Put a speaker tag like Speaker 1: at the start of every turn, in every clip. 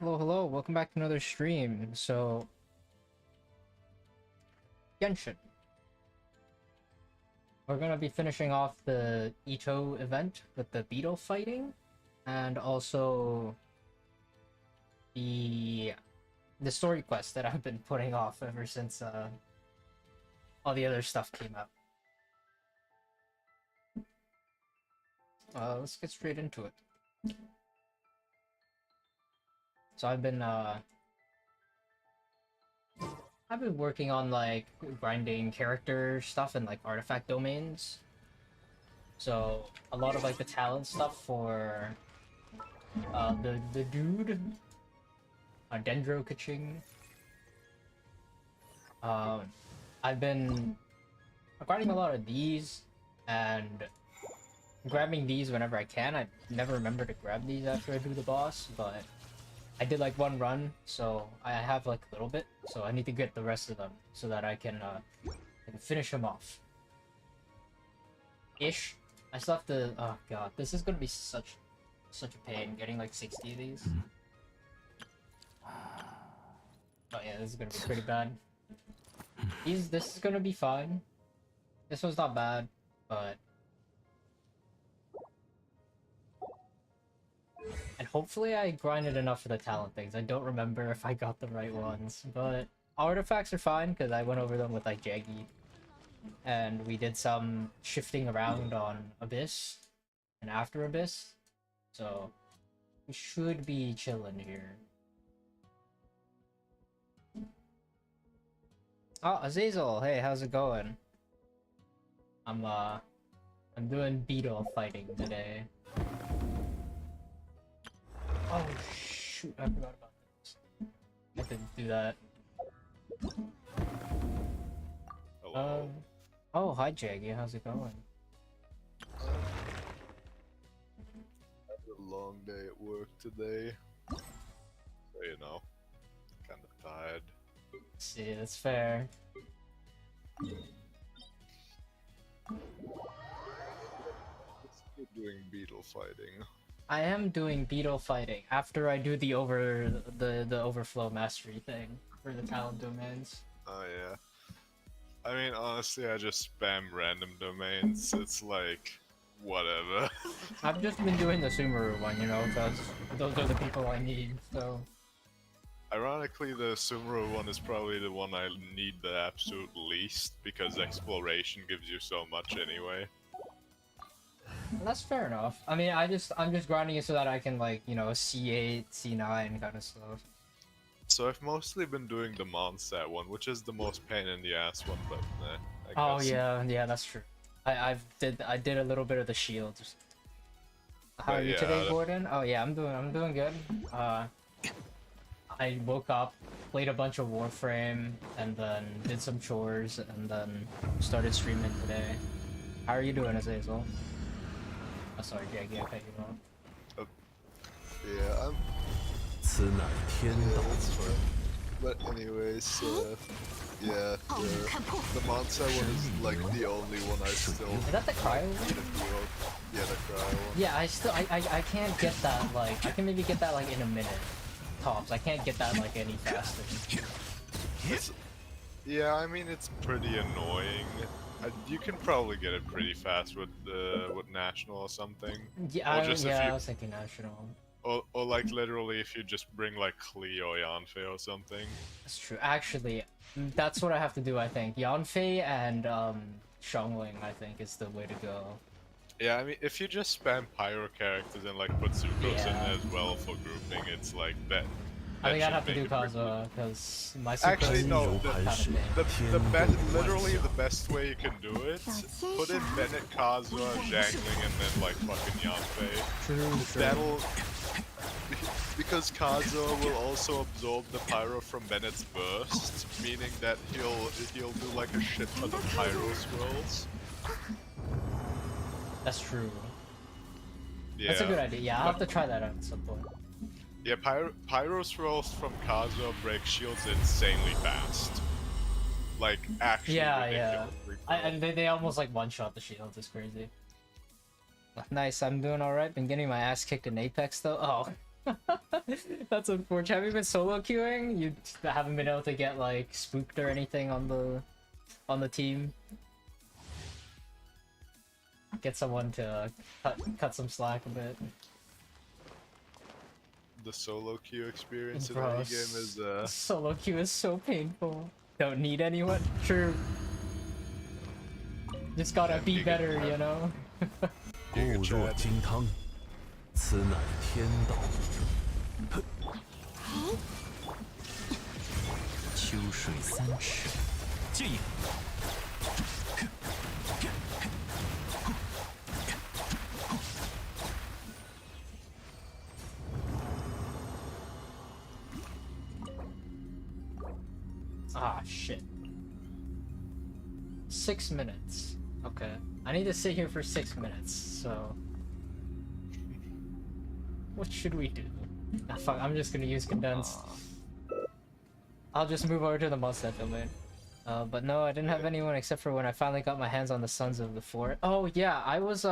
Speaker 1: Hello, welcome back to another stream. So, Genshin. We're gonna be finishing off the Ito event with the beetle fighting, and also the story quest that I've been putting off ever since all the other stuff came out. Let's get straight into it. So I've been working on like grinding character stuff and like artifact domains. So a lot of like the talent stuff for the dude, Dendro Kaching. I've been grinding a lot of these and grabbing these whenever I can. I never remember to grab these after I do the boss, but I did like one run, so I have like a little bit. So I need to get the rest of them so that I can finish them off. Ish. I still have to. Oh god, this is gonna be such a pain getting like 60 of these. Oh yeah, this is gonna be pretty bad. This is gonna be fine. This was not bad, but and hopefully I grinded enough for the talent things. I don't remember if I got the right ones, but artifacts are fine because I went over them with like Jaggy, and we did some shifting around on Abyss and after Abyss, so we should be chilling here. Oh, Azazel, hey, how's it going? I'm doing beetle fighting today. Oh shoot, I forgot about this. I didn't do that.
Speaker 2: Hello.
Speaker 1: Oh, hi Jaggy, how's it going?
Speaker 2: I had a long day at work today. So, you know, kind of tired.
Speaker 1: See, that's fair.
Speaker 2: Still doing beetle fighting.
Speaker 1: I am doing beetle fighting after I do the overflow mastery thing for the talent domains.
Speaker 2: Oh yeah. I mean, honestly, I just spam random domains. It's like, whatever.
Speaker 1: I've just been doing the Sumeru one, you know, because those are the people I need, so...
Speaker 2: Ironically, the Sumeru one is probably the one I need the absolute least, because exploration gives you so much anyway.
Speaker 1: That's fair enough. I mean, I'm just grinding it so that I can, like, you know, C8, C9 kind of stuff.
Speaker 2: So I've mostly been doing the Mondstadt one, which is the most pain in the ass one, but I
Speaker 1: Oh
Speaker 2: guess.
Speaker 1: yeah, that's true. I did a little bit of the shields. How are you
Speaker 2: yeah,
Speaker 1: today, Gordon? Oh yeah, I'm doing good. I woke up, played a bunch of Warframe, and then did some chores, and then started streaming today. How are you doing, Azazel? Oh, sorry, Jaggy, I cut you off.
Speaker 2: Yeah, I'm.
Speaker 3: 此乃天
Speaker 2: Yeah,
Speaker 3: 道。
Speaker 2: that's fine. But anyways, yeah, the Mondstadt one is like the only one I still
Speaker 1: Is that the cryo
Speaker 2: need
Speaker 1: one?
Speaker 2: to do. Yeah, the cry one.
Speaker 1: Yeah, I can't get that, like, I can maybe get that, like, in a minute. Tops. I can't get that, like, any faster.
Speaker 2: Yeah, I mean it's pretty annoying. You can probably get it pretty fast with National or something.
Speaker 1: Yeah,
Speaker 2: Or just
Speaker 1: I
Speaker 2: if
Speaker 1: was thinking National.
Speaker 2: or like literally if you just bring like Klee or Yanfei or something.
Speaker 1: That's true. Actually, that's what I have to do, I think. Yanfei and, Xiongling, I think, is the way to go.
Speaker 2: Yeah, I mean if you just spam pyro characters and like put Zuko's in
Speaker 1: Yeah.
Speaker 2: there as well for grouping, it's like that.
Speaker 1: I think
Speaker 2: that
Speaker 1: I'd have to
Speaker 2: should
Speaker 1: do
Speaker 2: make it pretty-
Speaker 1: Kazuha, because my
Speaker 2: Actually,
Speaker 1: Suko's
Speaker 2: no,
Speaker 1: kind of big.
Speaker 2: literally the best way you can do it, put in Bennett, Kazuha, Zhangling, and then like fucking Yanfei.
Speaker 1: True.
Speaker 2: That'll... Because Kazuha will also absorb the pyro from Bennett's burst, meaning that he'll do like a shit ton of pyro swirls.
Speaker 1: That's true.
Speaker 2: Yeah.
Speaker 1: That's a good idea. Yeah, I'll have to try that out at some point.
Speaker 2: Yeah, pyro swirls from Kazuha break shields insanely fast. Like, actually
Speaker 1: Yeah.
Speaker 2: ridiculously
Speaker 1: And they almost like one-shot the shields. It's crazy. Nice, I'm doing alright. Been getting my ass kicked in Apex though. Oh, That's unfortunate. Have you been solo queuing? You haven't been able to get like spooked or anything on the team. Get someone to cut some slack a bit.
Speaker 2: The solo queue experience in
Speaker 1: Bro,
Speaker 2: any game is
Speaker 1: solo queue is so painful. Don't need anyone. True. Just gotta be better, you know.
Speaker 3: 固若金汤，此乃天道。秋水三尺，剑影。
Speaker 1: Ah, shit. 6 minutes. Okay. I need to sit here for 6 minutes, so... What should we do? Ah, fuck, I'm just gonna use condensed. I'll just move over to the mustache domain. But no, I didn't have anyone except for when I finally got my hands on the Sons of the Forest. Oh yeah, I was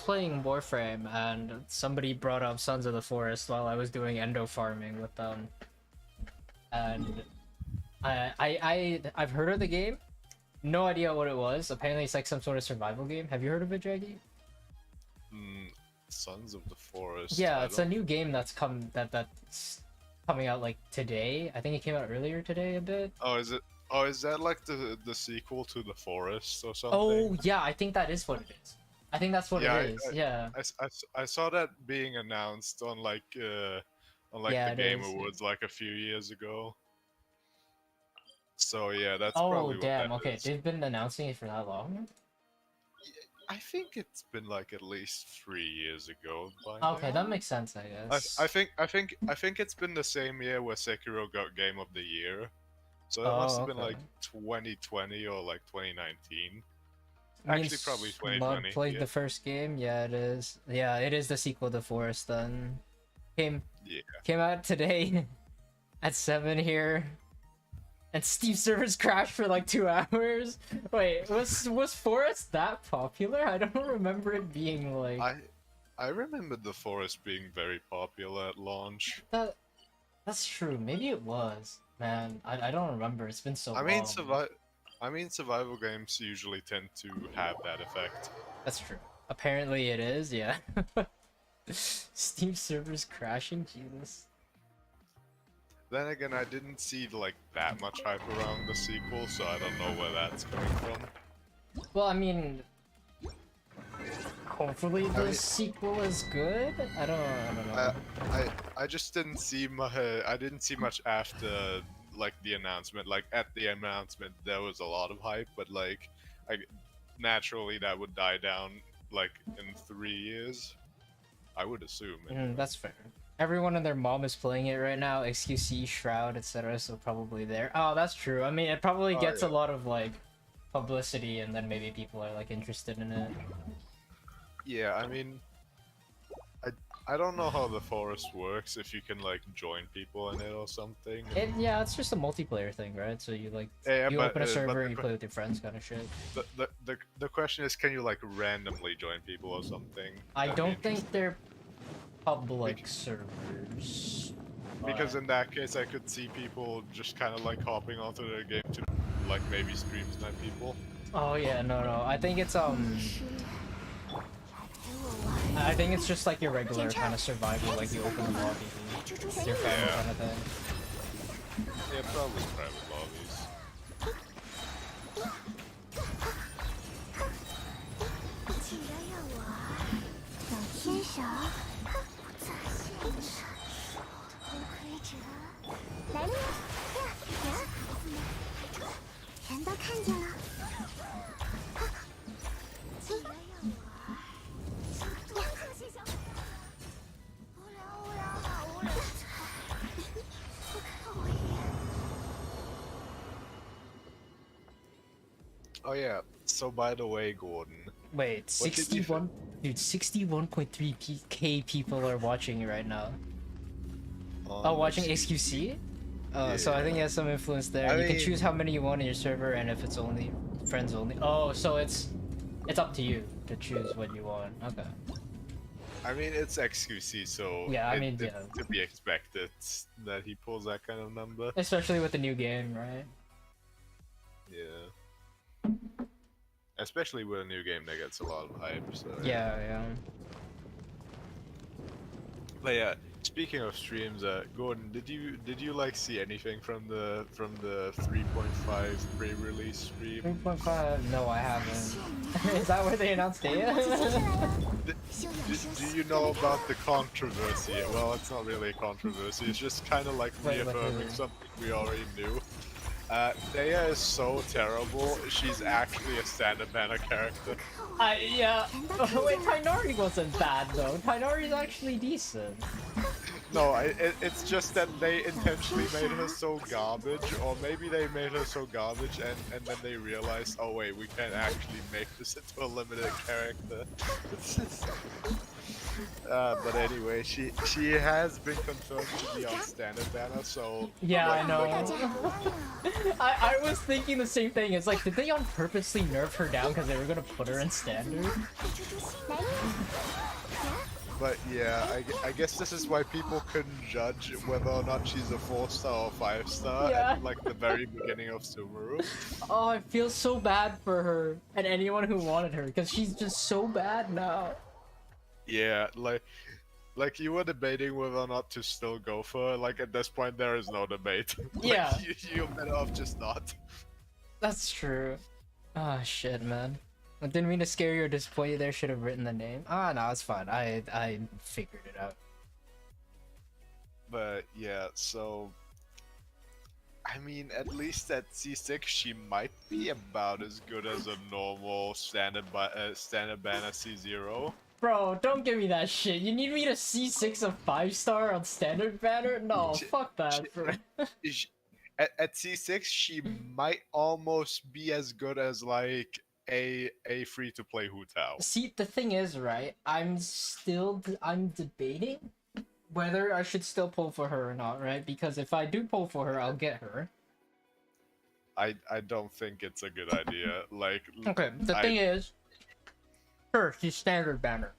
Speaker 1: playing Warframe and somebody brought up Sons of the Forest while I was doing endo farming with them. And I've heard of the game. No idea what it was. Apparently it's like some sort of survival game. Have you heard of it, Draggy?
Speaker 2: Sons of the Forest.
Speaker 1: Yeah, it's a new game that's that's coming out like today. I think it came out earlier today a bit.
Speaker 2: Oh, is it? Oh, is that like the sequel to The Forest or something?
Speaker 1: Oh, yeah, I think that is what it is. I think that's what it is. Yeah.
Speaker 2: I saw that being announced on like
Speaker 1: Yeah,
Speaker 2: the
Speaker 1: it
Speaker 2: Game
Speaker 1: is.
Speaker 2: Awards like a few years ago. So yeah, that's
Speaker 1: Oh,
Speaker 2: probably
Speaker 1: damn.
Speaker 2: what that
Speaker 1: Okay,
Speaker 2: is.
Speaker 1: they've been announcing it for that long?
Speaker 2: I think it's been like at least 3 years ago by
Speaker 1: Okay,
Speaker 2: now.
Speaker 1: that makes sense, I guess.
Speaker 2: I think it's been the same year where Sekiro got Game of the Year. So that
Speaker 1: Oh,
Speaker 2: must have been
Speaker 1: okay.
Speaker 2: like 2020 or like 2019.
Speaker 1: Means
Speaker 2: Actually, probably
Speaker 1: Mud
Speaker 2: 2020.
Speaker 1: played
Speaker 2: yeah.
Speaker 1: the first game? Yeah, it is. Yeah, it is the sequel to Forest then. Came out today at 7 here. And Steam servers crashed for like 2 hours. Wait, was Forest that popular? I don't remember it being like
Speaker 2: I remember The Forest being very popular at launch.
Speaker 1: That's true. Maybe it was. Man, I don't remember. It's been so long.
Speaker 2: I mean, survival games usually tend to have that effect.
Speaker 1: That's true. Apparently it is, yeah. Steam servers crashing, Jesus.
Speaker 2: Then again, I didn't see like that much hype around the sequel, so I don't know where that's coming from.
Speaker 1: Well, I mean, hopefully the sequel is good. I don't know.
Speaker 2: I just didn't see much after like the announcement. Like at the announcement, there was a lot of hype, but like, naturally that would die down like in 3 years. I would assume.
Speaker 1: That's fair. Everyone and their mom is playing it right now. XQC, Shroud, etc. So probably there. Oh, that's true. I mean, it probably gets a lot of like publicity, and then maybe people are like interested in it.
Speaker 2: Yeah, I mean, I don't know how the Forest works. If you can like join people in it or something.
Speaker 1: Yeah, it's just a multiplayer thing, right? So you like you open a server and you play with your friends, kind of shit.
Speaker 2: The question is, can you like randomly join people or something?
Speaker 1: I
Speaker 2: That'd
Speaker 1: don't
Speaker 2: be
Speaker 1: think they're public servers.
Speaker 2: Because in that case, I could see people just kind of like hopping onto their game to like maybe stream snipe people.
Speaker 1: Oh yeah, no. I think it's I think it's just like your regular kind of survival, like you open the lobby, your family kind of thing.
Speaker 2: Yeah, probably private lobbies. Oh yeah. So by the way, Gordon.
Speaker 1: Wait, 61, dude, 61.3k people are watching it right now. Watching XQC? So I think it has some influence there. You can choose how many you want in your server, and if it's only friends only. Oh, so it's up to you to choose what you want. Okay.
Speaker 2: I mean, it's XQC, so
Speaker 1: Yeah, I mean,
Speaker 2: it's
Speaker 1: yeah.
Speaker 2: to be expected that he pulls that kind of number.
Speaker 1: Especially with the new game, right?
Speaker 2: Yeah. Especially with a new game that gets a lot of hype. So
Speaker 1: Yeah, yeah.
Speaker 2: But yeah, speaking of streams, Gordon, did you like see anything from the 3.5 pre-release stream?
Speaker 1: 3.5? No, I haven't. Is that where they announced data?
Speaker 2: Do you know about the controversy? Well, it's not really a controversy. It's just kind of like
Speaker 1: Wait,
Speaker 2: reaffirming something we already knew. Daya is so terrible. She's actually a standard banner character.
Speaker 1: Yeah. Oh, wait, Tainari wasn't bad though. Tainari's actually decent.
Speaker 2: No, it's just that they intentionally made her so garbage, or maybe they made her so garbage and then they realized, oh wait, we can't actually make this into a limited character. But anyway, she has been confirmed to be on standard banner, so
Speaker 1: Yeah,
Speaker 2: like,
Speaker 1: I know. I was thinking the same thing. It's like, did they on purposely nerf her down because they were gonna put her in standard?
Speaker 2: But yeah, I guess this is why people couldn't judge whether or not she's a 4-star or 5-star
Speaker 1: Yeah.
Speaker 2: at like the very beginning of Sumeru.
Speaker 1: Oh, I feel so bad for her and anyone who wanted her because she's just so bad now.
Speaker 2: Yeah, like you were debating whether or not to still go for her. Like at this point, there is no debate. Like,
Speaker 1: Yeah.
Speaker 2: you're better off just not.
Speaker 1: That's true. Ah, shit, man. I didn't mean to scare you or disappoint you there. Should have written the name. Ah, no, it's fine. I figured it out.
Speaker 2: But yeah, so I mean, at least at C6, she might be about as good as a normal standard banner C0.
Speaker 1: Bro, don't give me that shit. You need me to C6 a 5-star on standard banner? No, fuck that.
Speaker 2: At C6, she might almost be as good as like a free-to-play Hu Tao.
Speaker 1: See, the thing is, right? I'm debating whether I should still pull for her or not, right? Because if I do pull for her, I'll get her.
Speaker 2: I don't think it's a good idea. Like,
Speaker 1: Okay, the thing is, sure, she's standard banner,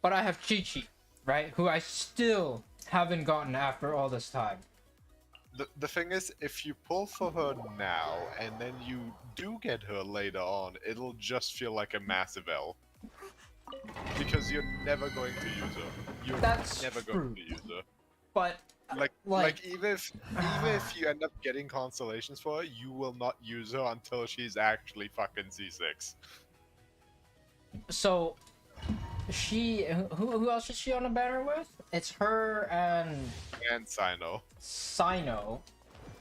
Speaker 1: but I have Chi-Chi, right? Who I still haven't gotten after all this time.
Speaker 2: the thing is, if you pull for her now and then you do get her later on, it'll just feel like a massive L. Because you're never going to use her. You're
Speaker 1: That's
Speaker 2: never
Speaker 1: true.
Speaker 2: going to use her.
Speaker 1: But
Speaker 2: Like even if you end up getting constellations for her, you will not use her until she's actually fucking C6.
Speaker 1: so who else is she on a banner with? It's her and Sino.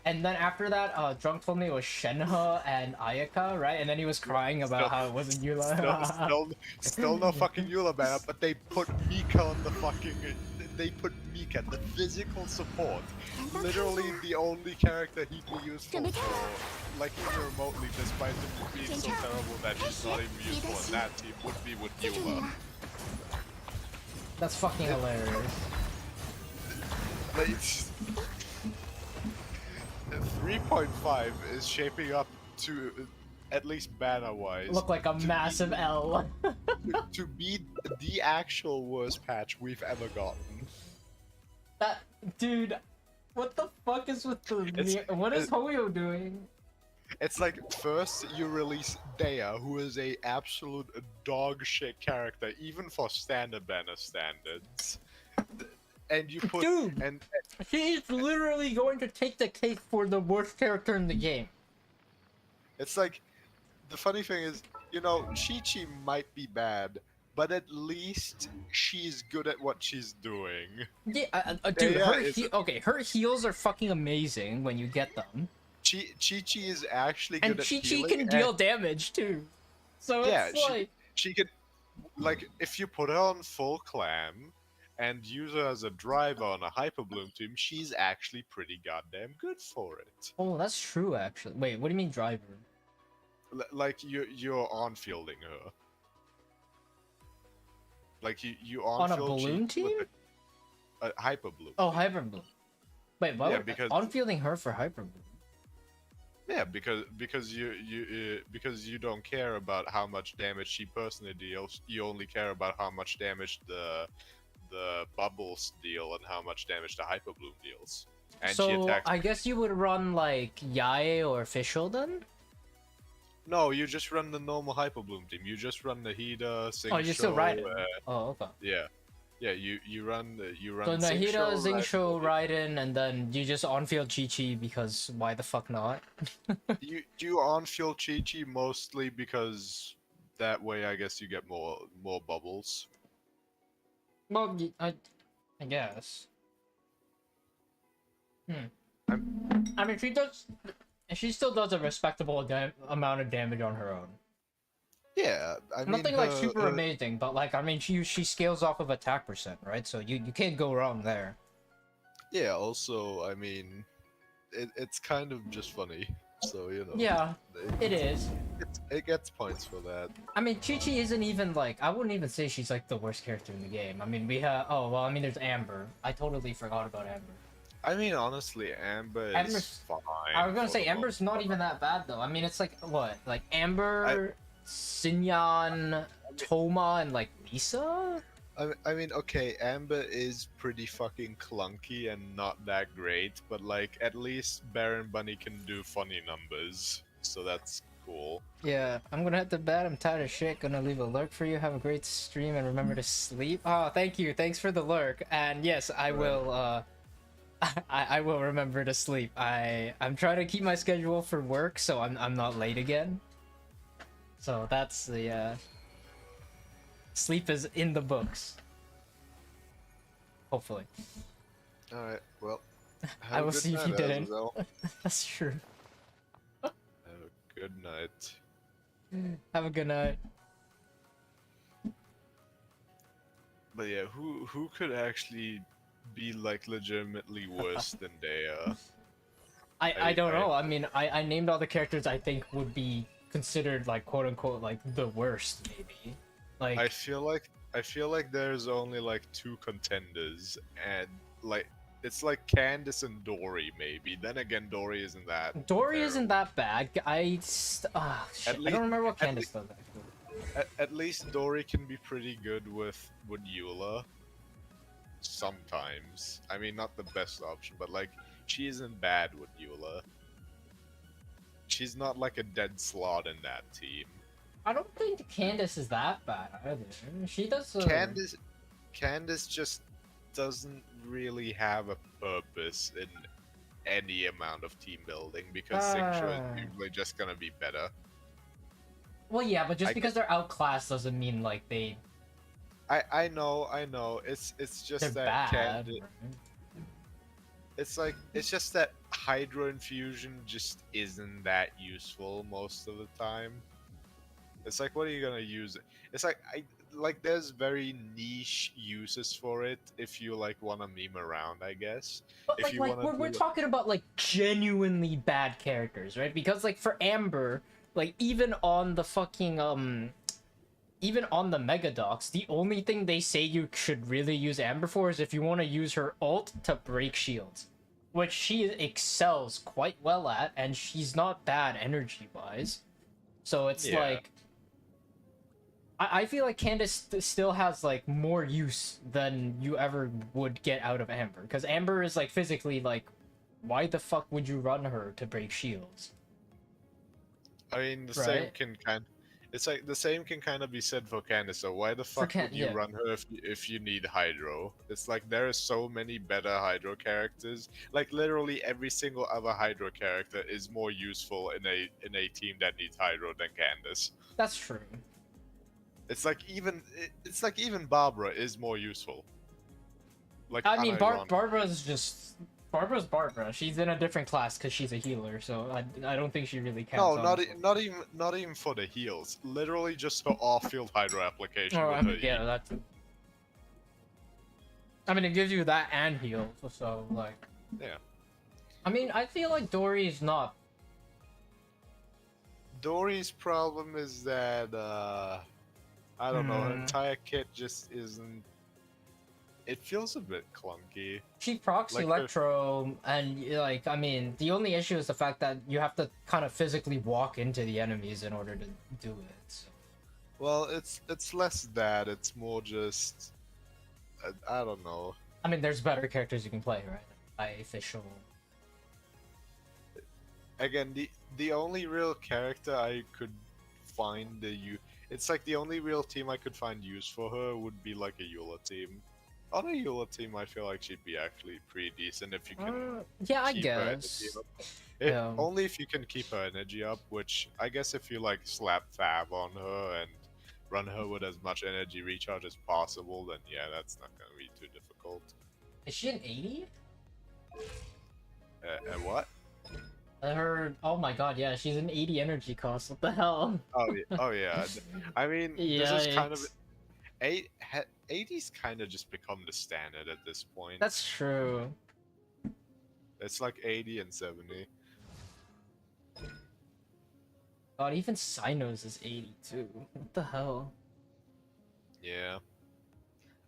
Speaker 1: And then after that, Drunk told me it was Shenhe and Ayaka, right? And then he was crying about how it wasn't Eula.
Speaker 2: Still no fucking Eula banner, but they put Mika on the fucking. They put Mika, the physical support, literally the only character he'd be useful for, like even remotely, despite him being so terrible that he's not even useful in that team, would be with Eula.
Speaker 1: That's fucking hilarious.
Speaker 2: Like, 3.5 is shaping up to, at least banner-wise,
Speaker 1: Look like a massive L.
Speaker 2: to be the actual worst patch we've ever gotten.
Speaker 1: That dude, what the fuck is with the? What is Hoyo doing?
Speaker 2: It's like first you release Daya, who is a absolute dog shit character, even for standard banner standards. And you put
Speaker 1: Dude, she's literally going to take the cake for the worst character in the game.
Speaker 2: It's like, the funny thing is, you know, Chi-Chi might be bad, but at least she's good at what she's doing.
Speaker 1: Yeah, dude, her heals are fucking amazing when you get them.
Speaker 2: Chi-Chi is actually good
Speaker 1: and
Speaker 2: at
Speaker 1: Chi-Chi
Speaker 2: healing,
Speaker 1: can deal damage too. So
Speaker 2: yeah,
Speaker 1: it's like...
Speaker 2: she can, like, if you put her on full clam, and use her as a driver on a Hyper Bloom team, she's actually pretty goddamn good for it.
Speaker 1: Oh, that's true, actually. Wait, what do you mean driver?
Speaker 2: Like, you're on-fielding her. Like, you on-field...
Speaker 1: On a balloon team?
Speaker 2: A Hyper Bloom.
Speaker 1: Oh, Hyper Bloom. Wait, what?
Speaker 2: Yeah, because...
Speaker 1: On-fielding her for Hyper Bloom?
Speaker 2: Yeah, because you don't care about how much damage she personally deals. You only care about how much damage the bubbles deal and how much damage the hyper bloom deals. And she
Speaker 1: So
Speaker 2: attacks.
Speaker 1: I guess you would run like Yae or Fischl then?
Speaker 2: No, you just run the normal hyper bloom team. You just run the Hida, Sing
Speaker 1: Oh, you're still riding.
Speaker 2: Show,
Speaker 1: Oh, okay.
Speaker 2: yeah, yeah. You run
Speaker 1: So
Speaker 2: Sing
Speaker 1: Nahida,
Speaker 2: Show,
Speaker 1: Xingqiu, Raiden, and then you just on-field Chi-Chi because why the fuck not?
Speaker 2: You do on field Chi Chi mostly because that way I guess you get more bubbles.
Speaker 1: Well, I guess.
Speaker 2: I'm-
Speaker 1: I mean, she still does a respectable amount of damage on her own.
Speaker 2: Yeah, I mean
Speaker 1: Nothing like super amazing, but like I mean, she scales off of attack percent, right? So you can't go wrong there.
Speaker 2: Yeah, also I mean it's kind of just funny, so you know.
Speaker 1: Yeah, it is.
Speaker 2: It gets points for that.
Speaker 1: I mean, Chi-Chi isn't even like, I wouldn't even say she's like the worst character in the game. I mean, we have, oh, well, I mean, there's Amber. I totally forgot about Amber.
Speaker 2: I mean, honestly, Amber is
Speaker 1: Amber's
Speaker 2: fine.
Speaker 1: I was gonna
Speaker 2: for
Speaker 1: say,
Speaker 2: the
Speaker 1: Amber's
Speaker 2: most
Speaker 1: not even
Speaker 2: part.
Speaker 1: that bad, though. I mean, it's like, what? Like, Amber, Xinyan, Toma, and like Lisa?
Speaker 2: I mean, okay, Amber is pretty fucking clunky and not that great, but like at least Baron Bunny can do funny numbers, so that's cool.
Speaker 1: Yeah, I'm gonna head to bed. I'm tired of shit. Gonna leave a lurk for you. Have a great stream and remember to sleep. Oh, thank you. Thanks for the lurk. And yes, I will. I will remember to sleep. I'm trying to keep my schedule for work, so I'm not late again. So that's the sleep is in the books. Hopefully.
Speaker 2: Alright, well.
Speaker 1: I
Speaker 2: have a
Speaker 1: will
Speaker 2: good
Speaker 1: see if
Speaker 2: night,
Speaker 1: you didn't.
Speaker 2: Azazel.
Speaker 1: That's true.
Speaker 2: Have a good night.
Speaker 1: Have a good night.
Speaker 2: But yeah, who could actually be like legitimately worse than Dea?
Speaker 1: I don't know. I mean, I named all the characters I think would be considered like quote unquote like the worst maybe. Like
Speaker 2: I feel like there's only like two contenders, and like it's like Candace and Dory maybe. Then again, Dory isn't that.
Speaker 1: Dory isn't
Speaker 2: terrible.
Speaker 1: that bad. Shit, I
Speaker 2: least-
Speaker 1: don't remember what
Speaker 2: at
Speaker 1: Candace does actually.
Speaker 2: At least Dory can be pretty good with Eula. Sometimes. I mean, not the best option, but like she isn't bad with Eula. She's not like a dead slot in that team.
Speaker 1: I don't think Candace is that bad either. She does.
Speaker 2: Candace just doesn't really have a purpose in any amount of team building because Xingqiu is usually just gonna be better.
Speaker 1: Well, yeah, but just because they're outclassed doesn't mean like they.
Speaker 2: I know. It's just
Speaker 1: They're
Speaker 2: that
Speaker 1: bad.
Speaker 2: Candace. It's just that Hydro Infusion just isn't that useful most of the time. It's like, what are you gonna use it? It's like there's very niche uses for it if you like want to meme around, I guess.
Speaker 1: But
Speaker 2: If
Speaker 1: like,
Speaker 2: you
Speaker 1: like
Speaker 2: wanna
Speaker 1: we're
Speaker 2: do-
Speaker 1: talking about like genuinely bad characters, right? Because like for Amber, like even on the fucking even on the Mega Docs, the only thing they say you should really use Amber for is if you want to use her ult to break shields, which she excels quite well at, and she's not bad energy wise. So it's
Speaker 2: Yeah.
Speaker 1: like I feel like Candace still has like more use than you ever would get out of Amber, because Amber is like physically like, why the fuck would you run her to break shields?
Speaker 2: I mean, the same
Speaker 1: Right.
Speaker 2: can it's like the same can kind of be said for Candace. So why the fuck would you
Speaker 1: yeah.
Speaker 2: run her if you need Hydro? It's like there are so many better Hydro characters. Like literally every single other Hydro character is more useful in a team that needs Hydro than Candace.
Speaker 1: That's true.
Speaker 2: It's like even Barbara is more useful. Like
Speaker 1: I mean,
Speaker 2: unironically.
Speaker 1: Barbara's Barbara. She's in a different class because she's a healer, so I don't think she really counts.
Speaker 2: No, not even for the heals. Literally just her off-field Hydro application.
Speaker 1: Oh,
Speaker 2: with
Speaker 1: I
Speaker 2: her
Speaker 1: mean, yeah,
Speaker 2: E.
Speaker 1: that's. I mean, it gives you that and heal, so like.
Speaker 2: Yeah.
Speaker 1: I mean, I feel like Dory's not.
Speaker 2: Dory's problem is that I don't know, her
Speaker 1: Hmm.
Speaker 2: entire kit just isn't. it feels a bit clunky.
Speaker 1: She procs
Speaker 2: Like her-
Speaker 1: Electro, and like, I mean, the only issue is the fact that you have to kind of physically walk into the enemies in order to do it. So.
Speaker 2: Well, it's less that. It's more just I don't know.
Speaker 1: I mean, there's better characters you can play, right? Official.
Speaker 2: Again, the only real character I could find it's like the only real team I could find use for her would be like a Eula team. On a Eula team, I feel like she'd be actually pretty decent if you can.
Speaker 1: Yeah, I
Speaker 2: keep her energy
Speaker 1: guess.
Speaker 2: up.
Speaker 1: Yeah.
Speaker 2: Only if you can keep her energy up, which I guess if you like slap Fab on her and run her with as much energy recharge as possible, then yeah, that's not gonna be too difficult.
Speaker 1: Is she an 80?
Speaker 2: What?
Speaker 1: Oh my god, yeah, she's an 80 energy cost. What the hell?
Speaker 2: Oh yeah. I mean,
Speaker 1: Yeah,
Speaker 2: this is kind of 80's kind of just become the standard at this point.
Speaker 1: That's true.
Speaker 2: It's like 80 and 70.
Speaker 1: God, even Cynos is 82. What the hell?
Speaker 2: Yeah.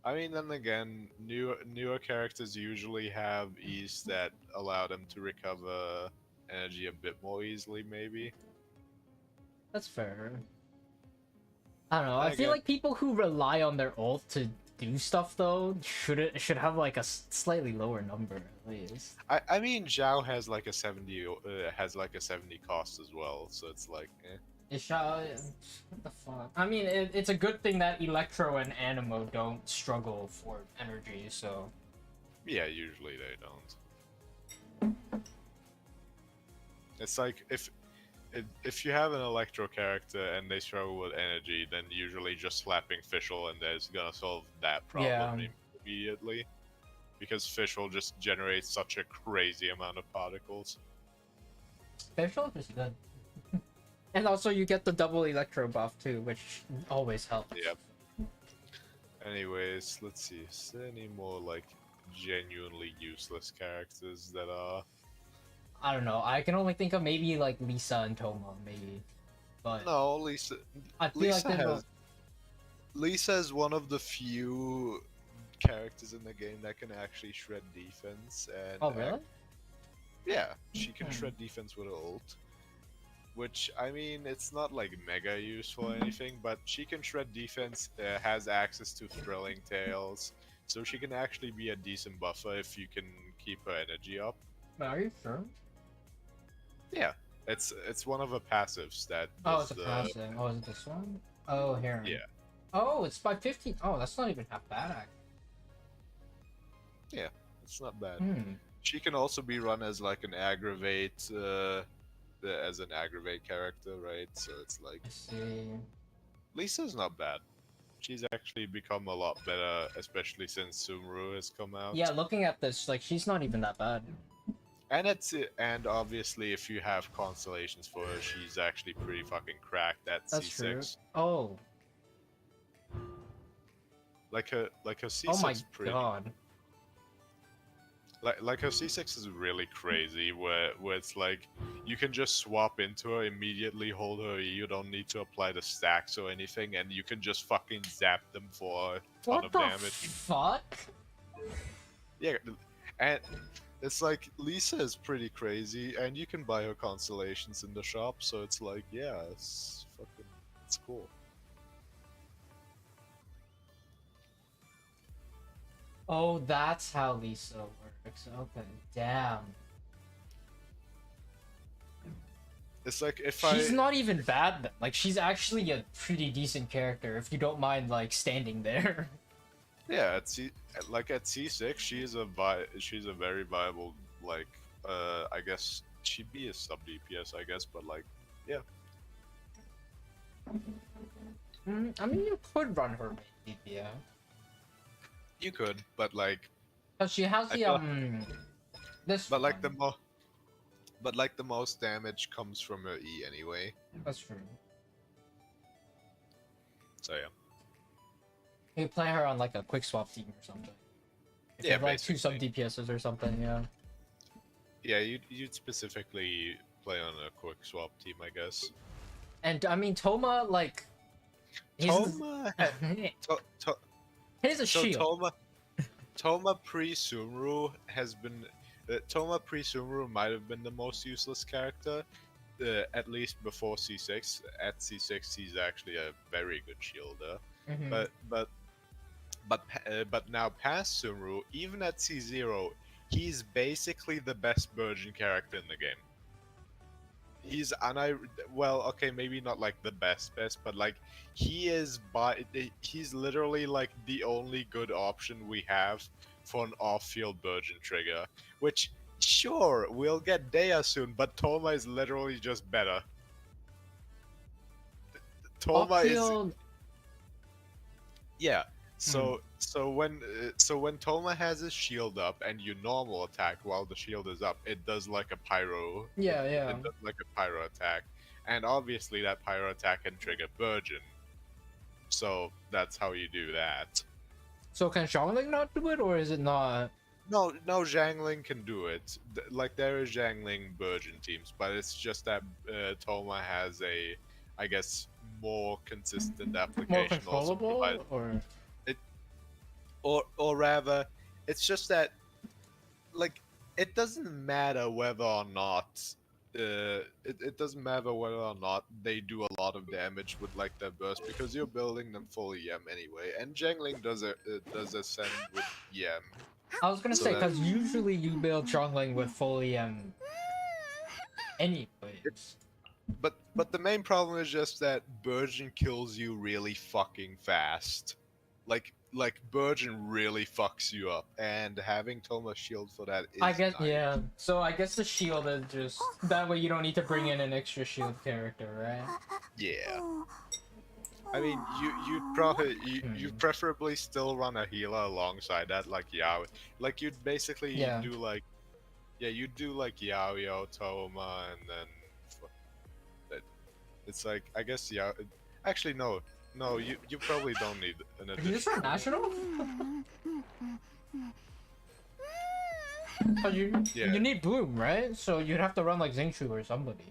Speaker 2: I mean, then again, newer characters usually have E's that allow them to recover energy a bit more easily, maybe.
Speaker 1: That's fair. I don't know.
Speaker 2: Then
Speaker 1: I feel
Speaker 2: again-
Speaker 1: like people who rely on their ult to do stuff though should have like a slightly lower number at least.
Speaker 2: I mean, Zhao has like a 70 cost as well, so it's like, eh.
Speaker 1: What the fuck? I mean, it's a good thing that Electro and Animo don't struggle for energy, so...
Speaker 2: Yeah, usually they don't. It's like if you have an Electro character and they struggle with energy, then usually just slapping Fischl and there's gonna solve that problem immediately. Because Fischl just generates such a crazy amount of particles.
Speaker 1: Fischl is good. And also you get the double Electro buff too, which always helps.
Speaker 2: Yep. Anyways, let's see. Is there any more like genuinely useless characters that are?
Speaker 1: I don't know. I can only think of maybe like Lisa and Toma, maybe. But
Speaker 2: No, Lisa.
Speaker 1: I feel
Speaker 2: Lisa
Speaker 1: like
Speaker 2: has. Lisa is one of the few characters in the game that can actually shred defense. And
Speaker 1: Oh really?
Speaker 2: yeah, she can shred defense with her ult. Which, I mean, it's not like mega useful or anything, but she can shred defense, has access to thrilling tails, so she can actually be a decent buffer if you can keep her energy up.
Speaker 1: Are you sure?
Speaker 2: Yeah, it's one of her passives that
Speaker 1: Oh,
Speaker 2: does
Speaker 1: it's a passive. Oh, is it this one? Oh, here.
Speaker 2: Yeah.
Speaker 1: Oh, it's by 15. Oh, that's not even half bad, actually.
Speaker 2: Yeah, it's not bad.
Speaker 1: Hmm.
Speaker 2: She can also be run as like an aggravate, as an aggravate character, right? So it's like
Speaker 1: I see.
Speaker 2: Lisa's not bad. She's actually become a lot better, especially since Sumru has come out.
Speaker 1: Yeah, looking at this, like, she's not even that bad.
Speaker 2: And obviously, if you have constellations for her, she's actually pretty fucking cracked at
Speaker 1: That's
Speaker 2: C6.
Speaker 1: true. Oh.
Speaker 2: Like her C6
Speaker 1: Oh my
Speaker 2: is pretty.
Speaker 1: god.
Speaker 2: Like her C6 is really crazy, where it's like you can just swap into her immediately, hold her E, you don't need to apply the stacks or anything, and you can just fucking zap them for a ton
Speaker 1: What
Speaker 2: of
Speaker 1: the
Speaker 2: damage.
Speaker 1: fuck?
Speaker 2: Yeah, and it's like Lisa is pretty crazy, and you can buy her constellations in the shop, so it's like, yeah, it's cool.
Speaker 1: Oh, that's how Lisa works. Okay, damn.
Speaker 2: It's like if
Speaker 1: She's not even bad then. Like, she's actually a pretty decent character if you don't mind, like, standing there.
Speaker 2: Yeah, at C6, she's a very viable, like, I guess she'd be a sub DPS, I guess, but like, yeah.
Speaker 1: I mean, you could run her main DPS.
Speaker 2: You could, but like,
Speaker 1: But she has
Speaker 2: I
Speaker 1: the,
Speaker 2: feel-
Speaker 1: this
Speaker 2: but like
Speaker 1: one.
Speaker 2: the most damage comes from her E anyway.
Speaker 1: That's true.
Speaker 2: So yeah.
Speaker 1: You play her on, like, a quick swap team or something. If you
Speaker 2: Yeah,
Speaker 1: have, like, two sub
Speaker 2: basically.
Speaker 1: DPSs or something, yeah.
Speaker 2: Yeah, you'd specifically play on a quick swap team, I guess.
Speaker 1: And, I mean, Toma, like...
Speaker 2: Toma,
Speaker 1: He's a
Speaker 2: so
Speaker 1: shield.
Speaker 2: Toma pre-Sumru has been. Toma pre-Sumru might have been the most useless character, at least before C6. At C6, he's actually a very good shielder.
Speaker 1: Mhm.
Speaker 2: But now past Sumru, even at C0, he's basically the best virgin character in the game. He's well, okay, maybe not like the best, but like he's literally like the only good option we have for an off-field virgin trigger. Which, sure, we'll get Dea soon, but Toma is literally just better. Toma is
Speaker 1: Off-field.
Speaker 2: Yeah. So when Toma has his shield up and you normal attack while the shield is up, it does like a pyro.
Speaker 1: Yeah,
Speaker 2: It
Speaker 1: yeah.
Speaker 2: does like a pyro attack, and obviously that pyro attack can trigger Virgin. So that's how you do that.
Speaker 1: So can Xiangling not do it, or is it not?
Speaker 2: No, Zhangling can do it. Like there is Zhangling Virgin teams, but it's just that Toma has a, I guess, more consistent application.
Speaker 1: More controllable,
Speaker 2: or rather, it's just that, like, it doesn't matter whether or not, it doesn't matter whether or not they do a lot of damage with like their burst, because you're building them full EM anyway, and Zhangling does ascend with EM.
Speaker 1: I was gonna say, because usually you build Xiangling with full EM anyways.
Speaker 2: But the main problem is just that Virgin kills you really fucking fast. Like Virgin really fucks you up, and having Toma's shield for that is
Speaker 1: I guess,
Speaker 2: nice.
Speaker 1: yeah. So I guess the shield is just that way you don't need to bring in an extra shield character, right?
Speaker 2: Yeah. I mean, you'd preferably still run a healer alongside that, like Yao. Like you'd basically do like, you'd do like Yao, Toma, and then it's like, I guess Yao. Actually, no, you probably don't need an additional.
Speaker 1: You just run national? But you need Bloom, right? So you'd have to run like Xingqiu or somebody.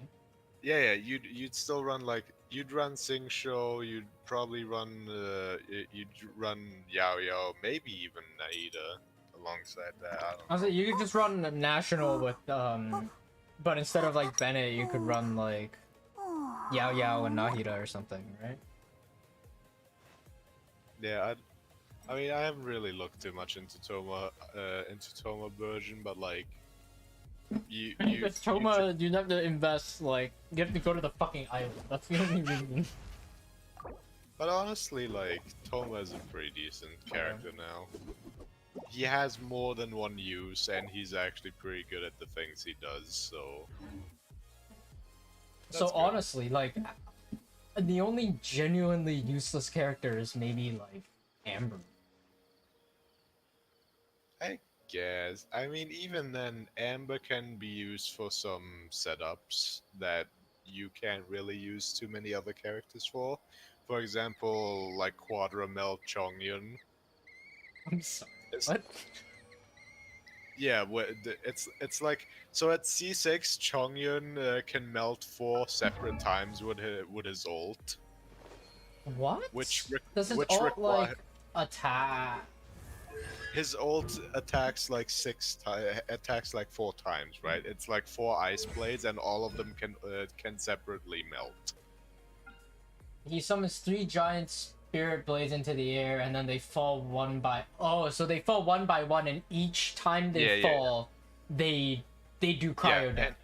Speaker 2: Yeah, you'd still run like, you'd run Xingqiu, you'd probably run Yao, maybe even Naida alongside that.
Speaker 1: I was like, you could just run a national with but instead of like Bennett, you could run like Yao and Nahida or something, right?
Speaker 2: Yeah, I mean, I haven't really looked too much into Toma version, but like,
Speaker 1: With Toma, you have to invest, like, you have to go to the fucking island. That's the only reason.
Speaker 2: But honestly, like, Toma is a pretty decent character now. He has more than one use, and he's actually pretty good at the things he does, so...
Speaker 1: So honestly, like, the only genuinely useless character is maybe, like, Amber.
Speaker 2: I guess. I mean, even then, Amber can be used for some setups that you can't really use too many other characters for. For example, like Quadramel Chongyun.
Speaker 1: I'm sorry. What?
Speaker 2: Yeah, it's like, so at C6, Chongyun can melt 4 separate times with his ult.
Speaker 1: What? Does his
Speaker 2: which
Speaker 1: ult, like, attack?
Speaker 2: His ult attacks like 4 times, right? It's like 4 ice blades, and all of them can separately melt.
Speaker 1: He summons 3 giant spirit blades into the air, and then they fall one by. Oh, so they fall one by one, and each time they fall, they do cryo damage.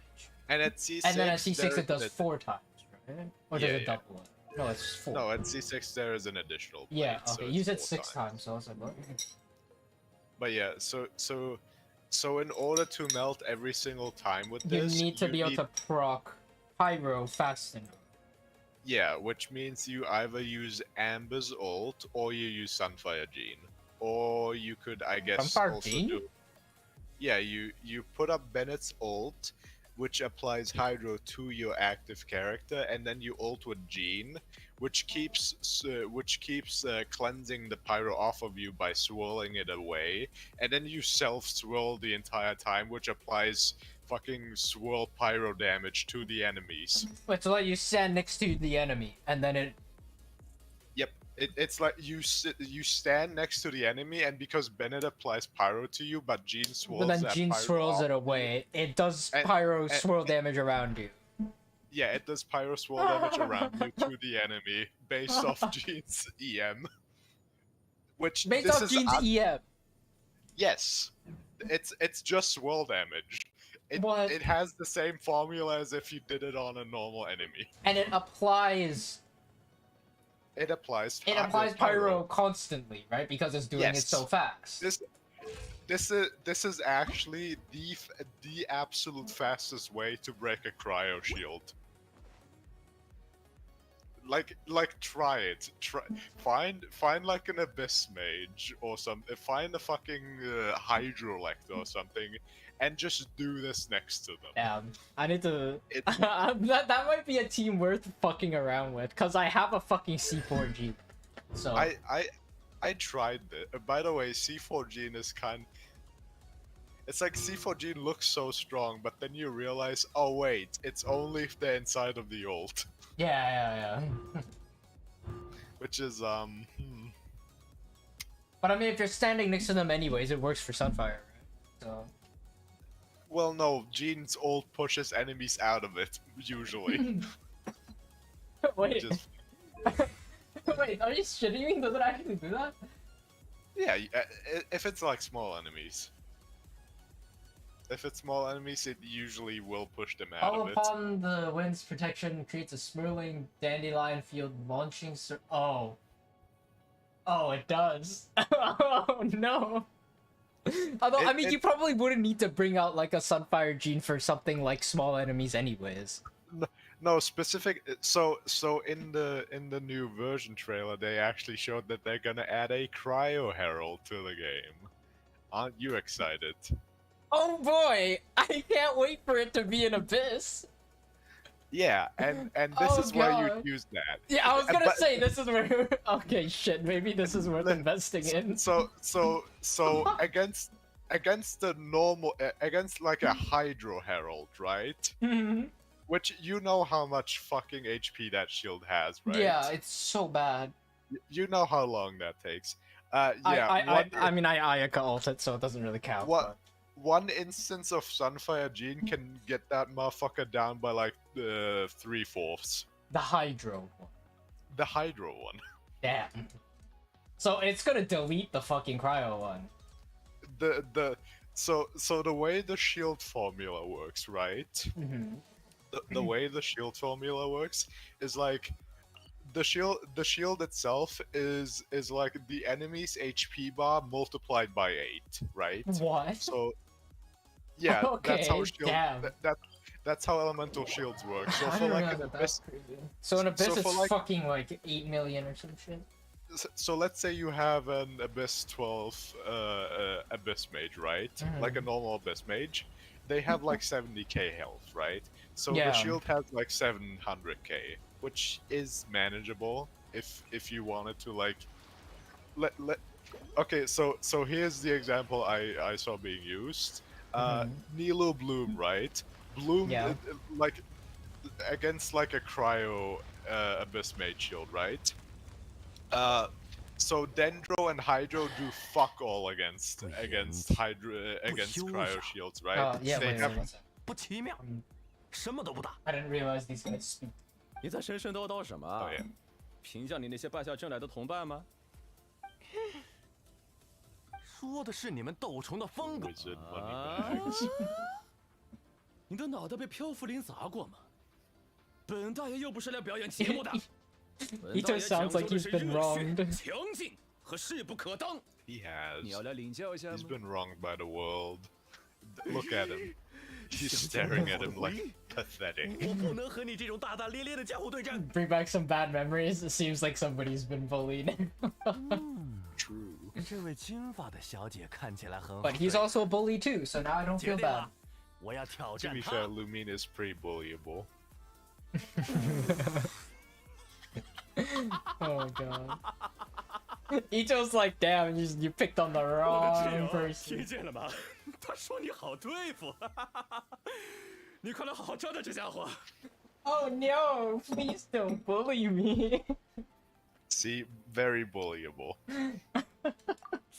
Speaker 2: And at C6,
Speaker 1: and then at C6 it does 4 times, right? Or does it double it? No, it's 4.
Speaker 2: No, at C6 there is an additional blade.
Speaker 1: Yeah, okay.
Speaker 2: So
Speaker 1: Use it 6 times, so I was like, what?
Speaker 2: But yeah, so in order to melt every single time with
Speaker 1: you
Speaker 2: this,
Speaker 1: need to be able to proc pyro fast enough.
Speaker 2: Yeah, which means you either use Amber's ult or you use Sunfire Gene, or you could, I guess,
Speaker 1: Sunfire
Speaker 2: also
Speaker 1: Gene?
Speaker 2: do. Yeah, you put up Bennett's ult, which applies Hydro to your active character, and then you ult with Gene, which keeps cleansing the pyro off of you by swirling it away, and then you self-swirl the entire time, which applies fucking swirl pyro damage to the enemies.
Speaker 1: Wait, so like you stand next to the enemy, and then it...
Speaker 2: Yep. It's like you stand next to the enemy, and because Bennett applies pyro to you, but Jean swirls
Speaker 1: But then
Speaker 2: that
Speaker 1: Jean
Speaker 2: pyro
Speaker 1: swirls
Speaker 2: off
Speaker 1: it away. It does
Speaker 2: and-
Speaker 1: pyro
Speaker 2: and-
Speaker 1: swirl damage around you.
Speaker 2: Yeah, it does pyro swirl damage around you to the enemy based off Jean's EM. Which
Speaker 1: Based
Speaker 2: this
Speaker 1: off
Speaker 2: is
Speaker 1: Jean's EM.
Speaker 2: yes, it's just swirl damage.
Speaker 1: What?
Speaker 2: It has the same formula as if you did it on a normal enemy.
Speaker 1: And it applies
Speaker 2: It applies.
Speaker 1: pyro constantly, right? Because it's doing it
Speaker 2: Yes.
Speaker 1: so fast.
Speaker 2: This is actually the absolute fastest way to break a cryo shield. Like try it. Find like an abyss mage or something. Find a fucking hydrolect or something, and just do this next to them.
Speaker 1: Damn, I need to.
Speaker 2: It-
Speaker 1: that might be a team worth fucking around with, cause I have a fucking C4G. So
Speaker 2: I tried it. By the way, C4 Gene is it's like C4 Gene looks so strong, but then you realize, oh wait, it's only if they're inside of the ult.
Speaker 1: yeah.
Speaker 2: Which is
Speaker 1: But I mean, if you're standing next to them anyways, it works for Sunfire, right? So.
Speaker 2: Well, no, Gene's ult pushes enemies out of it, usually.
Speaker 1: Wait.
Speaker 2: Just-
Speaker 1: Wait, are you shitting me? Does it actually do that?
Speaker 2: Yeah, if it's like small enemies. If it's small enemies, it usually will push them out
Speaker 1: Call
Speaker 2: of it.
Speaker 1: upon the wind's protection creates a swirling dandelion field launching Oh, it does. Oh no. Although, I mean, you probably wouldn't need to bring out like a Sunfire Gene for something like small enemies anyways.
Speaker 2: No, specific. So in the new version trailer, they actually showed that they're gonna add a Cryo Herald to the game. Aren't you excited?
Speaker 1: Oh boy, I can't wait for it to be an abyss.
Speaker 2: Yeah, and this
Speaker 1: Oh,
Speaker 2: is where
Speaker 1: God.
Speaker 2: you use that.
Speaker 1: Yeah, I was gonna
Speaker 2: But-
Speaker 1: say this is where. Okay, shit. Maybe this is worth investing in.
Speaker 2: So against the normal against like a Hydro Herald, right?
Speaker 1: Mhm.
Speaker 2: Which you know how much fucking HP that shield has, right?
Speaker 1: Yeah, it's so bad.
Speaker 2: You know how long that takes. Yeah.
Speaker 1: I mean, I Ayaka ulted, so it doesn't really count.
Speaker 2: What? One instance of Sunfire Gene can get that motherfucker down by like 3/4.
Speaker 1: The Hydro one.
Speaker 2: The Hydro one.
Speaker 1: Damn. So it's gonna delete the fucking Cryo one.
Speaker 2: So the way the shield formula works, right?
Speaker 1: Mm-hmm.
Speaker 2: The way the shield formula works is like the shield itself is like the enemy's HP bar multiplied by 8, right?
Speaker 1: What?
Speaker 2: So yeah, that's how
Speaker 1: Okay,
Speaker 2: shield
Speaker 1: damn.
Speaker 2: that's how elemental shields work. So
Speaker 1: I
Speaker 2: for
Speaker 1: didn't
Speaker 2: like
Speaker 1: realize
Speaker 2: an
Speaker 1: that that's
Speaker 2: abyss,
Speaker 1: crazy. So an abyss
Speaker 2: so for
Speaker 1: is
Speaker 2: like-
Speaker 1: fucking like 8 million or some shit.
Speaker 2: so let's say you have an abyss 12 abyss mage, right?
Speaker 1: Mhm.
Speaker 2: Like a normal abyss mage, they have like 70k health, right? So
Speaker 1: Yeah.
Speaker 2: the shield has like 700k, which is manageable if you wanted to like let. Okay, so here's the example I saw being used. Nilo Bloom, right? Bloom,
Speaker 1: Yeah.
Speaker 2: like against like a cryo abyss mage shield, right? So Dendro and Hydro do fuck all against Hydro against cryo shields, right?
Speaker 1: Yeah,
Speaker 2: They
Speaker 1: wait,
Speaker 2: have
Speaker 1: wait.
Speaker 3: 不奇妙，什么都不打。
Speaker 1: I didn't realize these guys speak.
Speaker 4: 你在神神叨叨什么啊？
Speaker 2: Oh, yeah.
Speaker 4: 评价你那些败下阵来的同伴吗？
Speaker 3: 说的是你们斗虫的风格。
Speaker 2: wizard
Speaker 4: 啊
Speaker 2: money bags.
Speaker 4: 你的脑袋被漂浮林砸过吗？本大爷又不是来表演节目的。
Speaker 1: He just sounds like he's been wronged.
Speaker 4: 强劲和势不可当。
Speaker 2: He
Speaker 4: 你要
Speaker 2: has.
Speaker 4: 来领教一下
Speaker 2: He's
Speaker 4: 吗？
Speaker 2: been wronged by the world. Look at him. He's staring at him like pathetic.
Speaker 4: 我不能和你这种大大咧咧的家伙对战。
Speaker 1: Bring back some bad memories. It seems like somebody's been bullied.
Speaker 2: True.
Speaker 3: 这位金发的小姐看起来很好。
Speaker 1: But he's also a bully too, so now I don't
Speaker 3: 决
Speaker 1: feel
Speaker 3: 定
Speaker 1: bad.
Speaker 3: 了，我要挑
Speaker 2: To
Speaker 3: 战
Speaker 2: be
Speaker 3: 她
Speaker 2: fair,。Lumine is pretty bullyable.
Speaker 1: Oh god. Icho's like, damn, you picked on the
Speaker 4: 我的
Speaker 1: wrong
Speaker 4: 挚友，
Speaker 1: person.
Speaker 4: 听见了吗？他说你好对付，你快来好好教教这家伙。
Speaker 1: Oh no, please don't bully me.
Speaker 2: See, very bullyable.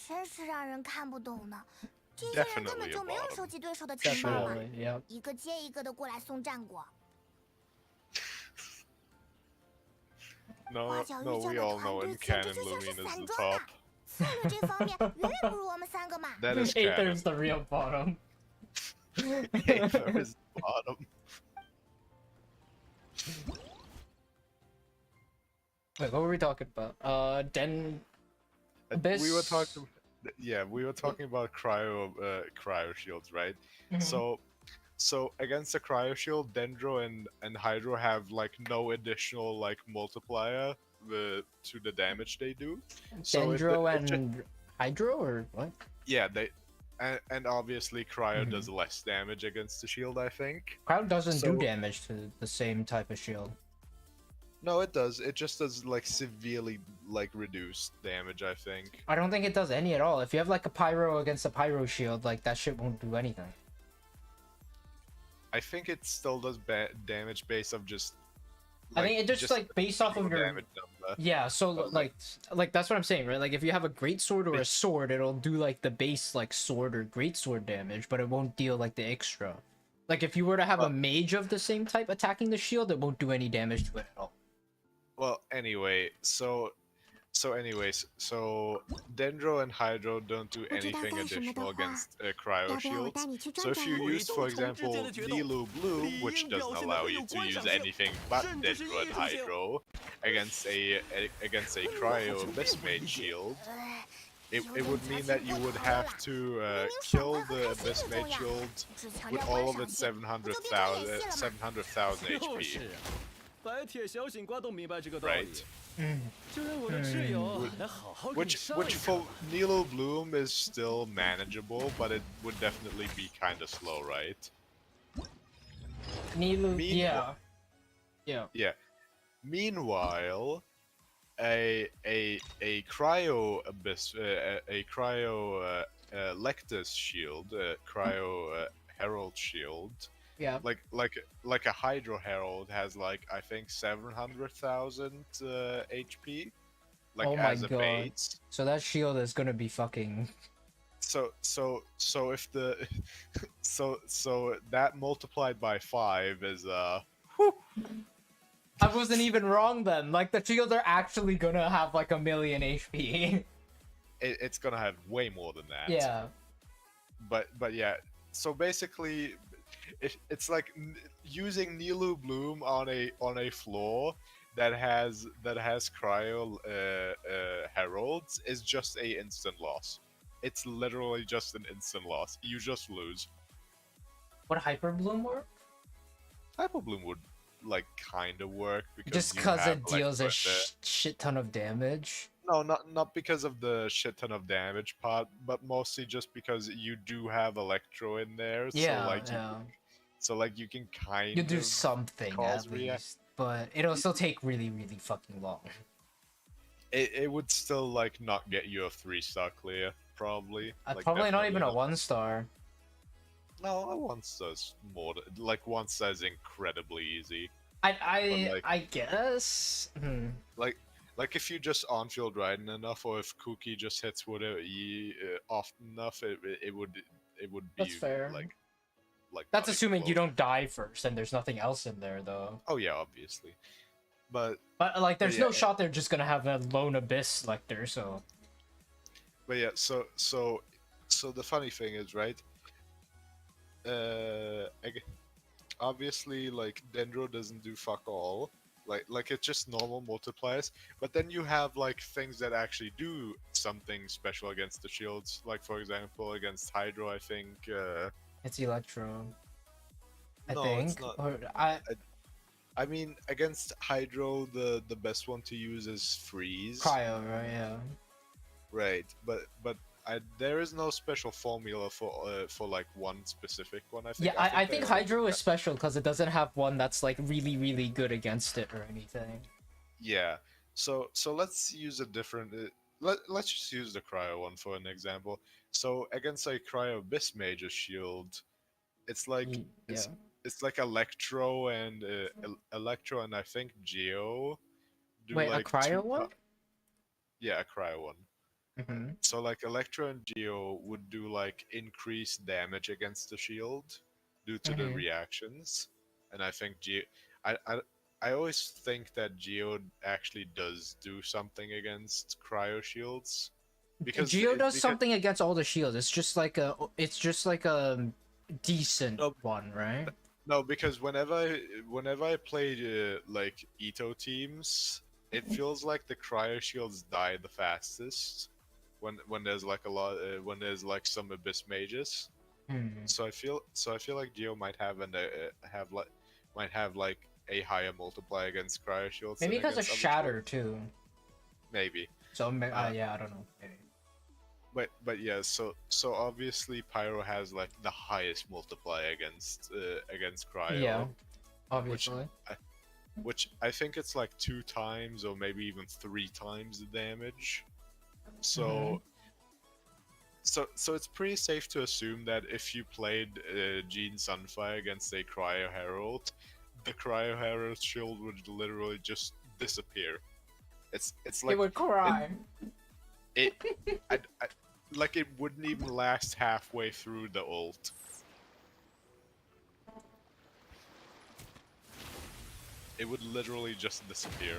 Speaker 5: 真是让人看不懂呢。这些人根本
Speaker 2: Definitely a
Speaker 5: 就没有
Speaker 2: bottom.
Speaker 5: 收集对手的情报嘛，
Speaker 1: Definitely, yep.
Speaker 5: 一个接一个的过来送战果。
Speaker 2: No,
Speaker 5: 花脚
Speaker 2: no,
Speaker 5: 玉教
Speaker 2: we
Speaker 5: 的
Speaker 2: all
Speaker 5: 团
Speaker 2: know
Speaker 5: 队
Speaker 2: in
Speaker 5: 简直
Speaker 2: canon
Speaker 5: 就像是
Speaker 2: Lumine is
Speaker 5: 散
Speaker 2: the
Speaker 5: 装的，
Speaker 2: top.
Speaker 5: 策略这方面远远不如我们3个嘛。
Speaker 2: That is
Speaker 1: Aether
Speaker 2: canon.
Speaker 1: is the real bottom.
Speaker 2: Aether is the bottom.
Speaker 1: Wait, what were we talking about? Abyss.
Speaker 2: We were talking. Yeah, we were talking about cryo shields, right?
Speaker 1: Mhm.
Speaker 2: So against the cryo shield, Dendro and Hydro have like no additional like multiplier to the damage they do. So
Speaker 1: Dendro
Speaker 2: it
Speaker 1: and Hydro, or what?
Speaker 2: yeah, they and obviously cryo does less damage against the shield, I think.
Speaker 1: Crowd doesn't do
Speaker 2: So-
Speaker 1: damage to the same type of shield.
Speaker 2: No, it does. It just does like severely like reduced damage, I think.
Speaker 1: I don't think it does any at all. If you have like a pyro against a pyro shield, like that shit won't do anything.
Speaker 2: I think it still does damage based of just.
Speaker 1: I think it just like based off of
Speaker 2: pure
Speaker 1: your
Speaker 2: damage number.
Speaker 1: yeah. So
Speaker 2: But,
Speaker 1: like that's what I'm saying, right? Like if you have a great sword or a sword, it'll do like the base like sword or great sword damage, but it won't deal like the extra. Like if you were to have a mage of the same type attacking the shield, it won't do any damage to it at all.
Speaker 2: Well, anyway, so Dendro and Hydro don't do anything additional against cryo shields. So if you use, for example, Nilu Bloom, which doesn't allow you to use anything but Dendro and Hydro against a cryo Abyss Mage shield, it would mean that you would have to kill the Abyss Mage shield with all of its 700,000 HP.
Speaker 4: 白铁小警官都明白这个道理
Speaker 2: Right.
Speaker 4: 就让我的挚友来好好给你
Speaker 2: Which
Speaker 4: 上一
Speaker 2: which
Speaker 4: 课
Speaker 2: for Nilo Bloom is still manageable, but it would definitely be kind of slow, right?
Speaker 1: Nilu,
Speaker 2: Meanwhile-
Speaker 1: yeah.
Speaker 2: Yeah. Meanwhile, a cryo abyss, a cryo Lectus shield, cryo Herald shield,
Speaker 1: Yeah.
Speaker 2: like a Hydro Herald has like I think 700,000 HP, like
Speaker 1: Oh my
Speaker 2: as a
Speaker 1: God.
Speaker 2: base.
Speaker 1: So that shield is gonna be fucking.
Speaker 2: So if the so that multiplied by 5 is
Speaker 1: I wasn't even wrong then. Like the shields are actually gonna have like 1,000,000 HP.
Speaker 2: it's gonna have way more than that.
Speaker 1: Yeah.
Speaker 2: But yeah, so basically, it's like using Nilu Bloom on a floor that has cryo heralds is just a instant loss. It's literally just an instant loss. You just lose.
Speaker 1: Would Hyper Bloom work?
Speaker 2: Hyper Bloom would like kind of work because
Speaker 1: Just
Speaker 2: you
Speaker 1: because
Speaker 2: have
Speaker 1: it deals a
Speaker 2: Electro in there.
Speaker 1: shit ton of damage.
Speaker 2: No, not because of the shit ton of damage part, but mostly just because you do have Electro in there.
Speaker 1: Yeah,
Speaker 2: so like
Speaker 1: yeah.
Speaker 2: so like you can kind
Speaker 1: You do
Speaker 2: of
Speaker 1: something
Speaker 2: cause
Speaker 1: at least, but it'll still take really, really fucking long.
Speaker 2: it would still like not get you a 3-star clear, probably. Like,
Speaker 1: Probably not even a
Speaker 2: definitely
Speaker 1: 1-star.
Speaker 2: No, a 1-star's more like 1-star's incredibly easy.
Speaker 1: I
Speaker 2: like-
Speaker 1: guess.
Speaker 2: Like if you just on-field riding enough, or if Kuki just hits whatever often enough, it would be
Speaker 1: That's fair.
Speaker 2: like
Speaker 1: That's
Speaker 2: not
Speaker 1: assuming you
Speaker 2: explode.
Speaker 1: don't die first and there's nothing else in there though.
Speaker 2: Oh yeah, obviously, but
Speaker 1: But there's
Speaker 2: yeah.
Speaker 1: no shot they're just gonna have a lone abyss selector, so
Speaker 2: yeah, so the funny thing is, right? Obviously, like Dendro doesn't do fuck all. Like it's just normal multipliers. But then you have like things that actually do something special against the shields. Like for example, against Hydro, I think.
Speaker 1: it's Electro. I
Speaker 2: No,
Speaker 1: think.
Speaker 2: it's not.
Speaker 1: Or
Speaker 2: I mean, against Hydro, the best one to use is Freeze.
Speaker 1: Cryo, right? Yeah.
Speaker 2: Right, but there is no special formula for like one specific one. I think.
Speaker 1: Yeah, I think
Speaker 2: there
Speaker 1: Hydro is special because it doesn't have one that's like really, really good against it or anything.
Speaker 2: Yeah. So let's use a different. Let's just use the cryo one for an example. So against a cryo Abyss Mage's shield, it's like
Speaker 1: Yeah.
Speaker 2: it's like Electro and I think Geo. Do
Speaker 1: Wait,
Speaker 2: like
Speaker 1: a cryo
Speaker 2: two-
Speaker 1: one?
Speaker 2: Yeah, a cryo one.
Speaker 1: Mm-hmm.
Speaker 2: So like Electro and Geo would do like increased damage against the shield due to the
Speaker 1: Mm-hmm.
Speaker 2: reactions, and I think I, I I always think that Geo actually does do something against cryo shields
Speaker 1: Geo does
Speaker 2: because
Speaker 1: something against all the shields. It's just like a decent
Speaker 2: no,
Speaker 1: one, right?
Speaker 2: no, because whenever I played like Ito teams, it feels like the cryo shields die the fastest when there's like a lot when there's like some abyss mages.
Speaker 1: Hmm.
Speaker 2: So I feel like Geo might have like a higher multiplier against cryo shields
Speaker 1: Maybe
Speaker 2: than
Speaker 1: because of
Speaker 2: against other
Speaker 1: Shatter
Speaker 2: shields.
Speaker 1: too.
Speaker 2: Maybe.
Speaker 1: So
Speaker 2: Uh,
Speaker 1: yeah, I don't know. Maybe.
Speaker 2: but yeah, so obviously Pyro has like the highest multiplier against cryo,
Speaker 1: Yeah,
Speaker 2: which
Speaker 1: obviously.
Speaker 2: which I think it's like 2 times or maybe even 3 times the damage. So so it's pretty safe to assume that if you played Gene Sunfire against a Cryo Herald, the Cryo Herald shield would literally just disappear. It's
Speaker 1: It
Speaker 2: like
Speaker 1: would cry.
Speaker 2: it I like it wouldn't even last halfway through the ult. It would literally just disappear.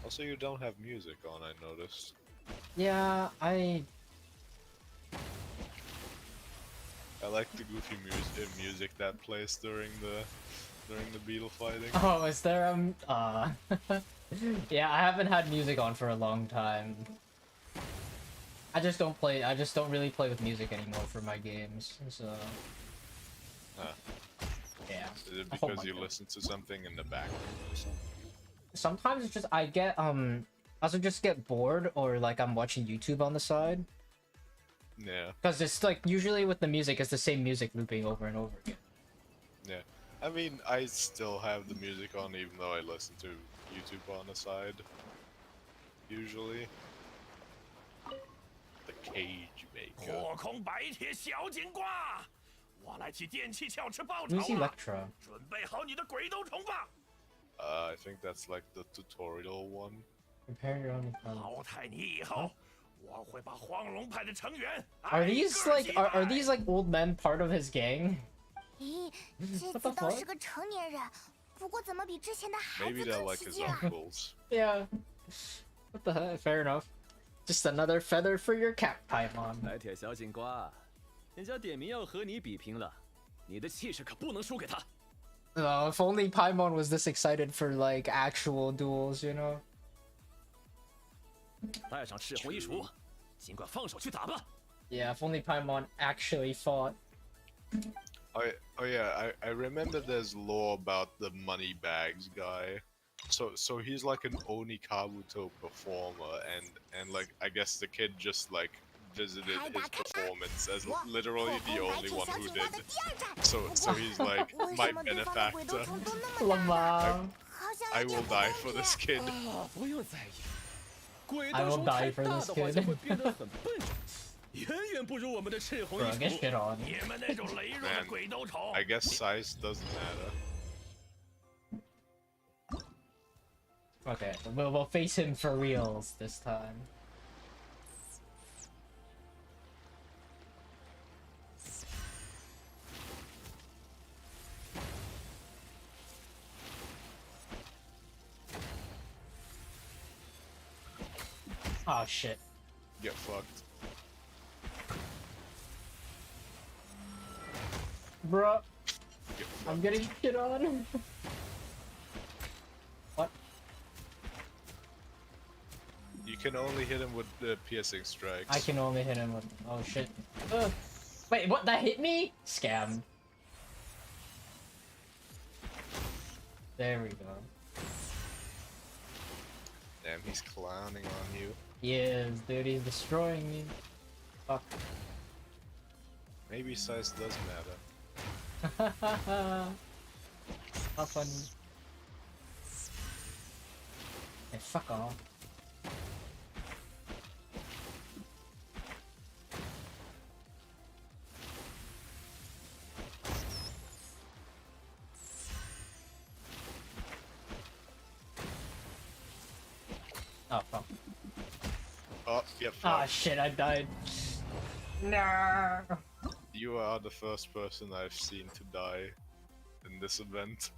Speaker 2: Also, you don't have music on, I noticed.
Speaker 1: Yeah,
Speaker 2: I like the goofy music that plays during the beetle fighting.
Speaker 1: Oh, is there yeah, I haven't had music on for a long time. I just don't really play with music anymore for my games, so...
Speaker 2: Huh.
Speaker 1: Yeah.
Speaker 2: Is it
Speaker 1: Oh
Speaker 2: because
Speaker 1: my
Speaker 2: you
Speaker 1: God.
Speaker 2: listen to something in the background or something?
Speaker 1: Sometimes it's just, I also just get bored, or like I'm watching YouTube on the side.
Speaker 2: Yeah,
Speaker 1: Because it's like, usually with the music, it's the same music looping over and over again.
Speaker 2: yeah. I mean, I still have the music on even though I listen to YouTube on the side. Usually. The Cage Maker.
Speaker 4: 破空白铁小金瓜，我来替电气鞘吃报酬
Speaker 1: Who's
Speaker 4: 了。
Speaker 1: Electra?
Speaker 4: 准备好你的鬼斗虫吧！
Speaker 2: I think that's like the tutorial one.
Speaker 1: Prepare your own
Speaker 4: 淘汰你以后，我会把黄龙派的成员
Speaker 1: Are these like are these like old men part of his gang?
Speaker 5: 咦，这
Speaker 1: What the
Speaker 5: 次倒
Speaker 1: fuck?
Speaker 5: 是个成年人，不过怎么比之前的孩
Speaker 2: Maybe
Speaker 5: 子
Speaker 2: they're
Speaker 5: 更
Speaker 2: like
Speaker 5: 起
Speaker 2: his
Speaker 5: 劲啊？
Speaker 2: uncles.
Speaker 1: Yeah. What the heck? Fair enough. Just another feather for your cap, Paimon.
Speaker 4: 白铁小金瓜，人家点名要和你比拼了，你的气势可不能输给他。
Speaker 1: If only Paimon was this excited for like actual duels, you know?
Speaker 4: 带上赤红衣橱，尽管放手去打吧。
Speaker 1: Yeah, if only Paimon actually fought.
Speaker 2: Oh yeah, I remember there's lore about the money bags guy. So he's like an Oni Kabuto performer, and like I guess the kid just like visited his performance as literally the only one who did. So he's like
Speaker 5: 为
Speaker 2: my
Speaker 5: 什么对方的鬼斗
Speaker 2: benefactor.
Speaker 5: 虫都那么大？
Speaker 1: Lamau.
Speaker 5: 好像
Speaker 2: I
Speaker 5: 有点
Speaker 2: will
Speaker 5: 不
Speaker 2: die
Speaker 5: 公
Speaker 2: for
Speaker 5: 平
Speaker 2: this kid.
Speaker 4: 啊，不用在意，鬼
Speaker 1: I
Speaker 4: 斗
Speaker 1: will
Speaker 4: 虫
Speaker 1: die
Speaker 4: 太
Speaker 1: for
Speaker 4: 大
Speaker 1: this
Speaker 4: 的话
Speaker 1: kid.
Speaker 4: 就会变得很笨重，远远不如我们的赤红衣
Speaker 1: Bro, get
Speaker 4: 橱。
Speaker 1: shit on.
Speaker 4: 你们那种羸弱的
Speaker 2: Man,
Speaker 4: 鬼斗虫，
Speaker 2: I guess size doesn't matter.
Speaker 1: Okay, we'll face him for reals this time. Oh shit.
Speaker 2: Get fucked.
Speaker 1: Bruh,
Speaker 2: Get
Speaker 1: I'm
Speaker 2: fucked.
Speaker 1: getting shit on. What?
Speaker 2: You can only hit him with the piercing strikes.
Speaker 1: I can only hit him with. Oh shit. Ugh. Wait, what? That hit me? Scam. There we go.
Speaker 2: Damn, he's clowning on you.
Speaker 1: Yes, dude, he's destroying me. Fuck.
Speaker 2: Maybe size does matter.
Speaker 1: Not funny. Hey, fuck off. Oh fuck.
Speaker 2: Oh, yep.
Speaker 1: Ah shit, I died. No.
Speaker 2: You are the first person I've seen to die in this event.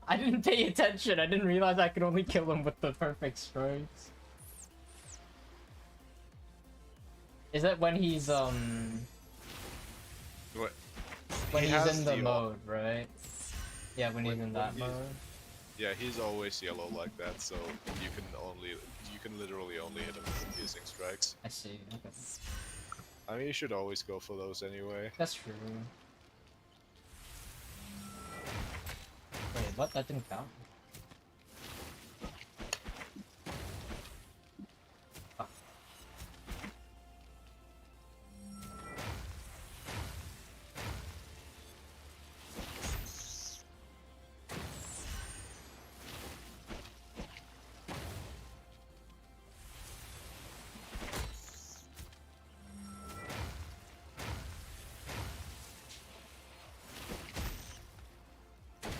Speaker 1: I didn't pay attention. I didn't realize I could only kill him with the perfect strikes. Is that when he's
Speaker 2: What?
Speaker 1: when
Speaker 2: He
Speaker 1: he's
Speaker 2: has
Speaker 1: in the
Speaker 2: the
Speaker 1: mode, right? Yeah, when he's in that
Speaker 2: he's-
Speaker 1: mode.
Speaker 2: Yeah, he's always yellow like that, so you can literally only hit him with piercing strikes.
Speaker 1: I see. Okay.
Speaker 2: I mean, you should always go for those anyway.
Speaker 1: That's true. Wait, what? That didn't count. Fuck.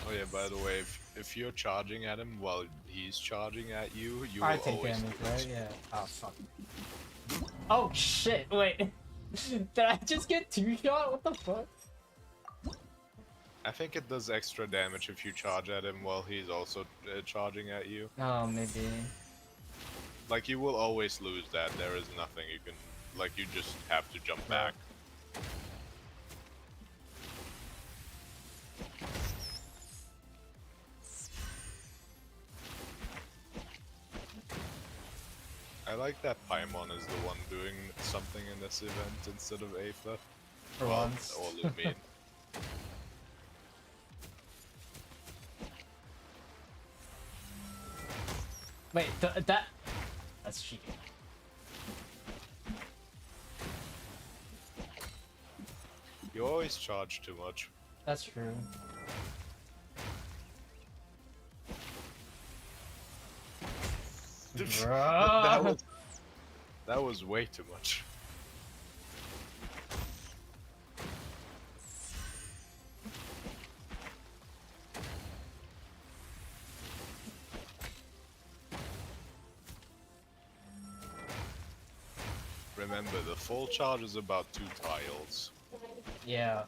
Speaker 2: Oh yeah, by the way, if you're charging at him while he's charging at you, you
Speaker 1: I
Speaker 2: will
Speaker 1: take
Speaker 2: always
Speaker 1: damage,
Speaker 2: lose.
Speaker 1: right? Yeah. Oh fuck. Oh shit! Wait. Did I just get two shot? What the fuck?
Speaker 2: I think it does extra damage if you charge at him while he's also charging at you.
Speaker 1: Oh, maybe.
Speaker 2: Like, you will always lose that. There is nothing you can... Like, you just have to jump back. I like that Paimon is the one doing something in this event instead of Aether.
Speaker 1: For
Speaker 2: Well,
Speaker 1: once.
Speaker 2: or Lumion.
Speaker 1: Wait, that's cheating.
Speaker 2: You always charge too much.
Speaker 1: That's true. Bruh.
Speaker 2: That was way too much. Remember, the full charge is about 2 tiles.
Speaker 1: Yeah.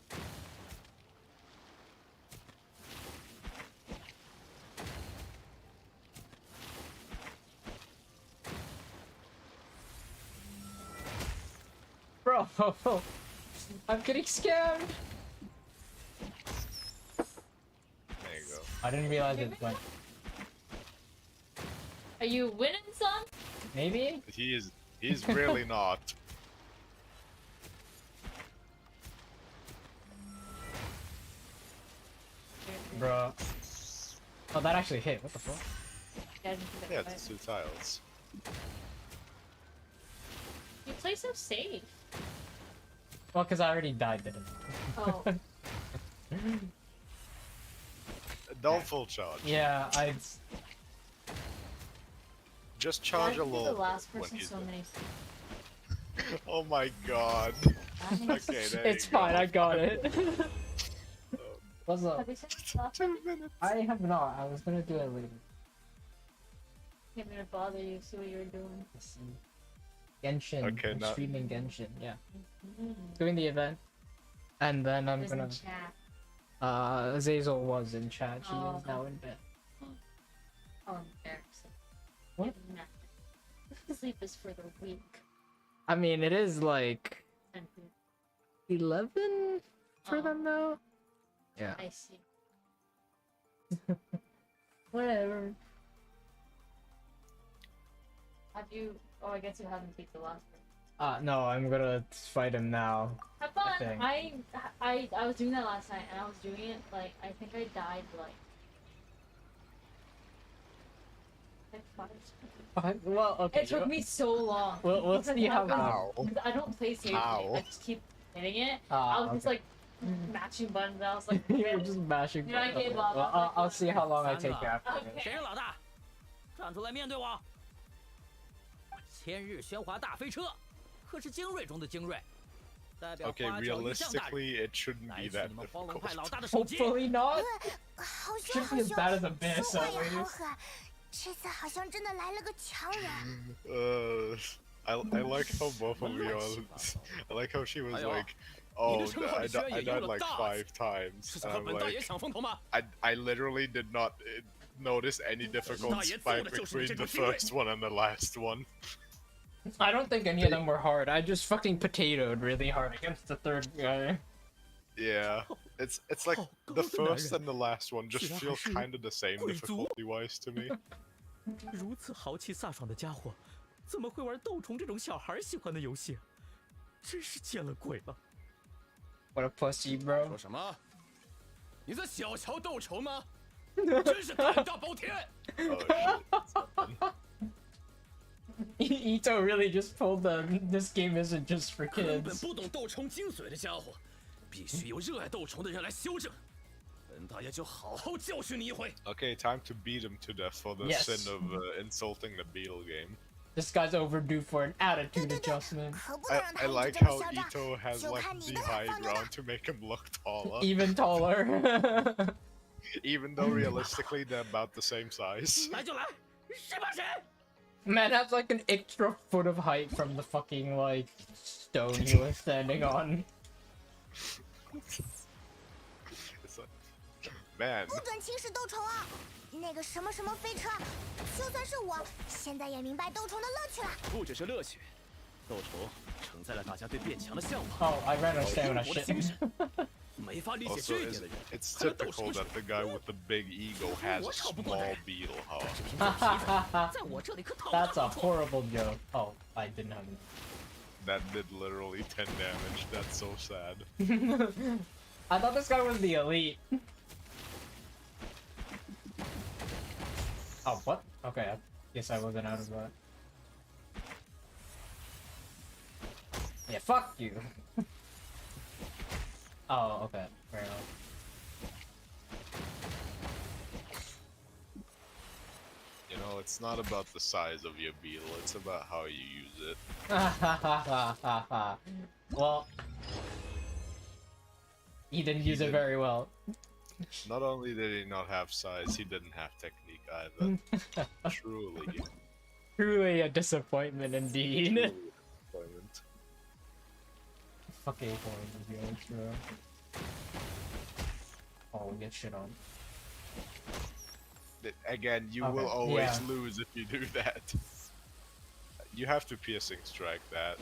Speaker 1: Bro, I'm getting scammed.
Speaker 2: There you go.
Speaker 1: I didn't realize it went.
Speaker 6: Are you winning, son?
Speaker 1: Maybe?
Speaker 2: He's really not.
Speaker 1: Bro. Oh, that actually hit. What the fuck?
Speaker 6: Yeah, I didn't think
Speaker 2: Yeah,
Speaker 6: that
Speaker 2: it's 2 tiles.
Speaker 6: You play so safe.
Speaker 1: Well, because I already died, didn't
Speaker 6: Oh.
Speaker 2: Don't full charge.
Speaker 1: Yeah, I.
Speaker 2: Just charge a
Speaker 6: I'd be
Speaker 2: little
Speaker 6: the last
Speaker 2: when
Speaker 6: person
Speaker 2: he's
Speaker 6: so
Speaker 2: done.
Speaker 6: many.
Speaker 2: Oh my god. Okay, there
Speaker 1: It's
Speaker 2: you go.
Speaker 1: fine, I got it. What's up?
Speaker 6: Have you sent this last
Speaker 2: 2 minutes.
Speaker 1: I have not. I was gonna do it later.
Speaker 6: I'm gonna bother you, see what you're doing.
Speaker 1: Let's see. Genshin.
Speaker 2: Okay,
Speaker 1: I'm
Speaker 2: now-
Speaker 1: streaming Genshin. Yeah,
Speaker 6: Mm.
Speaker 1: doing the event, and then I'm
Speaker 6: Who's in
Speaker 1: gonna.
Speaker 6: chat?
Speaker 1: Zazel was in chat. She
Speaker 6: Oh,
Speaker 1: is now in bed.
Speaker 6: Oh, embarrassing.
Speaker 1: What?
Speaker 6: Nothing. Sleep is for the weak.
Speaker 1: I mean, it is like
Speaker 6: And
Speaker 1: 11 for
Speaker 6: Oh.
Speaker 1: them now. Yeah.
Speaker 6: I see.
Speaker 1: Whatever.
Speaker 6: Have you? Oh, I guess you haven't beat the last one.
Speaker 1: No, I'm gonna fight him now.
Speaker 6: Have fun.
Speaker 1: think.
Speaker 6: I was doing that last night, and I was doing it like I think I died like 5 seconds.
Speaker 1: Well, okay.
Speaker 6: It took me so long.
Speaker 1: We'll
Speaker 6: Because
Speaker 1: see how.
Speaker 2: How?
Speaker 6: because I don't play safely.
Speaker 2: Ow.
Speaker 6: I just keep hitting it. I was just
Speaker 1: Okay.
Speaker 6: like matching buttons. I was like,
Speaker 1: You're just mashing.
Speaker 6: You know, I gave
Speaker 1: okay.
Speaker 6: up.
Speaker 1: Well,
Speaker 6: I was like,
Speaker 1: I'll see how long I
Speaker 4: 三
Speaker 1: take
Speaker 4: 个
Speaker 1: after.
Speaker 6: Okay.
Speaker 1: this.
Speaker 4: 谁是老大？站出来面对我！千日喧哗大飞车，可是精锐中的精锐，代表
Speaker 2: Okay,
Speaker 4: 花脚玉象大人，
Speaker 2: realistically, it shouldn't
Speaker 4: 来
Speaker 2: be
Speaker 4: 自
Speaker 2: that
Speaker 4: 你们黄龙派
Speaker 2: difficult.
Speaker 4: 老大的首级。
Speaker 1: Hopefully not.
Speaker 5: 好凶
Speaker 1: Shouldn't
Speaker 5: 好
Speaker 1: be as
Speaker 5: 凶，
Speaker 1: bad as Abyss
Speaker 5: 说话
Speaker 1: at
Speaker 5: 也好
Speaker 1: least.
Speaker 5: 狠，这次好像真的来了个强人。
Speaker 2: I like how both of you are. I like how she was like, "Oh, I died like 5 times."
Speaker 4: 是想和本大爷抢风头吗？
Speaker 2: I literally did not notice any difficulty fight between the first one and the last one.
Speaker 1: I don't think any of them were hard. I just fucking potatoed really hard against the third guy.
Speaker 2: Yeah, it's like the first and the last one just feel kind of the same difficulty-wise to me.
Speaker 4: 如此豪气飒爽的家伙，怎么会玩斗虫这种小孩喜欢的游戏？真是见了鬼了！
Speaker 1: What a pussy, bro.
Speaker 4: 说什么？你在小瞧斗虫吗？真是胆大包天！
Speaker 2: Oh, shit.
Speaker 1: Ito really just pulled the this game isn't just for
Speaker 4: 根本
Speaker 1: kids.
Speaker 4: 不懂斗虫精髓的家伙，必须由热爱斗虫的人来修正。本大爷就好好教训你一回。
Speaker 2: Okay, time to beat him to death for the
Speaker 1: Yes.
Speaker 2: sin of insulting the beetle game.
Speaker 1: This guy's overdue for an attitude adjustment.
Speaker 5: 可不能让
Speaker 2: I
Speaker 5: 他一
Speaker 2: like
Speaker 5: 直这么
Speaker 2: how
Speaker 5: 嚣张。
Speaker 2: Ito has
Speaker 5: 就
Speaker 2: like
Speaker 5: 看你
Speaker 2: the
Speaker 5: 的
Speaker 2: high
Speaker 5: 放牛
Speaker 2: ground
Speaker 5: 的。
Speaker 2: to make him look taller,
Speaker 1: Even taller.
Speaker 2: even though realistically they're about the same size.
Speaker 4: 来就来，谁怕谁？
Speaker 1: Man has like an extra foot of height from the fucking like stone he was standing on.
Speaker 2: It's like, man,
Speaker 5: 不准轻视斗虫啊！那个什么什么飞车，就算是我，现在也明白斗虫的乐趣了。
Speaker 4: 不只是乐趣，斗虫承载了大家对变强的向往。
Speaker 1: Oh, I ran out of stamina
Speaker 4: 我的精
Speaker 1: shit.
Speaker 4: 神，没法理解
Speaker 2: also
Speaker 4: 这一点的人，
Speaker 2: it's
Speaker 4: 还能斗
Speaker 2: typical
Speaker 4: 什么水？
Speaker 2: that the guy with the big ego has a small beetle heart.
Speaker 4: 这凭这皮子，在我这里可讨不到
Speaker 1: That's a
Speaker 4: 好处。
Speaker 1: horrible joke. Oh, I didn't have it.
Speaker 2: That did literally 10 damage. That's so sad.
Speaker 1: I thought this guy was the elite. Oh, what? Okay, I guess I wasn't out of that. Yeah, fuck you. Oh, okay. Fair enough.
Speaker 2: You know, it's not about the size of your beetle, it's about how you use it.
Speaker 1: Well, he didn't use it very well.
Speaker 2: Not only did he not have size, he didn't have technique either. Truly.
Speaker 1: Truly a disappointment indeed.
Speaker 2: Truly disappointment.
Speaker 1: Fuck Acorn is the outro. Oh, we get shit on.
Speaker 2: Again, you
Speaker 1: Okay,
Speaker 2: will always
Speaker 1: yeah.
Speaker 2: lose if you do that. You have to piercing strike that.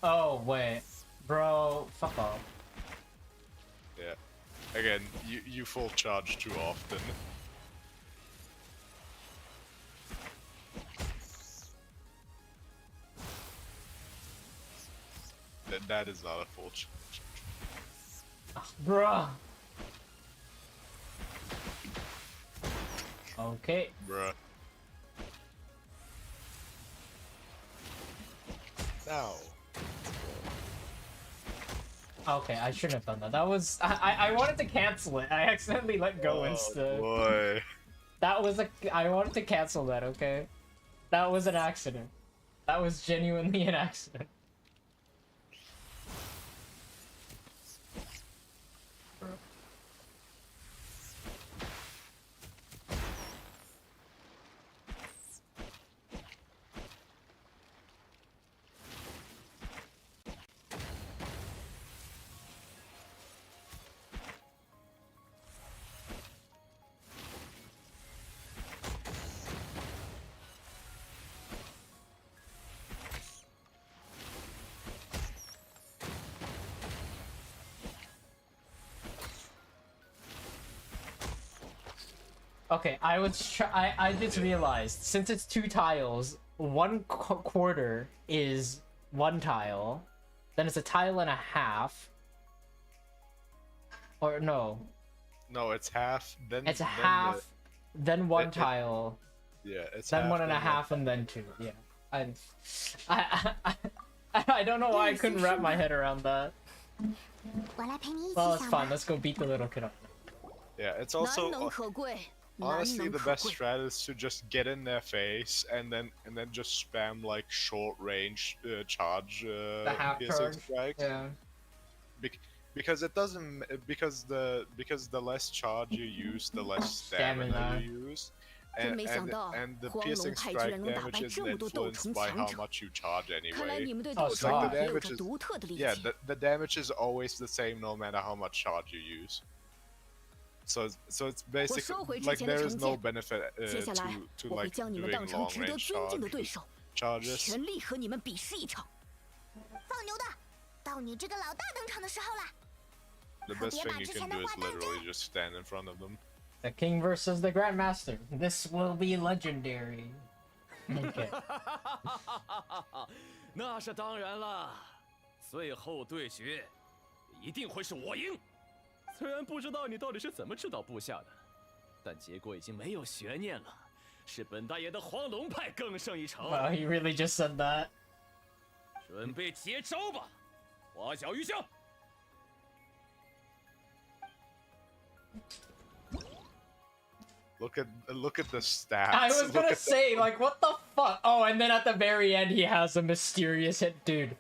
Speaker 1: Oh, wait. Bro, fuck off.
Speaker 2: Yeah. Again, you full charge too often. That is not a full charge.
Speaker 1: Bruh. Okay.
Speaker 2: Bruh. Now.
Speaker 1: Okay, I shouldn't have done that. That was I wanted to cancel it. I accidentally let go instead.
Speaker 2: Boy.
Speaker 1: That was I wanted to cancel that, okay? That was an accident. That was genuinely an accident. Okay, I just realized since it's 2 tiles, 1 quarter is 1 tile, then it's a tile and a half. Or no,
Speaker 2: No, it's half, then
Speaker 1: it's a
Speaker 2: then
Speaker 1: half, then 1
Speaker 2: it-
Speaker 1: tile,
Speaker 2: yeah, it's
Speaker 1: then
Speaker 2: half,
Speaker 1: 1 and a
Speaker 2: then
Speaker 1: half, and then 2. Yeah, I don't know why I couldn't wrap my head around that.
Speaker 5: 我来陪你一起
Speaker 1: Well, it's
Speaker 5: 想
Speaker 1: fine.
Speaker 5: 吧。
Speaker 1: Let's go beat the little kid up.
Speaker 2: Yeah, it's
Speaker 7: 难
Speaker 2: also
Speaker 7: 能可贵，难
Speaker 2: honestly
Speaker 7: 能
Speaker 2: the
Speaker 7: 可
Speaker 2: best
Speaker 7: 贵。
Speaker 2: strat is to just get in their face and then just spam like short range charge
Speaker 1: The half
Speaker 2: piercing
Speaker 1: charge.
Speaker 2: strikes.
Speaker 1: Yeah.
Speaker 2: because it doesn't because the less charge you use, the less stamina
Speaker 1: Stamina.
Speaker 2: you use.
Speaker 7: 真没想到
Speaker 2: And the
Speaker 7: 黄龙
Speaker 2: piercing
Speaker 7: 派居
Speaker 2: strike
Speaker 7: 然能打
Speaker 2: damage
Speaker 7: 败
Speaker 2: isn't
Speaker 7: 这么多斗
Speaker 2: influenced
Speaker 7: 虫
Speaker 2: by
Speaker 7: 强
Speaker 2: how
Speaker 7: 者。
Speaker 2: much you charge
Speaker 7: 看来
Speaker 2: anyway.
Speaker 7: 你们对
Speaker 1: Oh,
Speaker 7: 斗
Speaker 1: so
Speaker 7: 虫
Speaker 1: like the
Speaker 7: 也有
Speaker 2: damage
Speaker 7: 着
Speaker 2: is-
Speaker 7: 独特的理
Speaker 2: Yeah,
Speaker 7: 解。
Speaker 2: the damage is always the same no matter how much charge you use. So it's basically
Speaker 7: 收回之
Speaker 2: like
Speaker 7: 前的
Speaker 2: there
Speaker 7: 成
Speaker 2: is no
Speaker 7: 见
Speaker 2: benefit
Speaker 7: 接下来
Speaker 2: to
Speaker 7: 我会
Speaker 2: like
Speaker 7: 将你们
Speaker 2: doing
Speaker 7: 当成
Speaker 2: long
Speaker 7: 值得
Speaker 2: range
Speaker 7: 尊敬的对手，
Speaker 2: charges.
Speaker 7: 全力和你们比试一场。
Speaker 5: 放牛的，到你这个老大登场的时候了。
Speaker 2: The
Speaker 5: 可
Speaker 2: best
Speaker 5: 别
Speaker 2: thing
Speaker 5: 把
Speaker 2: you
Speaker 5: 之
Speaker 2: can
Speaker 5: 前的
Speaker 2: do is
Speaker 5: 话当真。
Speaker 2: literally just stand in front of them.
Speaker 1: The king versus the grandmaster. This will be legendary. Okay.
Speaker 4: 那是当然了，最后对决一定会是我赢。虽然不知道你到底是怎么指导部下的，但结果已经没有悬念了，是本大爷的黄龙派更胜一筹。
Speaker 1: Wow, he really just said that.
Speaker 4: 准备接招吧，花小鱼香。
Speaker 2: Look at the stats.
Speaker 1: I was
Speaker 2: Look
Speaker 1: gonna
Speaker 2: at
Speaker 1: say, like, what the fuck? Oh, and then at the very end, he has a mysterious hit, dude.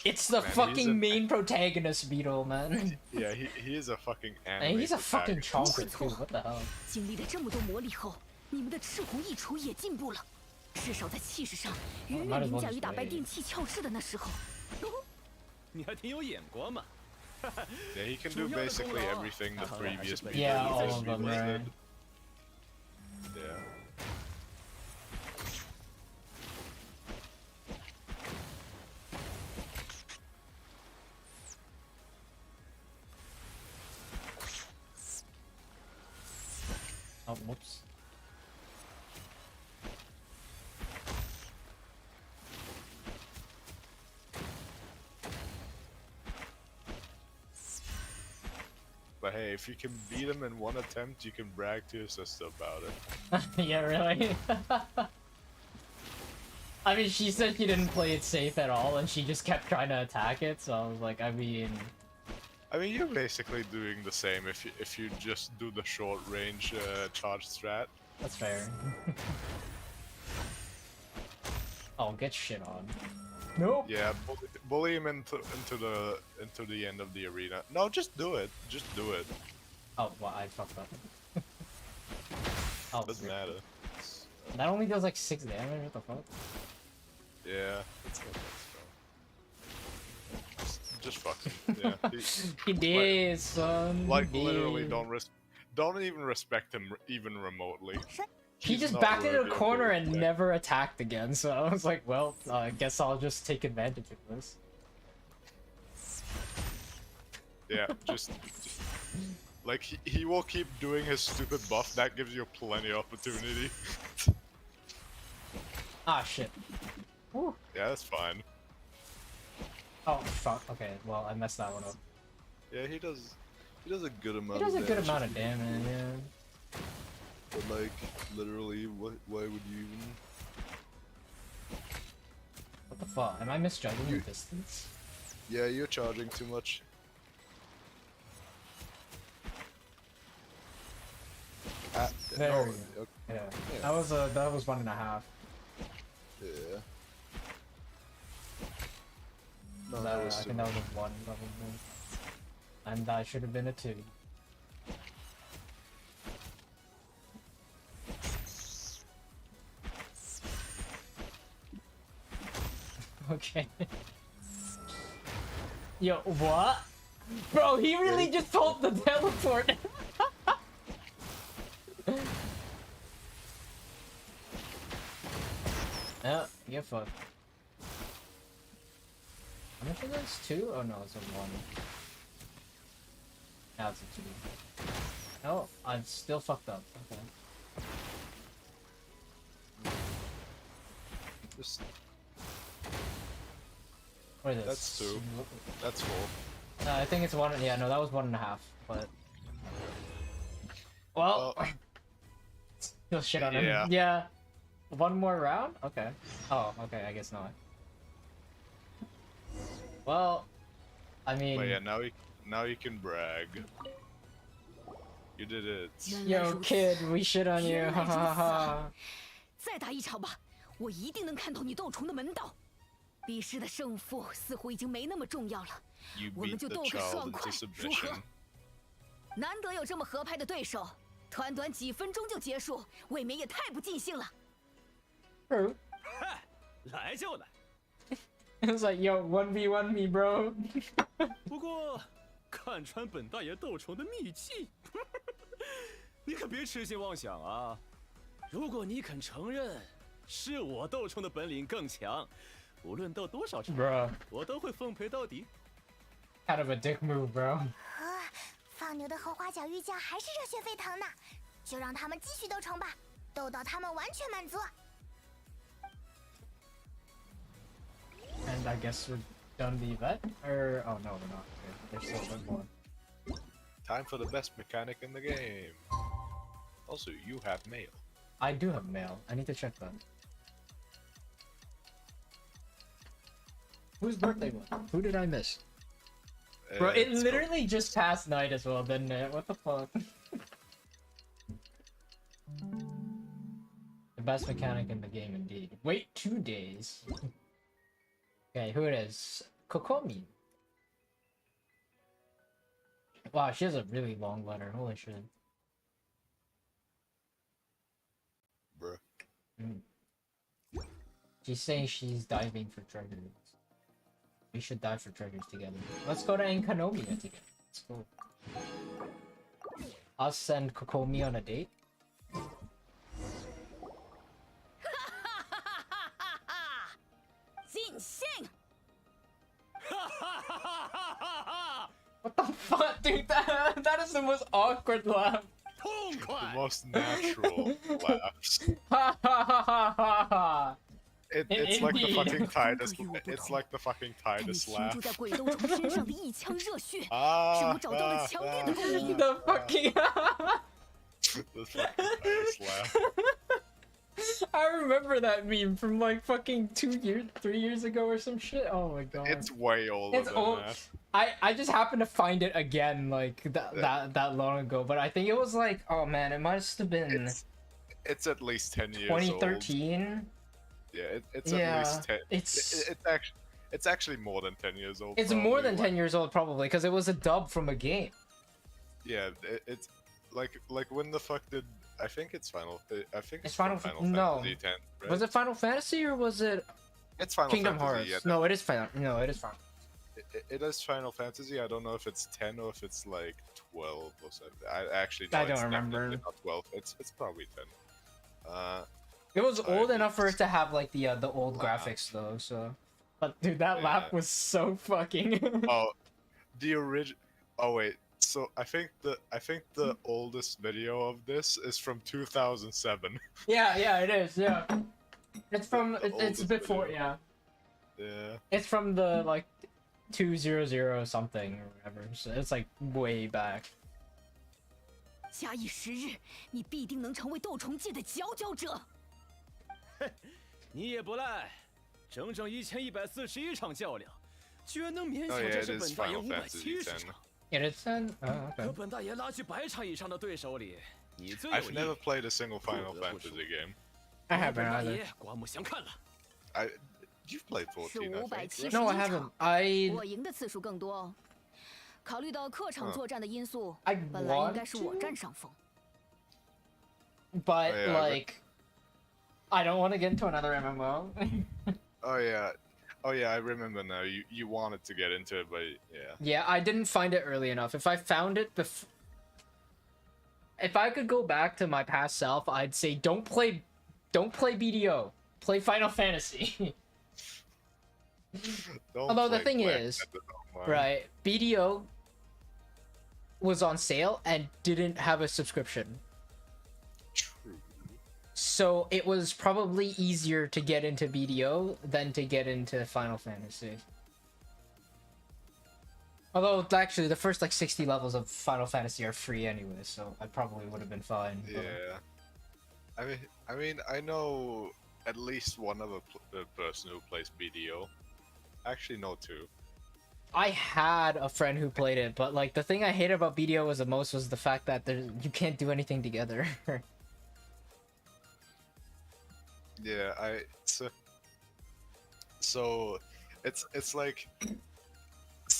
Speaker 1: It's the
Speaker 2: Man, he's
Speaker 1: fucking
Speaker 2: an-
Speaker 1: main protagonist, Beetle, man.
Speaker 2: Yeah, he is a fucking anime.
Speaker 1: And he's a fucking
Speaker 2: protagonist.
Speaker 1: chonker too. What the hell?
Speaker 7: 经历了这么多磨砺后，你们的赤狐异雏也进步了，至少在气势上远远凌驾于打败电气鞘翅的那时候。
Speaker 4: 你还挺有眼光嘛。
Speaker 2: Yeah, he can do basically everything the previous people
Speaker 1: Yeah, all
Speaker 2: did.
Speaker 1: of them, right?
Speaker 2: Yeah.
Speaker 1: Oh, whoops.
Speaker 2: But hey, if you can beat him in one attempt, you can brag to your sister about it.
Speaker 1: Yeah, really? I mean, she said she didn't play it safe at all, and she just kept trying to attack it, so I was like, I mean...
Speaker 2: I mean, you're basically doing the same if you just do the short range charge strat.
Speaker 1: That's fair. Oh, get shit on. Nope.
Speaker 2: Yeah, bully him into the end of the arena. No, just do it. Just do it.
Speaker 1: Oh, well, I fucked up. Oh,
Speaker 2: Doesn't matter.
Speaker 1: that only does like 6 damage, what the fuck?
Speaker 2: Yeah, it's not that strong. Just fuck him. Yeah.
Speaker 1: He did, son.
Speaker 2: Like
Speaker 1: he
Speaker 2: literally
Speaker 1: did.
Speaker 2: don't even respect him even remotely.
Speaker 1: He
Speaker 2: He's
Speaker 1: just
Speaker 2: not
Speaker 1: backed into a
Speaker 2: worthy of
Speaker 1: corner
Speaker 2: your
Speaker 1: and
Speaker 2: respect.
Speaker 1: never attacked again, so I was like, well, I guess I'll just take advantage of this.
Speaker 2: Yeah, just like he will keep doing his stupid buff. That gives you plenty of opportunity.
Speaker 1: Ah, shit. Whew.
Speaker 2: Yeah, that's fine.
Speaker 1: Oh, fuck. Okay, well, I messed that one up.
Speaker 2: Yeah, he does a good amount.
Speaker 1: He does a
Speaker 2: of
Speaker 1: good
Speaker 2: damage
Speaker 1: amount
Speaker 2: if
Speaker 1: of
Speaker 2: you-
Speaker 1: damage, yeah.
Speaker 2: But like, literally, why would you even?
Speaker 1: What the fuck? Am I misjudging the distance?
Speaker 2: Yeah, you're charging too much.
Speaker 1: There
Speaker 2: no,
Speaker 1: we go.
Speaker 2: okay,
Speaker 1: Yeah.
Speaker 2: Yeah.
Speaker 1: That was 1.5.
Speaker 2: yeah. No,
Speaker 1: I
Speaker 2: that was too
Speaker 1: think that
Speaker 2: much.
Speaker 1: was a 1 probably. And that should have been a 2. Okay. Yo, what? Bro, he really just pulled the teleport. Yeah, get fucked. How much is this? 2? Oh no, it's a 1. Now it's a 2. Oh, I'm still fucked up. Okay.
Speaker 2: Just,
Speaker 1: What is this?
Speaker 2: That's 2. That's 4.
Speaker 1: I think it's 1. Yeah, no, that was 1.5. But well, still shit on him.
Speaker 2: Yeah.
Speaker 1: Yeah. One more round? Okay. Oh, okay. I guess not. Well, I mean,
Speaker 2: But yeah, now you can brag. You did it.
Speaker 7: 原来
Speaker 1: yo,
Speaker 7: 如此，
Speaker 1: kid, we shit on you.
Speaker 7: 原
Speaker 1: Ha
Speaker 7: 来如
Speaker 1: ha
Speaker 7: 此
Speaker 1: ha.
Speaker 7: 啊！再打一场吧，我一定能看透你斗虫的门道。比试的胜负似乎已经没那么重要了，
Speaker 2: You
Speaker 7: 我们
Speaker 2: beat
Speaker 7: 就
Speaker 2: the
Speaker 7: 斗个
Speaker 2: child
Speaker 7: 爽
Speaker 2: into
Speaker 7: 快，如何
Speaker 2: submission.？
Speaker 7: 难得有这么合拍的对手，短短几分钟就结束，未免也太不尽兴了。
Speaker 1: True.
Speaker 4: 嗨，来就来。
Speaker 1: It's like, yo, 1v1 me, bro.
Speaker 4: 不过，看穿本大爷斗虫的秘籍，你可别痴心妄想啊！如果你肯承认是我斗虫的本领更强，无论斗多少场，
Speaker 1: Bro.
Speaker 4: 我都会奉陪到底。
Speaker 1: Kind of a dick move, bro.
Speaker 5: 放牛的后花脚玉匠还是热血沸腾呢，就让他们继续斗虫吧，斗到他们完全满足。
Speaker 1: And I guess we're done the event? Or, oh no, we're not. Okay, there's still one more.
Speaker 2: Time for the best mechanic in the game. Also, you have mail.
Speaker 1: I do have mail. I need to check that. Whose birthday was it? Who did I miss? Bro, it
Speaker 2: It's
Speaker 1: literally just passed night as well, didn't it? What the fuck? The best mechanic in the game, indeed. Wait 2 days. Okay, who it is? Kokomi. Wow, she has a really long letter. Holy shit.
Speaker 2: Bruh.
Speaker 1: She's saying she's diving for treasures. We should dive for treasures together. Let's go to Enkanomiya together. Let's go. I'll send Kokomi on a date.
Speaker 7: 尽兴！
Speaker 1: What the fuck, dude? That is the most awkward laugh.
Speaker 4: 痛
Speaker 2: The
Speaker 4: 快！
Speaker 2: most natural laughs.
Speaker 1: Ha ha ha ha ha ha.
Speaker 2: It's like the
Speaker 1: Indeed.
Speaker 2: fucking Titus.
Speaker 7: 风格与我不
Speaker 2: It's
Speaker 7: 同。
Speaker 2: like the fucking
Speaker 7: 但你
Speaker 2: Titus
Speaker 7: 倾
Speaker 2: laugh.
Speaker 7: 注在鬼斗虫身上的一腔热血，使
Speaker 2: Ah,
Speaker 7: 我找到了强烈的共鸣。
Speaker 1: The fucking.
Speaker 2: the fucking Titus laugh.
Speaker 1: I remember that meme from like fucking 3 years ago or some shit. Oh my god.
Speaker 2: It's way older
Speaker 1: It's
Speaker 2: than
Speaker 1: old.
Speaker 2: that.
Speaker 1: I just happened to find it again like that long ago, but I think it was like, oh man, it must have been
Speaker 2: It's at least 10 years old.
Speaker 1: 2013.
Speaker 2: Yeah, it's
Speaker 1: Yeah,
Speaker 2: at least 10.
Speaker 1: it's-
Speaker 2: It's actually more than 10 years old.
Speaker 1: It's more
Speaker 2: probably,
Speaker 1: than 10 years old probably because it was a dub from a game.
Speaker 2: Yeah, it's like when the fuck did I think it's Final? I think
Speaker 1: It's
Speaker 2: from
Speaker 1: Final
Speaker 2: Final
Speaker 1: no.
Speaker 2: Fantasy 10. Right?
Speaker 1: Was it Final Fantasy or was it
Speaker 2: It's Final
Speaker 1: Kingdom
Speaker 2: Fantasy.
Speaker 1: Hearts?
Speaker 2: Yeah,
Speaker 1: No, it is Final. No, it is Final.
Speaker 2: it is Final Fantasy. I don't know if it's 10 or if it's like 12 or something. I actually
Speaker 1: I
Speaker 2: know it's
Speaker 1: don't remember.
Speaker 2: definitely not 12. It's probably 10.
Speaker 1: It was
Speaker 2: I
Speaker 1: old
Speaker 2: mean,
Speaker 1: enough for it to have like the old
Speaker 2: laugh.
Speaker 1: graphics though, so. But dude, that laugh
Speaker 2: Yeah.
Speaker 1: was so fucking.
Speaker 2: Oh, the original. Oh wait. So I think the oldest video of this is from 2007.
Speaker 1: yeah, it is. Yeah, it's from
Speaker 2: The
Speaker 1: it's
Speaker 2: oldest
Speaker 1: before.
Speaker 2: video.
Speaker 1: Yeah,
Speaker 2: Yeah.
Speaker 1: it's from the like 200 something or whatever. So it's like way back.
Speaker 7: 假以时日，你必定能成为斗虫界的佼佼者。
Speaker 4: 你也不赖，整整1141场较量，居然能勉
Speaker 2: Oh
Speaker 4: 强
Speaker 2: yeah,
Speaker 4: 战
Speaker 2: it
Speaker 4: 胜
Speaker 2: is
Speaker 4: 本大爷
Speaker 2: Final Fantasy
Speaker 4: 570
Speaker 2: 10.
Speaker 4: 场。
Speaker 1: Yeah, it's okay.
Speaker 4: 可本大爷拉去100场以上的对手里，你最
Speaker 2: I've
Speaker 4: 有
Speaker 2: never
Speaker 4: 意。
Speaker 2: played a single Final
Speaker 4: 不得不说。
Speaker 2: Fantasy game.
Speaker 1: I
Speaker 4: 本
Speaker 1: haven't
Speaker 4: 大
Speaker 1: either.
Speaker 4: 爷刮目相看了。
Speaker 2: You've played
Speaker 7: 是
Speaker 2: 14, I
Speaker 7: 571
Speaker 2: think.
Speaker 1: No, I
Speaker 7: 场
Speaker 1: haven't. I
Speaker 7: 我赢的次数更多哦。考虑到客场作战的因素，
Speaker 1: I
Speaker 7: 本来应该
Speaker 1: want
Speaker 7: 是我
Speaker 1: to,
Speaker 7: 占上风。
Speaker 1: but
Speaker 2: Oh, yeah,
Speaker 1: like, I don't want to get into another MMO.
Speaker 2: Oh yeah. Oh yeah, I remember now. You wanted to get into it, but yeah.
Speaker 1: Yeah, I didn't find it early enough. If I found it if I could go back to my past self, I'd say don't play BDO. Play Final Fantasy.
Speaker 2: Don't
Speaker 1: Although the
Speaker 2: play
Speaker 1: thing
Speaker 2: Black
Speaker 1: is,
Speaker 2: Desert Online.
Speaker 1: right, BDO was on sale and didn't have a subscription.
Speaker 2: True.
Speaker 1: So it was probably easier to get into BDO than to get into Final Fantasy. Although actually the first like 60 levels of Final Fantasy are free anyway, so I probably would have been fine. but-
Speaker 2: Yeah. I mean, I know at least one other person who plays BDO. Actually, no, two.
Speaker 1: I had a friend who played it, but like the thing I hated about BDO was the most was the fact that you can't do anything together.
Speaker 2: Yeah, so it's like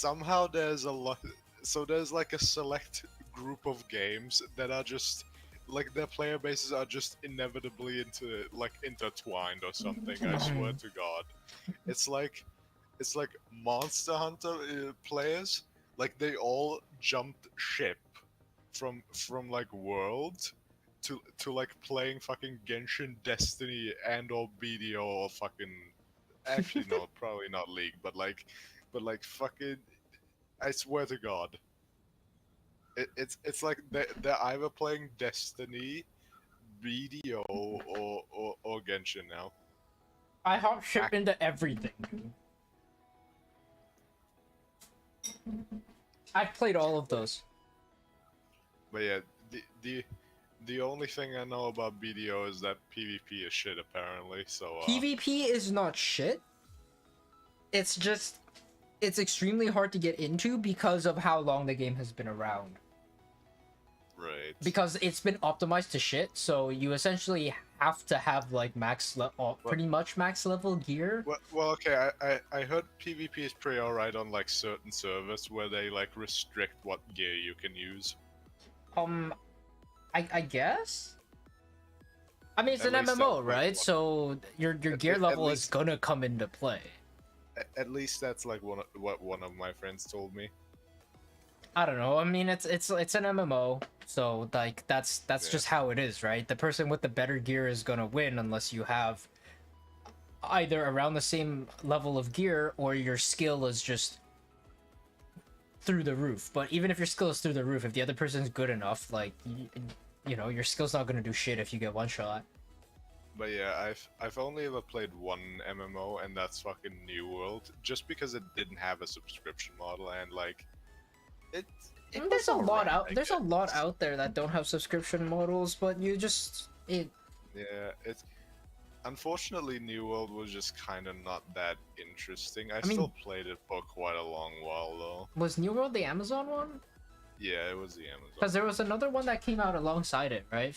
Speaker 2: somehow there's a lot. So there's like a select group of games that are just like their player bases are just inevitably intertwined or something. I swear to God, it's like Monster Hunter players. Like they all jumped ship from like World to like playing fucking Genshin, Destiny, and or BDO or fucking. Actually, no, probably not League, but like fucking. I swear to God. It's like they're either playing Destiny, BDO, or Genshin now.
Speaker 1: I hop ship into everything, dude. I've played all of those.
Speaker 2: But yeah, the only thing I know about BDO is that PvP is shit apparently. So
Speaker 1: PvP is not shit. It's just it's extremely hard to get into because of how long the game has been around.
Speaker 2: right.
Speaker 1: Because it's been optimized to shit, so you essentially have to have like pretty much max level gear.
Speaker 2: Well, okay. I heard PvP is pretty alright on like certain servers where they like restrict what gear you can use.
Speaker 1: I guess. I mean, it's
Speaker 2: At
Speaker 1: an
Speaker 2: least
Speaker 1: MMO,
Speaker 2: that's
Speaker 1: right? So your gear level is
Speaker 2: least-
Speaker 1: gonna come into play.
Speaker 2: At least that's like what one of my friends told me.
Speaker 1: I don't know. I mean, it's an MMO, so like that's just how it is, right? The person with the better gear is gonna win unless you have either around the same level of gear or your skill is just through the roof. But even if your skill is through the roof, if the other person's good enough, like you know, your skill's not gonna do shit if you get one shot.
Speaker 2: But yeah, I've only ever played one MMO, and that's fucking New World, just because it didn't have a subscription model, and like, it
Speaker 1: There's a
Speaker 2: was
Speaker 1: lot
Speaker 2: alright,
Speaker 1: out.
Speaker 2: I
Speaker 1: There's a
Speaker 2: guess.
Speaker 1: lot out there that don't have subscription models, but you just it.
Speaker 2: Yeah, it's unfortunately New World was just kind of not that interesting. I
Speaker 1: mean-
Speaker 2: still played it for quite a long while though.
Speaker 1: Was New World the Amazon one?
Speaker 2: Yeah, it was the Amazon.
Speaker 1: Because there was another one that came out alongside it, right?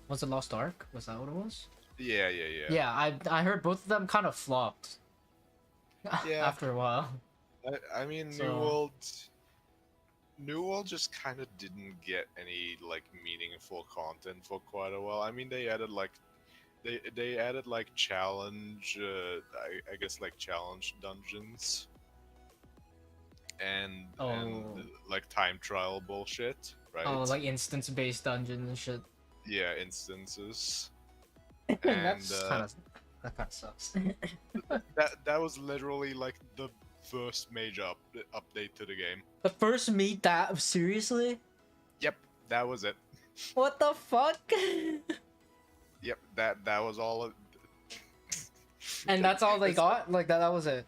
Speaker 1: Was it Lost Ark? Was that what it was?
Speaker 2: Yeah.
Speaker 1: Yeah, I heard both of them kind of flopped.
Speaker 2: Yeah.
Speaker 1: After a while.
Speaker 2: I mean,
Speaker 1: So-
Speaker 2: New World just kind of didn't get any like meaningful content for quite a while. I mean, they added like challenge, I guess like challenge dungeons, and like time trial bullshit, right?
Speaker 1: Oh, like instance-based dungeons and shit.
Speaker 2: yeah, instances.
Speaker 1: That's
Speaker 2: And
Speaker 1: that kind of sucks.
Speaker 2: that was literally like the first major update to the game.
Speaker 1: The first meet that seriously?
Speaker 2: Yep, that was it.
Speaker 1: What the fuck?
Speaker 2: Yep, that was all.
Speaker 1: And that's all they
Speaker 2: It's-
Speaker 1: got? Like that was it.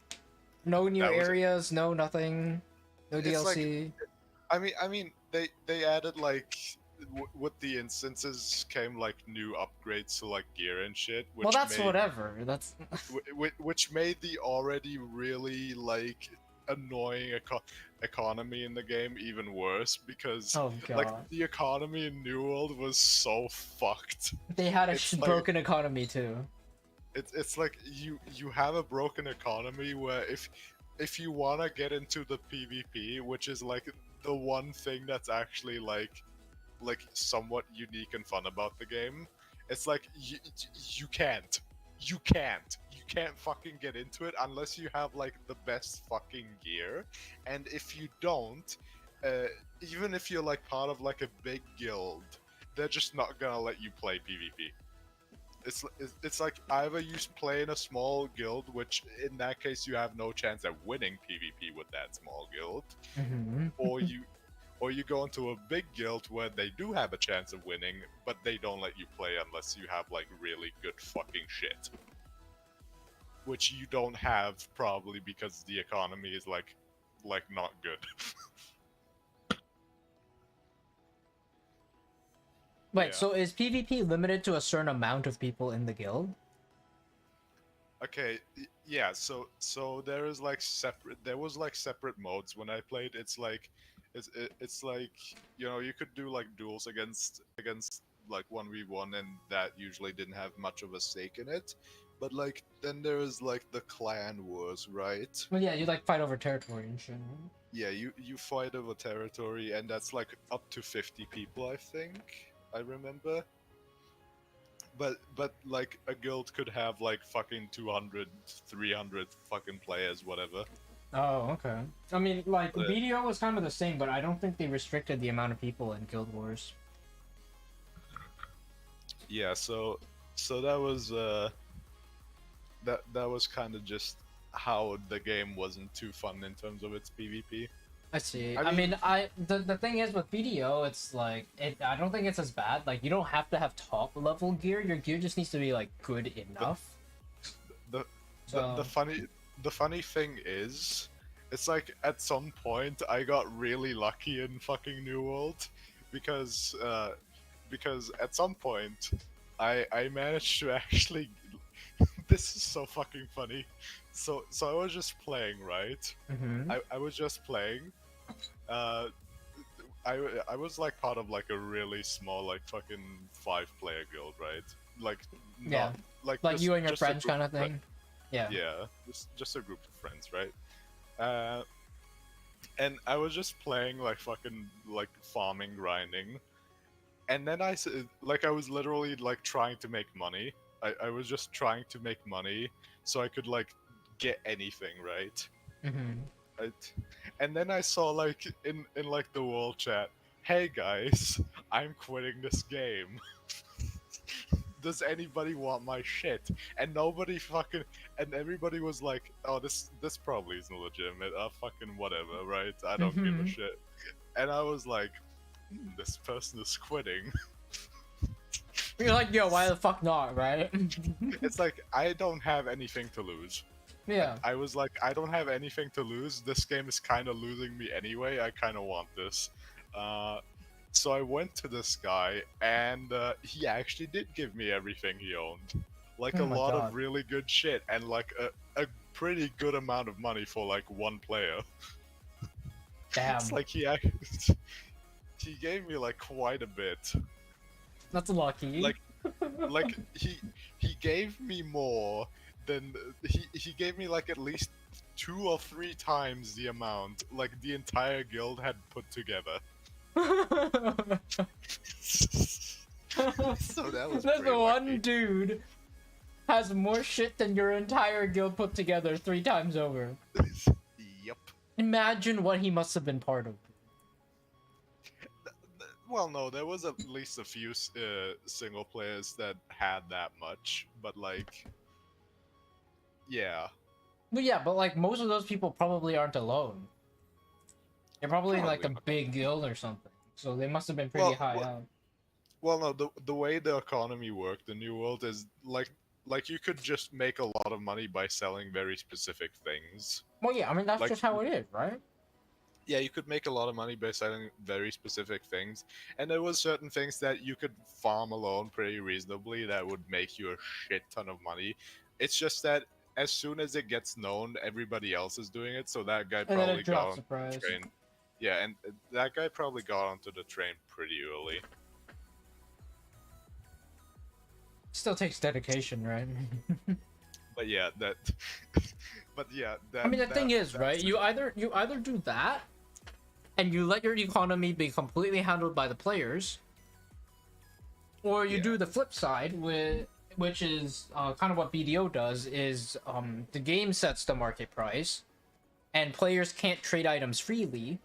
Speaker 1: No new
Speaker 2: That was it.
Speaker 1: areas, no nothing. No
Speaker 2: It's like-
Speaker 1: DLC.
Speaker 2: I mean, they added like with the instances came like new upgrades to like gear and shit. Which
Speaker 1: Well, that's
Speaker 2: made,
Speaker 1: whatever. That's
Speaker 2: Which made the already really like annoying economy in the game even worse because
Speaker 1: oh god.
Speaker 2: like the economy in New World was so fucked.
Speaker 1: They had a
Speaker 2: it's like-
Speaker 1: broken economy too.
Speaker 2: It's like you have a broken economy where if you wanna get into the PvP, which is like the one thing that's actually like somewhat unique and fun about the game, it's like you can't fucking get into it unless you have like the best fucking gear, and if you don't, even if you're like part of like a big guild, they're just not gonna let you play PvP. It's like either you play in a small guild, which in that case you have no chance at winning PvP with that small guild,
Speaker 1: Mhm.
Speaker 2: or you go into a big guild where they do have a chance of winning, but they don't let you play unless you have like really good fucking shit. Which you don't have probably because the economy is like not good.
Speaker 1: Wait,
Speaker 2: Yeah.
Speaker 1: so is PvP limited to a certain amount of people in the guild?
Speaker 2: Okay, yeah, so there is like separate modes when I played. It's like it's like, you know, you could do like duels against like 1v1, and that usually didn't have much of a stake in it. But like then there is like the clan wars, right?
Speaker 1: Well, yeah, you like fight over territory and shit. Right?
Speaker 2: Yeah, you fight over territory, and that's like up to 50 people, I think. I remember. But like a guild could have like fucking 200, 300 fucking players, whatever.
Speaker 1: Oh, okay. I mean, like
Speaker 2: But-
Speaker 1: BDO was kind of the same, but I don't think they restricted the amount of people in Guild Wars.
Speaker 2: Yeah, so that was that was kind of just how the game wasn't too fun in terms of its PvP.
Speaker 1: I see.
Speaker 2: I
Speaker 1: I mean,
Speaker 2: mean-
Speaker 1: the thing is with BDO, it's like I don't think it's as bad. Like you don't have to have top level gear. Your gear just needs to be like good enough.
Speaker 2: The
Speaker 1: So-
Speaker 2: the funny thing is, it's like at some point I got really lucky in fucking New World because at some point I managed to actually this is so fucking funny. So I was just playing, right?
Speaker 1: Mm-hmm.
Speaker 2: I was just playing. I was like part of like a really small like fucking 5-player guild, right? Like not,
Speaker 1: Yeah.
Speaker 2: like
Speaker 1: Like
Speaker 2: just-
Speaker 1: you and your
Speaker 2: just a
Speaker 1: friends
Speaker 2: group
Speaker 1: kind of
Speaker 2: of fri-
Speaker 1: thing. Yeah.
Speaker 2: Yeah, just a group of friends, right? And I was just playing like fucking like farming, grinding, and then I was literally like trying to make money. I was just trying to make money so I could like get anything, right?
Speaker 1: Mm-hmm.
Speaker 2: Right? And then I saw like in like the world chat, hey guys, I'm quitting this game. Does anybody want my shit? And nobody fucking and everybody was like, oh, this probably isn't legitimate. Fucking whatever, right? I don't give a
Speaker 1: Mhm.
Speaker 2: shit. And I was like, this person is quitting.
Speaker 1: You're like, yo, why the fuck not, right?
Speaker 2: It's like I don't have anything to lose.
Speaker 1: Yeah.
Speaker 2: I was like, I don't have anything to lose. This game is kind of losing me anyway. I kind of want this. So I went to this guy, and he actually did give me everything he owned. Like
Speaker 1: Oh
Speaker 2: a
Speaker 1: my
Speaker 2: lot
Speaker 1: God.
Speaker 2: of really good shit, and like a pretty good amount of money for like one player.
Speaker 1: Damn.
Speaker 2: It's like he gave me like quite a bit.
Speaker 1: That's lucky.
Speaker 2: Like he gave me more than he gave me like at least 2 or 3 times the amount like the entire guild had put together. So that was
Speaker 1: This
Speaker 2: pretty
Speaker 1: one
Speaker 2: lucky.
Speaker 1: dude has more shit than your entire guild put together 3 times over.
Speaker 2: Yep.
Speaker 1: Imagine what he must have been part of.
Speaker 2: Well, no, there was at least a few single players that had that much, but like, yeah.
Speaker 1: But yeah, but like most of those people probably aren't alone. They're probably in like a
Speaker 2: Probably not.
Speaker 1: big guild or something. So they must have been pretty
Speaker 2: Well,
Speaker 1: high
Speaker 2: well-
Speaker 1: up.
Speaker 2: Well, no, the way the economy worked in New World is like you could just make a lot of money by selling very specific things.
Speaker 1: Well, yeah, I mean that's
Speaker 2: like-
Speaker 1: just how it is, right?
Speaker 2: Yeah, you could make a lot of money by selling very specific things, and there was certain things that you could farm alone pretty reasonably that would make you a shit ton of money. It's just that as soon as it gets known, everybody else is doing it, so that guy
Speaker 1: And then
Speaker 2: probably
Speaker 1: it
Speaker 2: got
Speaker 1: drops
Speaker 2: on
Speaker 1: the price.
Speaker 2: the train. Yeah, and that guy probably got onto the train pretty early.
Speaker 1: Still takes dedication, right?
Speaker 2: But yeah, that. But yeah, that.
Speaker 1: I mean, the thing is,
Speaker 2: that's
Speaker 1: right?
Speaker 2: it.
Speaker 1: You either do that, and you let your economy be completely handled by the players, or you
Speaker 2: Yeah.
Speaker 1: do the flip side, which is kind of what BDO does. Is the game sets the market price, and players can't trade items freely.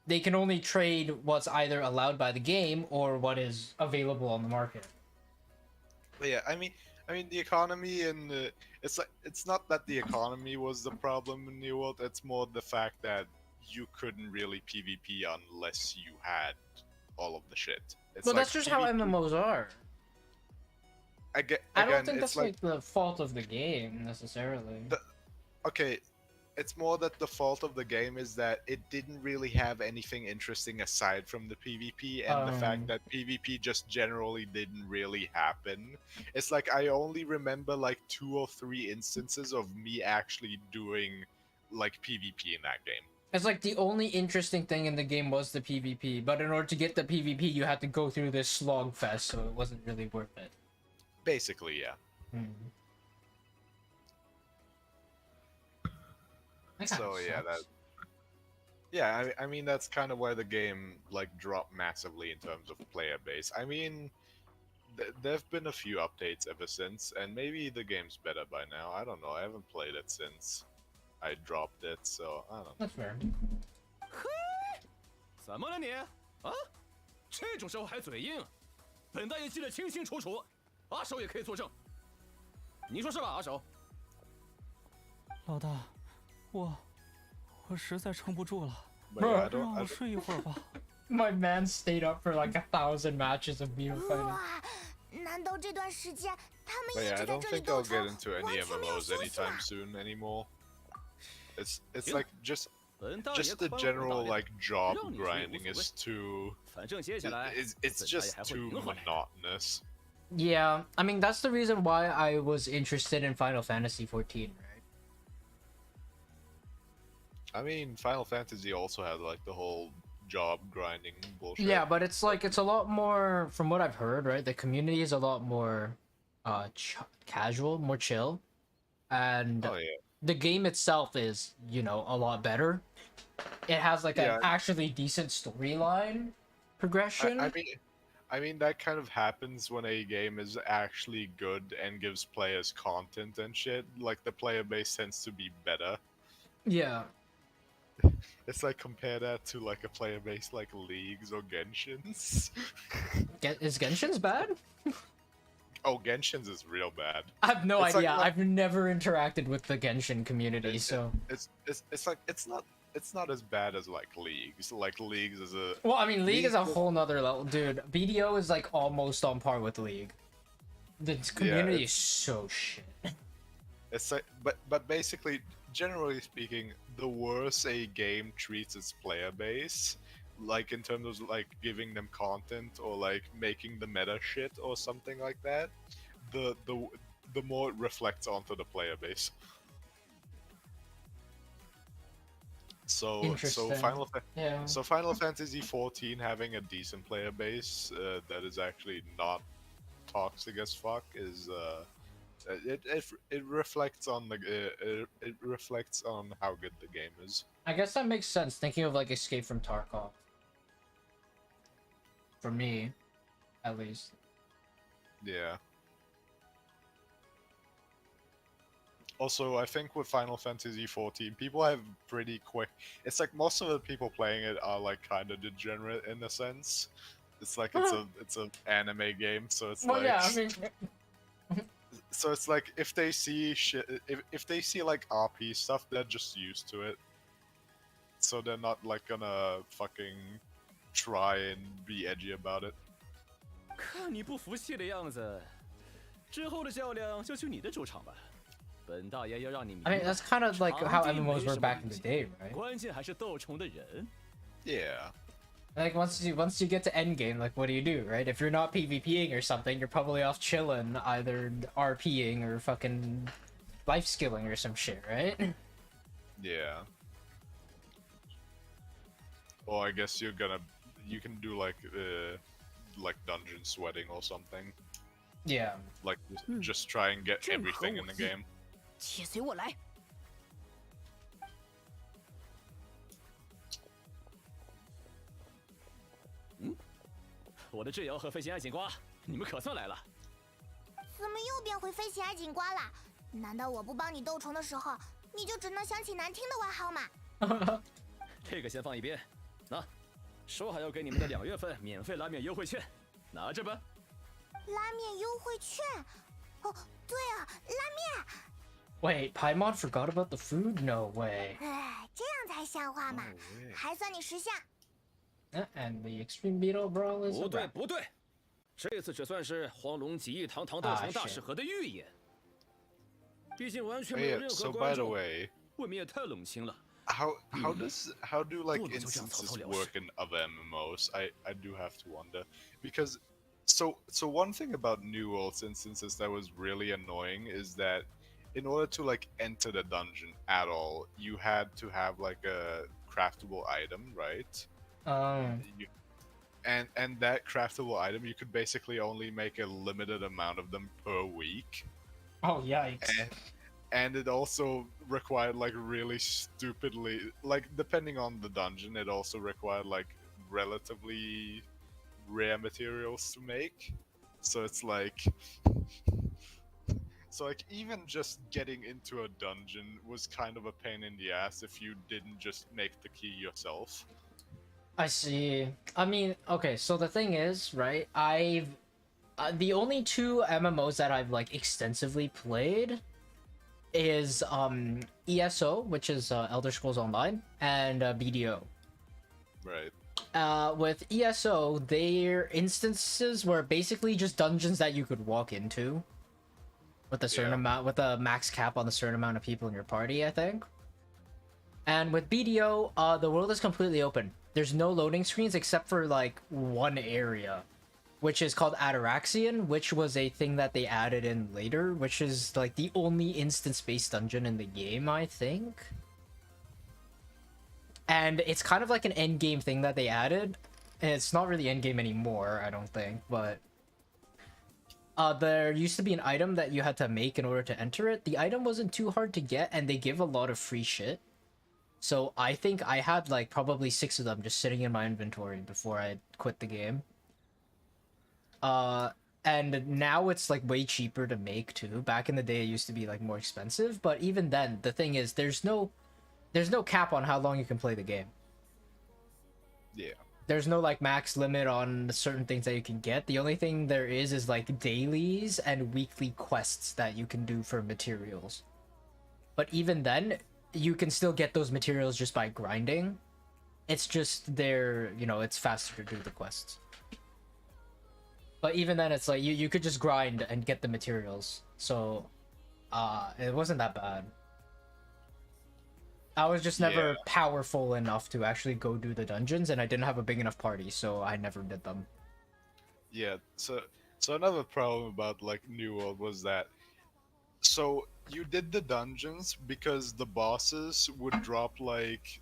Speaker 1: They can only trade what's either allowed by the game or what is available on the market.
Speaker 2: But yeah, I mean, the economy and it's not that the economy was the problem in New World. It's more the fact that you couldn't really PvP unless you had all of the shit. It's
Speaker 1: But
Speaker 2: like
Speaker 1: that's just how
Speaker 2: PvP
Speaker 1: MMOs are.
Speaker 2: I get.
Speaker 1: I don't
Speaker 2: Again,
Speaker 1: think
Speaker 2: it's
Speaker 1: that's like the fault of the game necessarily.
Speaker 2: Okay, it's more that the fault of the game is that it didn't really have anything interesting aside from the PvP, and the fact that PvP just generally didn't really happen. It's like I only remember like 2 or 3 instances of me actually doing like PvP in that game.
Speaker 1: It's like the only interesting thing in the game was the PvP, but in order to get the PvP, you had to go through this slog fest, so it wasn't really worth it.
Speaker 2: Basically, yeah.
Speaker 1: Hmm. That kinda
Speaker 2: So yeah,
Speaker 1: sucks.
Speaker 2: I mean that's kind of why the game like dropped massively in terms of player base. I mean, there've been a few updates ever since, and maybe the game's better by now. I don't know. I haven't played it since I dropped it, so I don't know.
Speaker 1: That's fair.
Speaker 4: 怎么了你？啊？这种时候还嘴硬？本大爷记得清清楚楚，阿守也可以作证。你说是吧，阿守？
Speaker 8: 老大，我实在撑不住了，
Speaker 2: But yeah,
Speaker 8: 让我睡一会儿吧。
Speaker 1: My man stayed up for like 1,000 matches of Beetle fighting.
Speaker 5: 哇，难道这段时间他们
Speaker 2: But
Speaker 5: 一
Speaker 2: yeah, I
Speaker 5: 直在
Speaker 2: don't
Speaker 5: 这里
Speaker 2: think
Speaker 5: 斗
Speaker 2: I'll
Speaker 5: 争，
Speaker 2: get into
Speaker 5: 完
Speaker 2: any
Speaker 5: 全没有
Speaker 2: MMOs
Speaker 5: 休息
Speaker 2: anytime
Speaker 5: 啊？
Speaker 2: soon anymore. It's
Speaker 4: Yo.
Speaker 2: like just
Speaker 4: 本大爷
Speaker 2: just the
Speaker 4: 宽容
Speaker 2: general
Speaker 4: 大
Speaker 2: like
Speaker 4: 量，
Speaker 2: job
Speaker 4: 让你睡无
Speaker 2: grinding
Speaker 4: 所谓
Speaker 2: is too
Speaker 4: 反正接下来
Speaker 2: it's
Speaker 4: 本大爷
Speaker 2: just
Speaker 4: 还会
Speaker 2: too
Speaker 4: 赢回来。
Speaker 2: monotonous.
Speaker 1: Yeah, I mean that's the reason why I was interested in Final Fantasy 14, right?
Speaker 2: I mean, Final Fantasy also had like the whole job grinding bullshit.
Speaker 1: Yeah, but it's like it's a lot more from what I've heard, right? The community is a lot more casual, more chill. And
Speaker 2: Oh yeah.
Speaker 1: the game itself is, you know, a lot better. It has like
Speaker 2: Yeah.
Speaker 1: an actually decent storyline progression.
Speaker 2: I mean that kind of happens when a game is actually good and gives players content and shit. Like the player base tends to be better.
Speaker 1: Yeah.
Speaker 2: It's like compare that to like a player base like Leagues or Genshins.
Speaker 1: Is Genshin's bad?
Speaker 2: Oh, Genshin's is real bad.
Speaker 1: I have no
Speaker 2: It's like-
Speaker 1: idea. I've never interacted with the Genshin community, so.
Speaker 2: It's like it's not as bad as like Leagues. Like Leagues is a
Speaker 1: Well, I mean, League is a
Speaker 2: League-
Speaker 1: whole nother level, dude. BDO is like almost on par with League. The community is so shit.
Speaker 2: it's like but basically, generally speaking, the worse a game treats its player base, like in terms of like giving them content or like making the meta shit or something like that, the more it reflects onto the player base. So
Speaker 1: Interesting. Yeah.
Speaker 2: So Final Fantasy 14 having a decent player base that is actually not toxic as fuck is it reflects on the it reflects on how good the game is.
Speaker 1: I guess that makes sense, thinking of like Escape from Tarkov. For me, at least.
Speaker 2: Yeah. Also, I think with Final Fantasy 14, people have pretty quick. It's like most of the people playing it are like kind of degenerate in a sense. It's like it's a anime game, so it's
Speaker 1: Well,
Speaker 2: like
Speaker 1: yeah, I mean,
Speaker 2: so it's like if they see shit, if they see like RP stuff, they're just used to it. So they're not like gonna fucking try and be edgy about it.
Speaker 4: 看你不服气的样子，之后的较量就去你的主场吧。本大爷要让你明
Speaker 1: I
Speaker 4: 白
Speaker 1: mean that's kind of like how
Speaker 4: 场地
Speaker 1: MMOs
Speaker 4: 没
Speaker 1: were
Speaker 4: 什么
Speaker 1: back in
Speaker 4: 影
Speaker 1: the
Speaker 4: 响
Speaker 1: day, right?
Speaker 4: 关键还是斗虫的人。
Speaker 2: Yeah.
Speaker 1: Like once you get to endgame, like what do you do, right? If you're not PvPing or something, you're probably off chilling, either RPing or fucking life skilling or some shit, right?
Speaker 2: Yeah. Or I guess you can do like dungeon sweating or something.
Speaker 1: Yeah.
Speaker 2: Like just try and get
Speaker 7: 正合
Speaker 2: everything
Speaker 7: 我
Speaker 2: in the
Speaker 7: 意
Speaker 2: game.
Speaker 7: 且随我来。
Speaker 4: 我的挚友和飞行爱锦瓜，你们可算来了。
Speaker 5: 怎么又变回飞行爱锦瓜啦？难道我不帮你斗虫的时候，你就只能想起难听的外号吗？
Speaker 4: 这个先放一边，那说好要给你们的2月份免费拉面优惠券，拿着吧。
Speaker 5: 拉面优惠券？哦，对啊，拉面！
Speaker 1: Wait, Paimon forgot about the food? No way.
Speaker 5: 哎，这样才像话嘛，还算你识相。
Speaker 1: And the Extreme Beetle Brawl is
Speaker 4: 不
Speaker 1: a
Speaker 4: 对
Speaker 1: wrap.
Speaker 4: 不对，这次只算是黄龙几亿堂堂斗虫大适合的预演。毕竟完全没有
Speaker 2: Hey,
Speaker 4: 任
Speaker 2: so
Speaker 4: 何
Speaker 2: by
Speaker 4: 观
Speaker 2: the
Speaker 4: 众，
Speaker 2: way,
Speaker 4: 未免也太冷清了。
Speaker 2: how do like
Speaker 4: 不能就这样草草
Speaker 2: instances
Speaker 4: 了事。
Speaker 2: work in other MMOs? I do have to wonder because so one thing about New World's instances that was really annoying is that in order to like enter the dungeon at all, you had to have like a craftable item, right? You, and that craftable item you could basically only make a limited amount of them per week.
Speaker 1: Oh yikes!
Speaker 2: And it also required like really stupidly, like depending on the dungeon, it also required like relatively rare materials to make. So it's like, so like even just getting into a dungeon was kind of a pain in the ass if you didn't just make the key yourself.
Speaker 1: I see. I mean, okay. So the thing is, right? I've the only two MMOs that I've like extensively played is ESO, which is Elder Scrolls Online, and BDO.
Speaker 2: Right.
Speaker 1: With ESO, their instances were basically just dungeons that you could walk into with a certain amount, with a max cap on a certain amount of people in your party, I think. And with BDO, the world is completely open. There's no loading screens except for like one area, which is called Ataraxian, which was a thing that they added in later, which is like the only instance-based dungeon in the game, I think. And it's kind of like an endgame thing that they added. And it's not really endgame anymore, I don't think, but there used to be an item that you had to make in order to enter it. The item wasn't too hard to get, and they give a lot of free shit. So I think I had like probably 6 of them just sitting in my inventory before I quit the game. And now it's like way cheaper to make too. Back in the day it used to be like more expensive, but even then the thing is there's no cap on how long you can play the game.
Speaker 2: Yeah.
Speaker 1: There's no like max limit on certain things that you can get. The only thing there is like dailies and weekly quests that you can do for materials. But even then, you can still get those materials just by grinding. It's just they're, you know, it's faster to do the quests. But even then, it's like you could just grind and get the materials. So, it wasn't that bad. I was just never powerful enough to actually go do the dungeons, and I didn't have a big enough party, so I never did them.
Speaker 2: Yeah. So another problem about like New World was that, so you did the dungeons because the bosses would drop like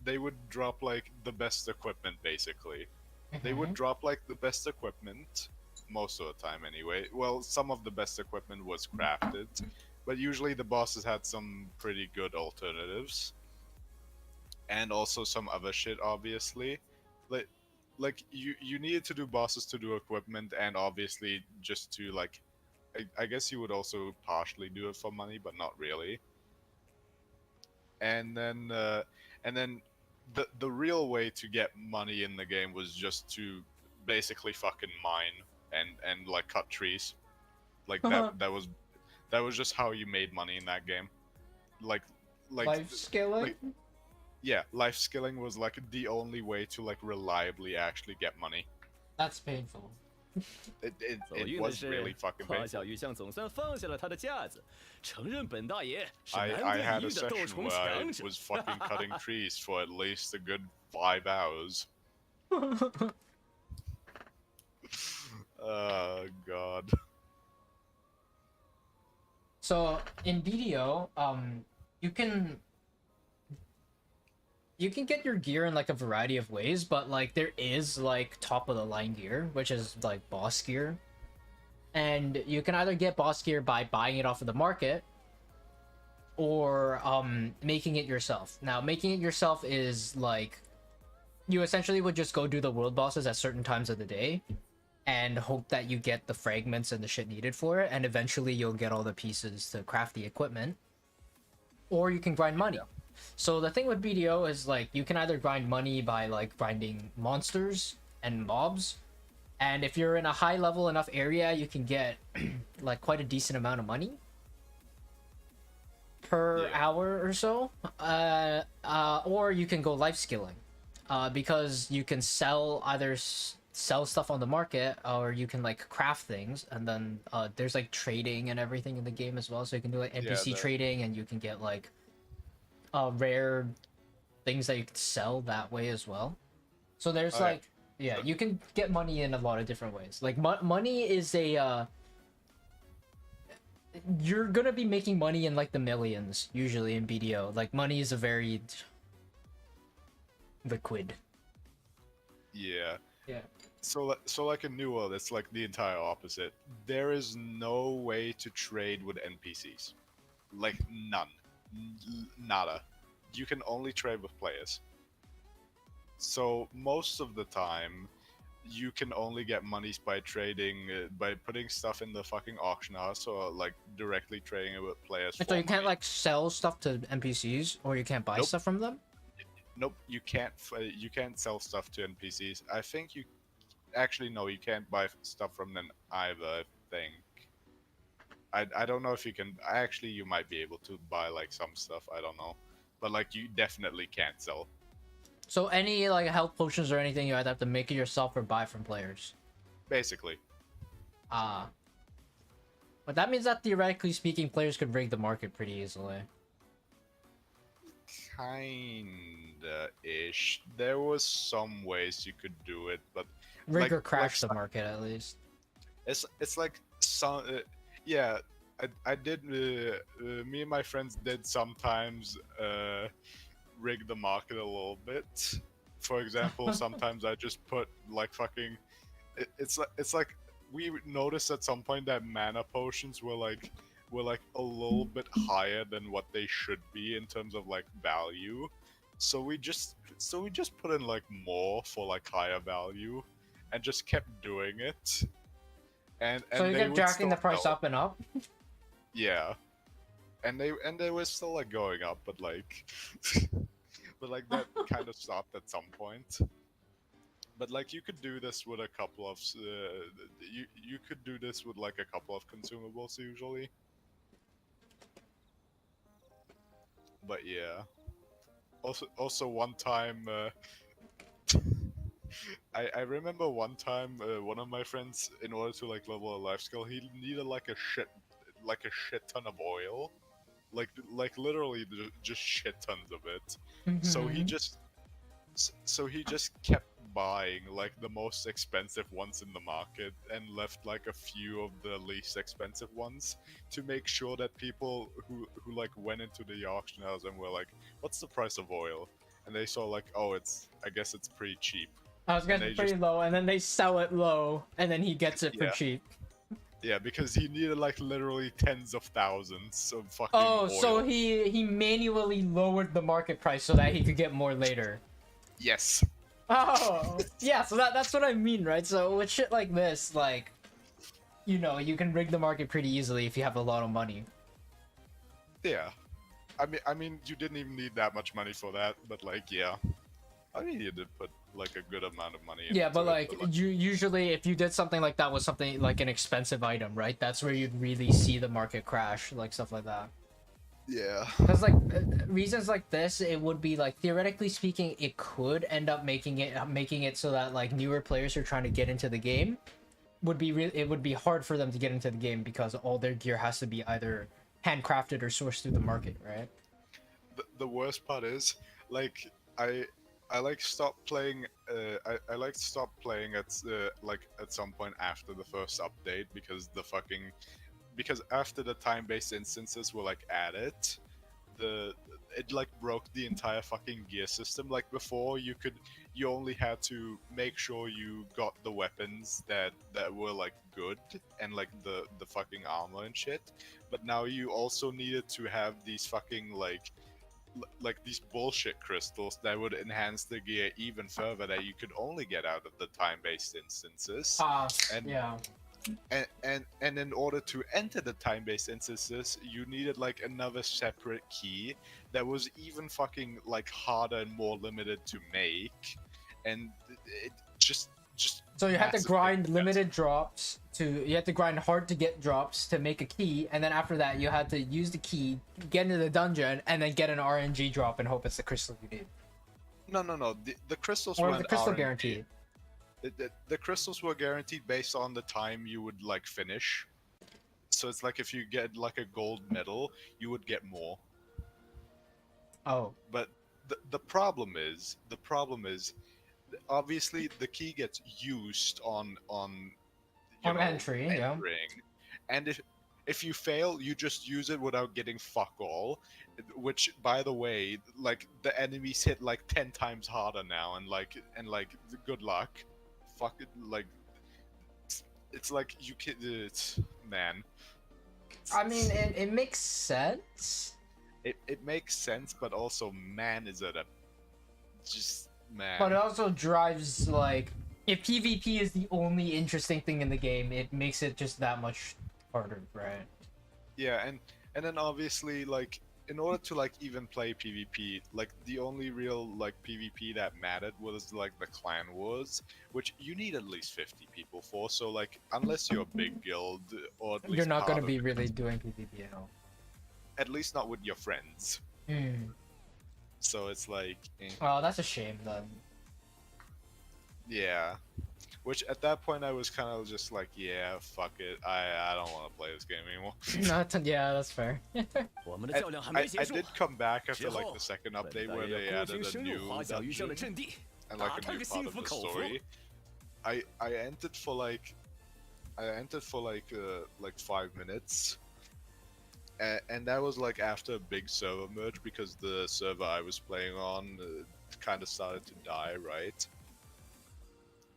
Speaker 2: they would drop like the best equipment basically. They would drop like the best equipment most of the time anyway. Well, some of the best equipment was crafted, but usually the bosses had some pretty good alternatives. And also some other shit obviously. Like you needed to do bosses to do equipment, and obviously just to like I guess you would also partially do it for money, but not really. And then the real way to get money in the game was just to basically fucking mine and like cut trees. Like that was just how you made money in that game. Like
Speaker 1: Life scaling?
Speaker 2: Yeah, life skilling was like the only way to like reliably actually get money.
Speaker 1: That's painful.
Speaker 2: It was really fucking
Speaker 4: 花
Speaker 2: painful.
Speaker 4: 小鱼香总算放下了他的架子，承认本大爷是
Speaker 2: I
Speaker 4: 难
Speaker 2: had
Speaker 4: 得
Speaker 2: a
Speaker 4: 一遇的斗
Speaker 2: session
Speaker 4: 虫
Speaker 2: where I
Speaker 4: 强者。
Speaker 2: was fucking cutting trees for at least a good 5 hours. Oh god.
Speaker 1: So in BDO, you can get your gear in like a variety of ways, but like there is like top of the line gear, which is like boss gear. And you can either get boss gear by buying it off of the market or making it yourself. Now, making it yourself is like you essentially would just go do the world bosses at certain times of the day and hope that you get the fragments and the shit needed for it, and eventually you'll get all the pieces to craft the equipment. Or you can grind money. So the thing with BDO is like you can either grind money by like grinding monsters and mobs, and if you're in a high level enough area, you can get like quite a decent amount of money per hour or so. Or you can go life skilling, because you can sell sell stuff on the market, or you can like craft things, and then there's like trading and everything in the game as well. So you can do like NPC trading, and you can get like rare things that you can sell that way as well. So there's like you can get money in a lot of different ways. Like money is a you're gonna be making money in like the millions usually in BDO. Like money is a very liquid.
Speaker 2: Yeah.
Speaker 1: Yeah.
Speaker 2: So like in New World, it's like the entire opposite. There is no way to trade with NPCs, like none, nada. You can only trade with players. So most of the time, you can only get monies by trading, by putting stuff in the fucking auction house, or like directly trading it with players.
Speaker 1: So you can't like sell stuff to NPCs, or you can't buy
Speaker 2: Nope.
Speaker 1: stuff from them.
Speaker 2: Nope, you can't. You can't sell stuff to NPCs. I think you actually no, you can't buy stuff from them either. I think. I don't know if you can. Actually, you might be able to buy like some stuff. I don't know, but like you definitely can't sell.
Speaker 1: So any like health potions or anything, you either have to make it yourself or buy from players.
Speaker 2: Basically.
Speaker 1: But that means that theoretically speaking, players could rig the market pretty easily.
Speaker 2: Kinda ish. There was some ways you could do it, but
Speaker 1: Rig or
Speaker 2: like
Speaker 1: crash the market at least.
Speaker 2: it's like some yeah. I did. Me and my friends did sometimes rig the market a little bit. For example, sometimes I just put like fucking. It's like we noticed at some point that mana potions were like a little bit higher than what they should be in terms of like value. So we just put in like more for like higher value, and just kept doing it. And
Speaker 1: So you
Speaker 2: they
Speaker 1: kept
Speaker 2: would
Speaker 1: jacking the
Speaker 2: still
Speaker 1: price
Speaker 2: go.
Speaker 1: up and up.
Speaker 2: Yeah, and they were still like going up, but like, but like that kind of stopped at some point. But like you could do this with a couple of you could do this with like a couple of consumables usually. But yeah. Also one time I remember one time one of my friends, in order to like level a life skill, he needed like a shit ton of oil. Like literally just shit tons of it. So he just kept buying like the most expensive ones in the market and left like a few of the least expensive ones to make sure that people who like went into the auction house and were like, what's the price of oil? And they saw like, oh, I guess it's pretty cheap.
Speaker 1: I was getting pretty low, and then they sell it low, and then he gets it for
Speaker 2: Yeah.
Speaker 1: cheap.
Speaker 2: Yeah, because he needed like literally tens of thousands of fucking
Speaker 1: Oh,
Speaker 2: oil.
Speaker 1: so he manually lowered the market price so that he could get more later.
Speaker 2: Yes.
Speaker 1: Oh, yeah, so that's what I mean, right? So with shit like this, like, you know, you can rig the market pretty easily if you have a lot of money.
Speaker 2: Yeah. I mean, you didn't even need that much money for that, but like, yeah. I mean, you did put like a good amount of money.
Speaker 1: Yeah, but
Speaker 2: into it,
Speaker 1: like, you usually if you did something like that with something like an expensive item, right? That's where you'd really see the market crash, like stuff like that.
Speaker 2: yeah.
Speaker 1: Because like reasons like this, it would be like theoretically speaking, it could end up making it so that like newer players who are trying to get into the game would be it would be hard for them to get into the game because all their gear has to be either handcrafted or sourced through the market, right?
Speaker 2: The worst part is, like, I like stopped playing. I like stopped playing at like at some point after the first update because after the time-based instances were like added, it like broke the entire fucking gear system. Like before, you only had to make sure you got the weapons that were like good and like the fucking armor and shit. But now you also needed to have these fucking like these bullshit crystals that would enhance the gear even further that you could only get out of the time-based instances. And
Speaker 1: yeah.
Speaker 2: And in order to enter the time-based instances, you needed like another separate key that was even fucking like harder and more limited to make, and it just
Speaker 1: So you had to
Speaker 2: massively
Speaker 1: grind
Speaker 2: expensive.
Speaker 1: limited drops you had to grind hard to get drops to make a key, and then after that you had to use the key, get into the dungeon, and then get an RNG drop and hope it's the crystal you need.
Speaker 2: No. The crystals
Speaker 1: Or
Speaker 2: weren't
Speaker 1: the crystal
Speaker 2: RNG.
Speaker 1: guarantee.
Speaker 2: The crystals were guaranteed based on the time you would like finish. So it's like if you get like a gold medal, you would get more.
Speaker 1: Oh.
Speaker 2: But the problem is obviously the key gets used on you know,
Speaker 1: entry, yeah.
Speaker 2: entering. And if you fail, you just use it without getting fuck all, which by the way, like the enemies hit like 10 times harder now, and like good luck. fucking like it's like you can man.
Speaker 1: I mean, it makes sense.
Speaker 2: It makes sense, but also man is at a just man.
Speaker 1: But it also drives like if PvP is the only interesting thing in the game, it makes it just that much harder, right?
Speaker 2: Yeah, and then obviously like in order to like even play PvP, like the only real like PvP that mattered was like the clan wars, which you need at least 50 people for. So like unless you're a big guild or at least
Speaker 1: You're not
Speaker 2: part
Speaker 1: gonna
Speaker 2: of
Speaker 1: be
Speaker 2: the
Speaker 1: really
Speaker 2: guild,
Speaker 1: doing PvP at all.
Speaker 2: at least not with your friends. So it's like
Speaker 1: Oh, that's a shame then.
Speaker 2: yeah. Which at that point I was kind of just like, yeah, fuck it, I don't want to play this game anymore.
Speaker 1: Yeah, that's fair.
Speaker 4: 我们的较量还没结
Speaker 2: I
Speaker 4: 束。
Speaker 2: did come back
Speaker 4: 之
Speaker 2: after like
Speaker 4: 后
Speaker 2: the second
Speaker 4: 本
Speaker 2: update
Speaker 4: 大
Speaker 2: where
Speaker 4: 爷
Speaker 2: they
Speaker 4: 要孤
Speaker 2: added
Speaker 4: 军
Speaker 2: a
Speaker 4: 深入
Speaker 2: new
Speaker 4: 花小鱼乡的
Speaker 2: dungeon
Speaker 4: 阵地，
Speaker 2: and
Speaker 4: 打
Speaker 2: like a
Speaker 4: 他
Speaker 2: new
Speaker 4: 个
Speaker 2: part
Speaker 4: 心
Speaker 2: of
Speaker 4: 服
Speaker 2: the
Speaker 4: 口服。
Speaker 2: story. I entered for like 5 minutes, and that was like after a big server merge because the server I was playing on kind of started to die, right?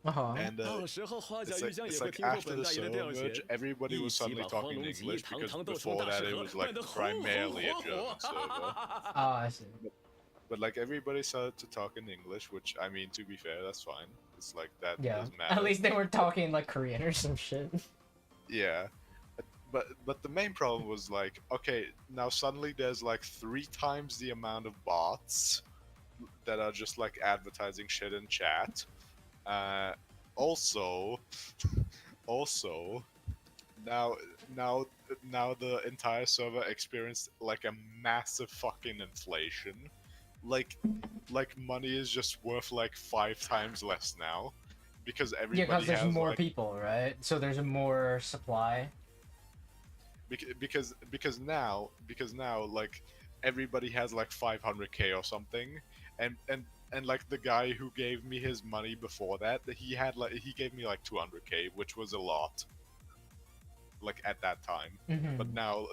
Speaker 2: And
Speaker 4: 到时候花甲
Speaker 2: it's
Speaker 4: 玉
Speaker 2: like,
Speaker 4: 江也
Speaker 2: it's
Speaker 4: 会
Speaker 2: like
Speaker 4: 听过
Speaker 2: after
Speaker 4: 本
Speaker 2: the
Speaker 4: 大爷的
Speaker 2: server
Speaker 4: 调
Speaker 2: merge,
Speaker 4: 遣，
Speaker 2: everybody
Speaker 4: 一
Speaker 2: was
Speaker 4: 起
Speaker 2: suddenly
Speaker 4: 把黄
Speaker 2: talking
Speaker 4: 龙集
Speaker 2: English
Speaker 4: 堂
Speaker 2: because
Speaker 4: 堂斗出
Speaker 2: before
Speaker 4: 大
Speaker 2: that
Speaker 4: 石
Speaker 2: it
Speaker 4: 河，
Speaker 2: was like
Speaker 4: 办得红
Speaker 2: primarily a
Speaker 4: 红火
Speaker 2: German
Speaker 4: 火。
Speaker 2: server.
Speaker 1: Oh, I see.
Speaker 2: But like everybody started to talk in English, which I mean, to be fair, that's fine. It's like that
Speaker 1: Yeah.
Speaker 2: doesn't matter.
Speaker 1: At least they were talking like Korean or some shit.
Speaker 2: Yeah. But the main problem was like, okay, now suddenly there's like 3 times the amount of bots that are just like advertising shit in chat. Also, now the entire server experienced like a massive fucking inflation. Like money is just worth like 5 times less now because
Speaker 1: Yeah,
Speaker 2: everybody
Speaker 1: because there's
Speaker 2: has
Speaker 1: more
Speaker 2: like,
Speaker 1: people, right? So there's more supply.
Speaker 2: because now like everybody has like 500k or something, and like the guy who gave me his money before that, he gave me like 200k, which was a lot like at that time. But now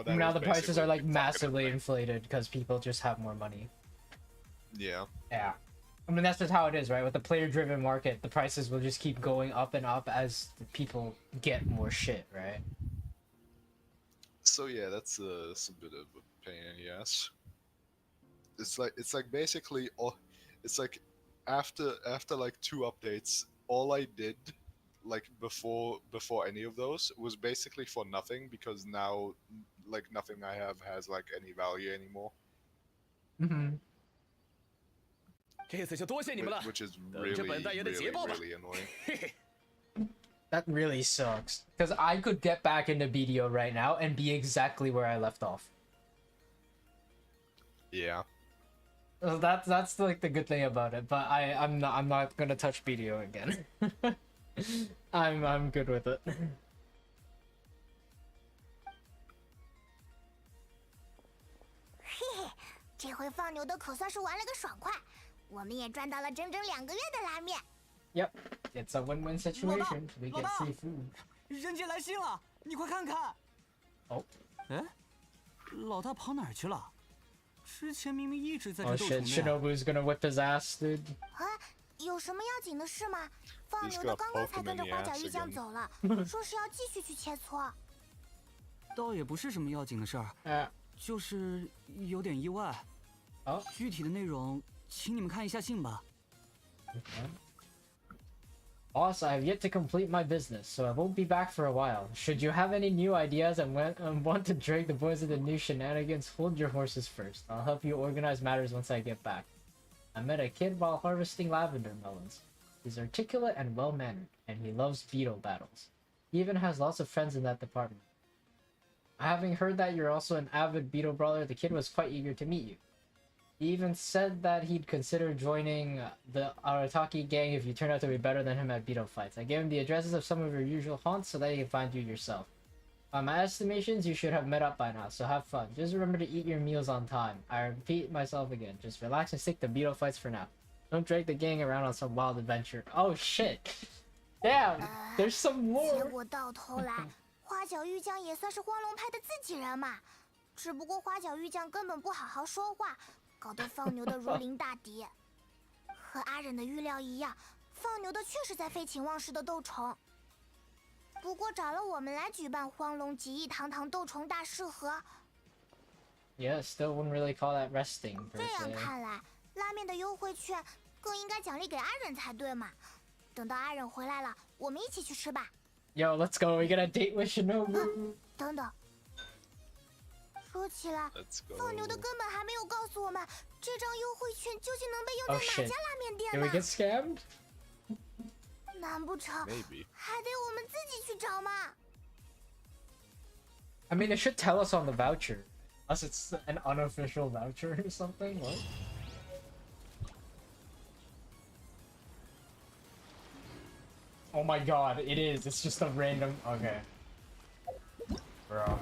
Speaker 2: that
Speaker 1: Now
Speaker 2: was
Speaker 1: the prices are
Speaker 2: basically
Speaker 1: like
Speaker 2: fucking
Speaker 1: massively
Speaker 2: everything.
Speaker 1: inflated because people just have more money.
Speaker 2: Yeah.
Speaker 1: Yeah. I mean, that's just how it is, right? With the player-driven market, the prices will just keep going up and up as the people get more shit, right?
Speaker 2: So yeah, that's a bit of a pain in the ass. It's like basically all, it's like after like 2 updates, all I did like before any of those was basically for nothing, because now like nothing I have has like any value anymore.
Speaker 4: 这次就多谢你们了，
Speaker 2: Which is
Speaker 4: 等
Speaker 2: really
Speaker 4: 着本大爷的捷报吧。
Speaker 2: really annoying.
Speaker 1: That really sucks. Because I could get back into BDO right now and be exactly where I left off.
Speaker 2: Yeah.
Speaker 1: So that's like the good thing about it. But I'm not gonna touch BDO again. I'm good with it.
Speaker 5: 嘿嘿，这回放牛的可算是玩了个爽快，我们也赚到了整整2个月的拉面。
Speaker 1: Yep, it's a win-win situation. We get free food.
Speaker 8: 人杰来信了，你快看看。
Speaker 1: 哦，
Speaker 8: 哎，老大跑哪儿去了？之前明明一直在这
Speaker 1: Oh
Speaker 8: 斗
Speaker 1: shit,
Speaker 8: 虫的呀。
Speaker 1: Shinobu's gonna whip his ass, dude.
Speaker 5: 啊，有什么要紧的事吗？放
Speaker 2: He's
Speaker 5: 牛的
Speaker 2: got
Speaker 5: 刚刚才
Speaker 2: Pokemon
Speaker 5: 跟着
Speaker 2: in the
Speaker 5: 花甲
Speaker 2: ass
Speaker 5: 玉酱
Speaker 2: again.
Speaker 5: 走了，说是要继续去切磋。
Speaker 8: 倒也不是什么要紧的事儿，就是有点意外。
Speaker 1: 哦，
Speaker 8: 具体的内容，请你们看一下信吧。
Speaker 1: Boss, I have yet to complete my business, so I won't be back for a while. Should you have any new ideas and want to drag the boys into new shenanigans, hold your horses first. I'll help you organize matters once I get back. I met a kid while harvesting lavender melons. He's articulate and well-mannered, and he loves beetle battles. He even has lots of friends in that department. Having heard that you're also an avid beetle brawler, the kid was quite eager to meet you. He even said that he'd consider joining the Arataki gang if you turn out to be better than him at beetle fights. I gave him the addresses of some of your usual haunts so that he can find you yourself. By my estimations, you should have met up by now, so have fun. Just remember to eat your meals on time. I repeat myself again, just relax and stick to beetle fights for now. Don't drag the gang around on some wild adventure. Oh shit! Damn! There's some
Speaker 5: 结
Speaker 1: more!
Speaker 5: 果到头来，花脚玉酱也算是荒龙派的自己人嘛。只不过花脚玉酱根本不好好说话，搞得放牛的如临大敌。和阿忍的预料一样，放牛的确是在废寝忘食的斗虫。不过找了我们来举办荒龙极意堂堂斗虫大试合，
Speaker 1: Yeah, still wouldn't really call that resting per
Speaker 5: 这样
Speaker 1: se.
Speaker 5: 看来，拉面的优惠券更应该奖励给阿忍才对嘛。等到阿忍回来了，我们一起去吃吧。
Speaker 1: Yo, let's go. We gotta date with Shinobu.
Speaker 5: 等等，说起来，
Speaker 2: Let's go.
Speaker 5: 放牛的根本还没有告诉我们，这张优惠券究竟能被用
Speaker 1: Oh
Speaker 5: 在哪
Speaker 1: shit.
Speaker 5: 家拉面
Speaker 1: Did
Speaker 5: 店
Speaker 1: we
Speaker 5: 呢？
Speaker 1: get scammed?
Speaker 5: 难不成
Speaker 2: Maybe.
Speaker 5: 还得我们自己去找吗？
Speaker 1: I mean, it should tell us on the voucher. Unless it's an unofficial voucher or something. What? Oh my god, it is. It's just a random. Okay. Bro.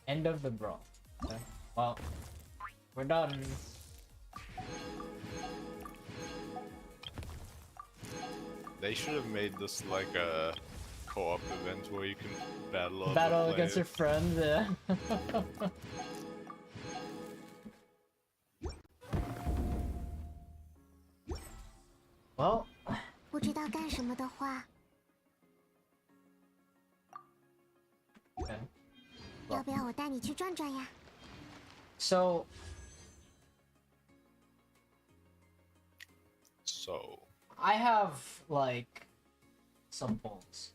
Speaker 1: End of the brawl. Okay. Well, we're done.
Speaker 2: They should have made this like a co-op event where you can battle other
Speaker 1: Battle against your
Speaker 2: players.
Speaker 1: friends, yeah. Well,
Speaker 5: 不知道干什么的话，
Speaker 1: okay.
Speaker 5: 要不要我带你去转转呀？
Speaker 1: So
Speaker 2: So
Speaker 1: I have like some bolts.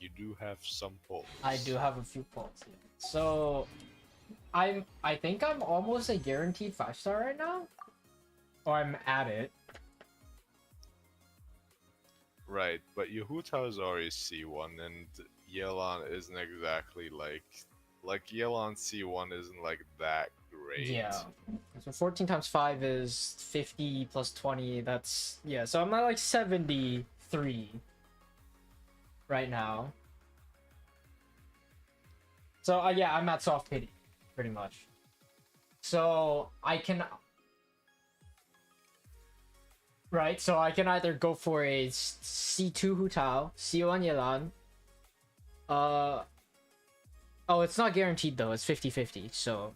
Speaker 2: you do have some bolts.
Speaker 1: I do have a few bolts. Yeah. So I think I'm almost a guaranteed 5-star right now. Or I'm at it.
Speaker 2: Right, but Yehuta is already C1 and Yelan isn't exactly like Yelan C1 isn't like that great.
Speaker 1: Yeah. So 14 times 5 is 50 plus 20. That's yeah. So I'm at like 73 right now. So yeah, I'm at soft pity, pretty much. So I can. Right, so I can either go for a C2 Hutao, C1 Yelan. Oh, it's not guaranteed though, it's 50-50, so...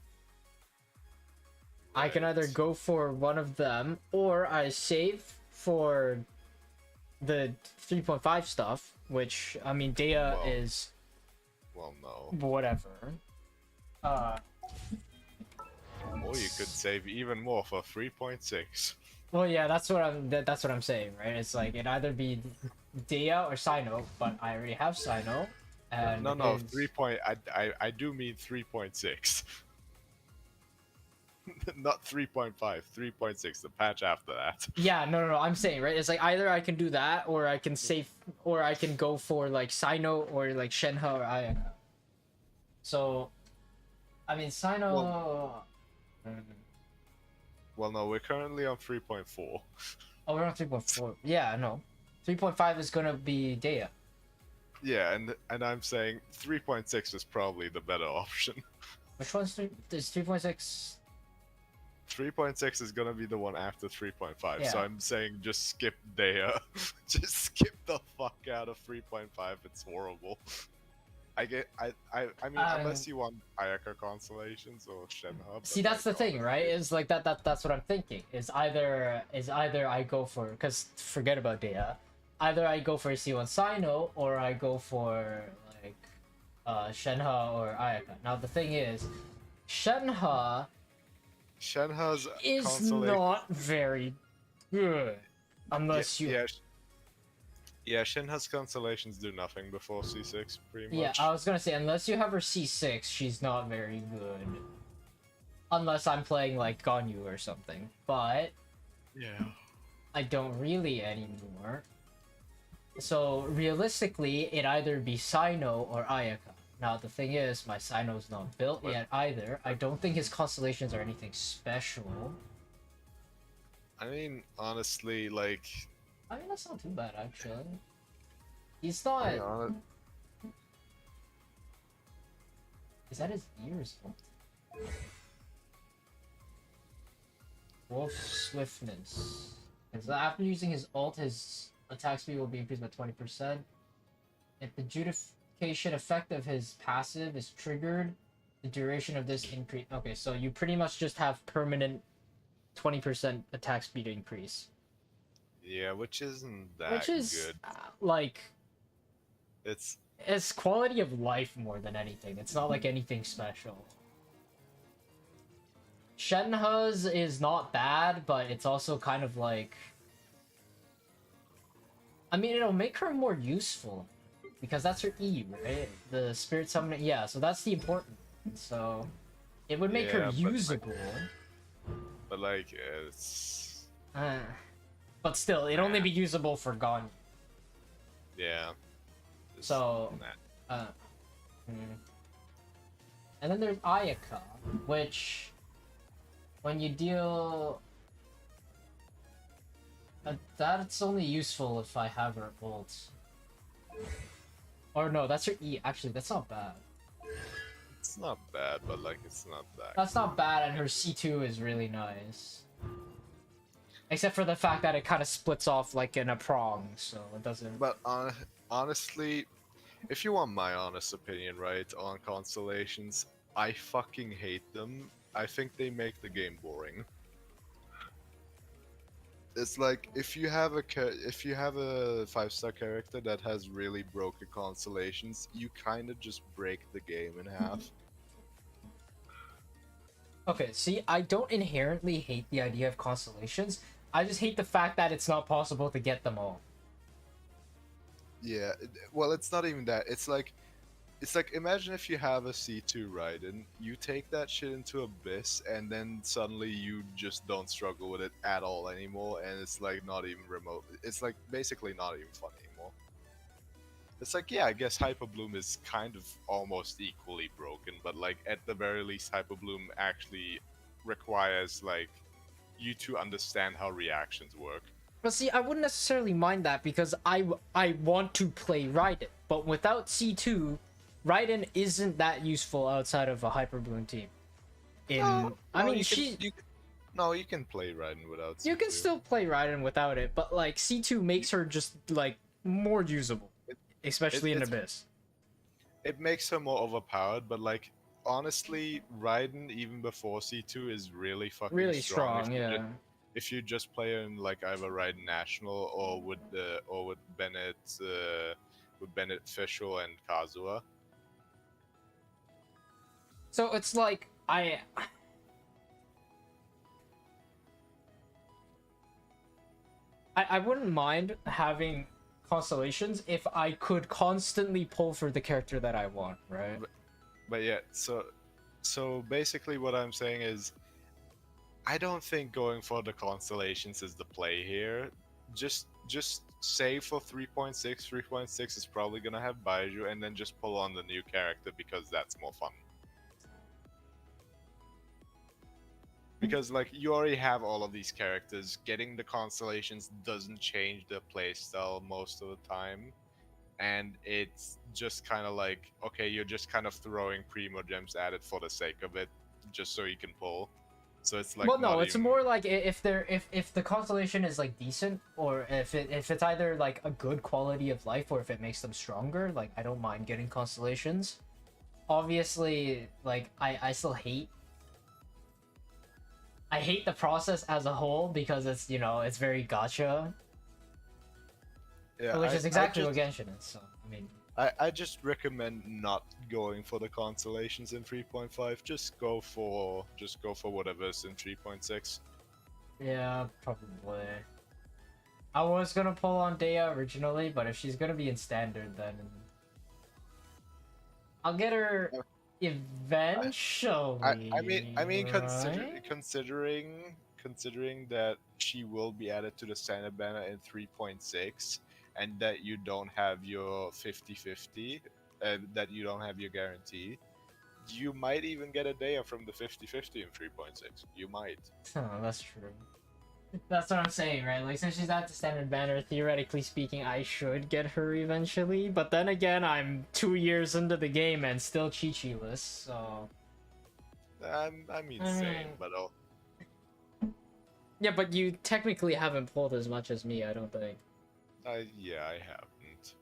Speaker 1: I can either go for one of them, or I save for the 3.5 stuff, which, I mean, Dea
Speaker 2: Well,
Speaker 1: is...
Speaker 2: Well, no.
Speaker 1: whatever.
Speaker 2: Or you could save even more for 3.6.
Speaker 1: Well, yeah, that's what I'm saying, right? It's like it'd either be Dea or Sino, but I already have Sino, and
Speaker 2: No,
Speaker 1: his-
Speaker 2: 3. I do mean 3.6. Not 3.5, 3.6. The patch after that.
Speaker 1: Yeah, no, I'm saying, right? It's like either I can do that, or I can save, or I can go for like Sino or like Shenhe or Ayaka. So, I mean, Sino.
Speaker 2: Well, no, we're currently on 3.4.
Speaker 1: Oh, we're on 3.4. Yeah, no, 3.5 is gonna be Dea.
Speaker 2: Yeah, and I'm saying 3.6 is probably the better option.
Speaker 1: Which one's is 3.6?
Speaker 2: 3.6 is gonna be the one after 3.5, so
Speaker 1: Yeah.
Speaker 2: I'm saying just skip Dea. Just skip the fuck out of 3.5. It's horrible. I mean, unless you want Ayaka constellations or Shenhe. but,
Speaker 1: See, that's the
Speaker 2: like,
Speaker 1: thing, right?
Speaker 2: honestly-
Speaker 1: Is like that's what I'm thinking. Is either I go for, because forget about Dea. Either I go for C1 Sino or I go for like Shenhe or Ayaka. Now the thing is, Shenhe's
Speaker 2: Shenhe's constellation.
Speaker 1: not very good unless you.
Speaker 2: Yeah, Shenhe's constellations do nothing before C6, pretty
Speaker 1: Yeah,
Speaker 2: much.
Speaker 1: I was gonna say unless you have her C6, she's not very good. Unless I'm playing like Ganyu or something, but
Speaker 2: Yeah.
Speaker 1: I don't really anymore. So realistically, it'd either be Sino or Ayaka. Now the thing is, my Sino's not built yet either. I don't think his constellations are anything special.
Speaker 2: I mean, honestly, like,
Speaker 1: I mean, that's not too bad actually. He's not.
Speaker 2: I mean,
Speaker 1: Is that his ears? Wolf Swiftness. And so after using his ult, his attack speed will be increased by 20%. If the Judification effect of his passive is triggered, The duration of this increase. Okay, so you pretty much just have permanent 20% attack speed increase.
Speaker 2: Yeah, which isn't that
Speaker 1: Which is
Speaker 2: good.
Speaker 1: like
Speaker 2: It's
Speaker 1: it's quality of life more than anything. It's not like anything special. Shenhe's is not bad, but it's also kind of like, I mean, it'll make her more useful because that's her E, right? The spirit summoning. Yeah, so that's the important. So it would make her usable.
Speaker 2: But like it's
Speaker 1: But still, it'd only be usable for Gon.
Speaker 2: yeah. Just
Speaker 1: So and then there's Ayaka, which when you deal that's only useful if I have her ult. Or no, that's her E. Actually, that's not bad.
Speaker 2: It's not bad, but like it's not that.
Speaker 1: That's not bad, and her C2 is really nice. Except for the fact that it kind of splits off like in a prong, so it doesn't.
Speaker 2: But honestly, if you want my honest opinion, right, on constellations, I fucking hate them. I think they make the game boring. It's like if you have a 5-star character that has really broken constellations, you kind of just break the game in half.
Speaker 1: Okay, see, I don't inherently hate the idea of constellations. I just hate the fact that it's not possible to get them all.
Speaker 2: Yeah, well, it's not even that. It's like imagine if you have a C2 right, and you take that shit into Abyss, and then suddenly you just don't struggle with it at all anymore, and it's like not even remote. It's like basically not even fun anymore. It's like, yeah, I guess Hyper Bloom is kind of almost equally broken, but like at the very least, Hyper Bloom actually requires like you to understand how reactions work.
Speaker 1: But see, I wouldn't necessarily mind that because I want to play Raiden, but without C2, Raiden isn't that useful outside of a Hyper Bloom team. I mean,
Speaker 2: you can play Raiden without C2.
Speaker 1: You can still play Raiden without it, but like C2 makes her just like more usable, especially in Abyss.
Speaker 2: It makes her more overpowered, but like honestly, Raiden even before C2 is really fucking strong.
Speaker 1: Yeah.
Speaker 2: If you just play in like either Raiden National or with Bennett Fischl and Kazuha.
Speaker 1: So it's like I wouldn't mind having constellations if I could constantly pull for the character that I want, right?
Speaker 2: But yeah, so basically what I'm saying is I don't think going for the constellations is the play here. Just save for 3.6. 3.6 is probably gonna have Baiju, and then just pull on the new character because that's more fun. Because like you already have all of these characters, getting the constellations doesn't change the playstyle most of the time, and it's just kind of like, okay, you're just kind of throwing Primo Gems at it for the sake of it, just so you can pull. So it's like,
Speaker 1: well, no, it's more like if the constellation is like decent, or if it's either like a good quality of life, or if it makes them stronger. Like I don't mind getting constellations. Obviously, like I still hate the process as a whole because it's, you know, it's very gacha.
Speaker 2: Yeah,
Speaker 1: which is exactly what Genshin is. So I mean,
Speaker 2: I just recommend not going for the constellations in 3.5. Just go for whatever's in 3.6.
Speaker 1: yeah, probably. I was gonna pull on Dea originally, but if she's gonna be in standard, then I'll get her eventually.
Speaker 2: I mean,
Speaker 1: right?
Speaker 2: considering that she will be added to the standard banner in 3.6, and that you don't have your 50/50, that you don't have your guarantee, you might even get a Dea from the 50/50 in 3.6. You might.
Speaker 1: Oh, that's true. That's what I'm saying, right? Like, since she's at the standard banner, theoretically speaking, I should get her eventually. But then again, I'm 2 years into the game and still Chi-Chi-less, so...
Speaker 2: I mean, same, but
Speaker 1: yeah, but you technically haven't pulled as much as me, I don't think.
Speaker 2: yeah, I haven't.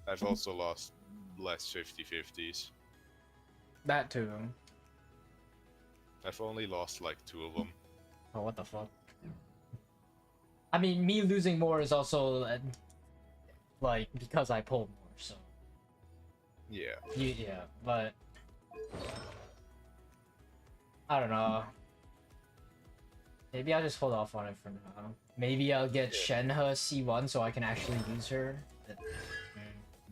Speaker 2: I've also lost less 50/50s.
Speaker 1: That too.
Speaker 2: I've only lost like 2 of them.
Speaker 1: Oh, what the fuck? I mean, me losing more is also like because I pulled more, so
Speaker 2: Yeah.
Speaker 1: yeah. But I don't know. Maybe I'll just hold off on it for now. Maybe I'll get Shenhe C1 so I can actually use her.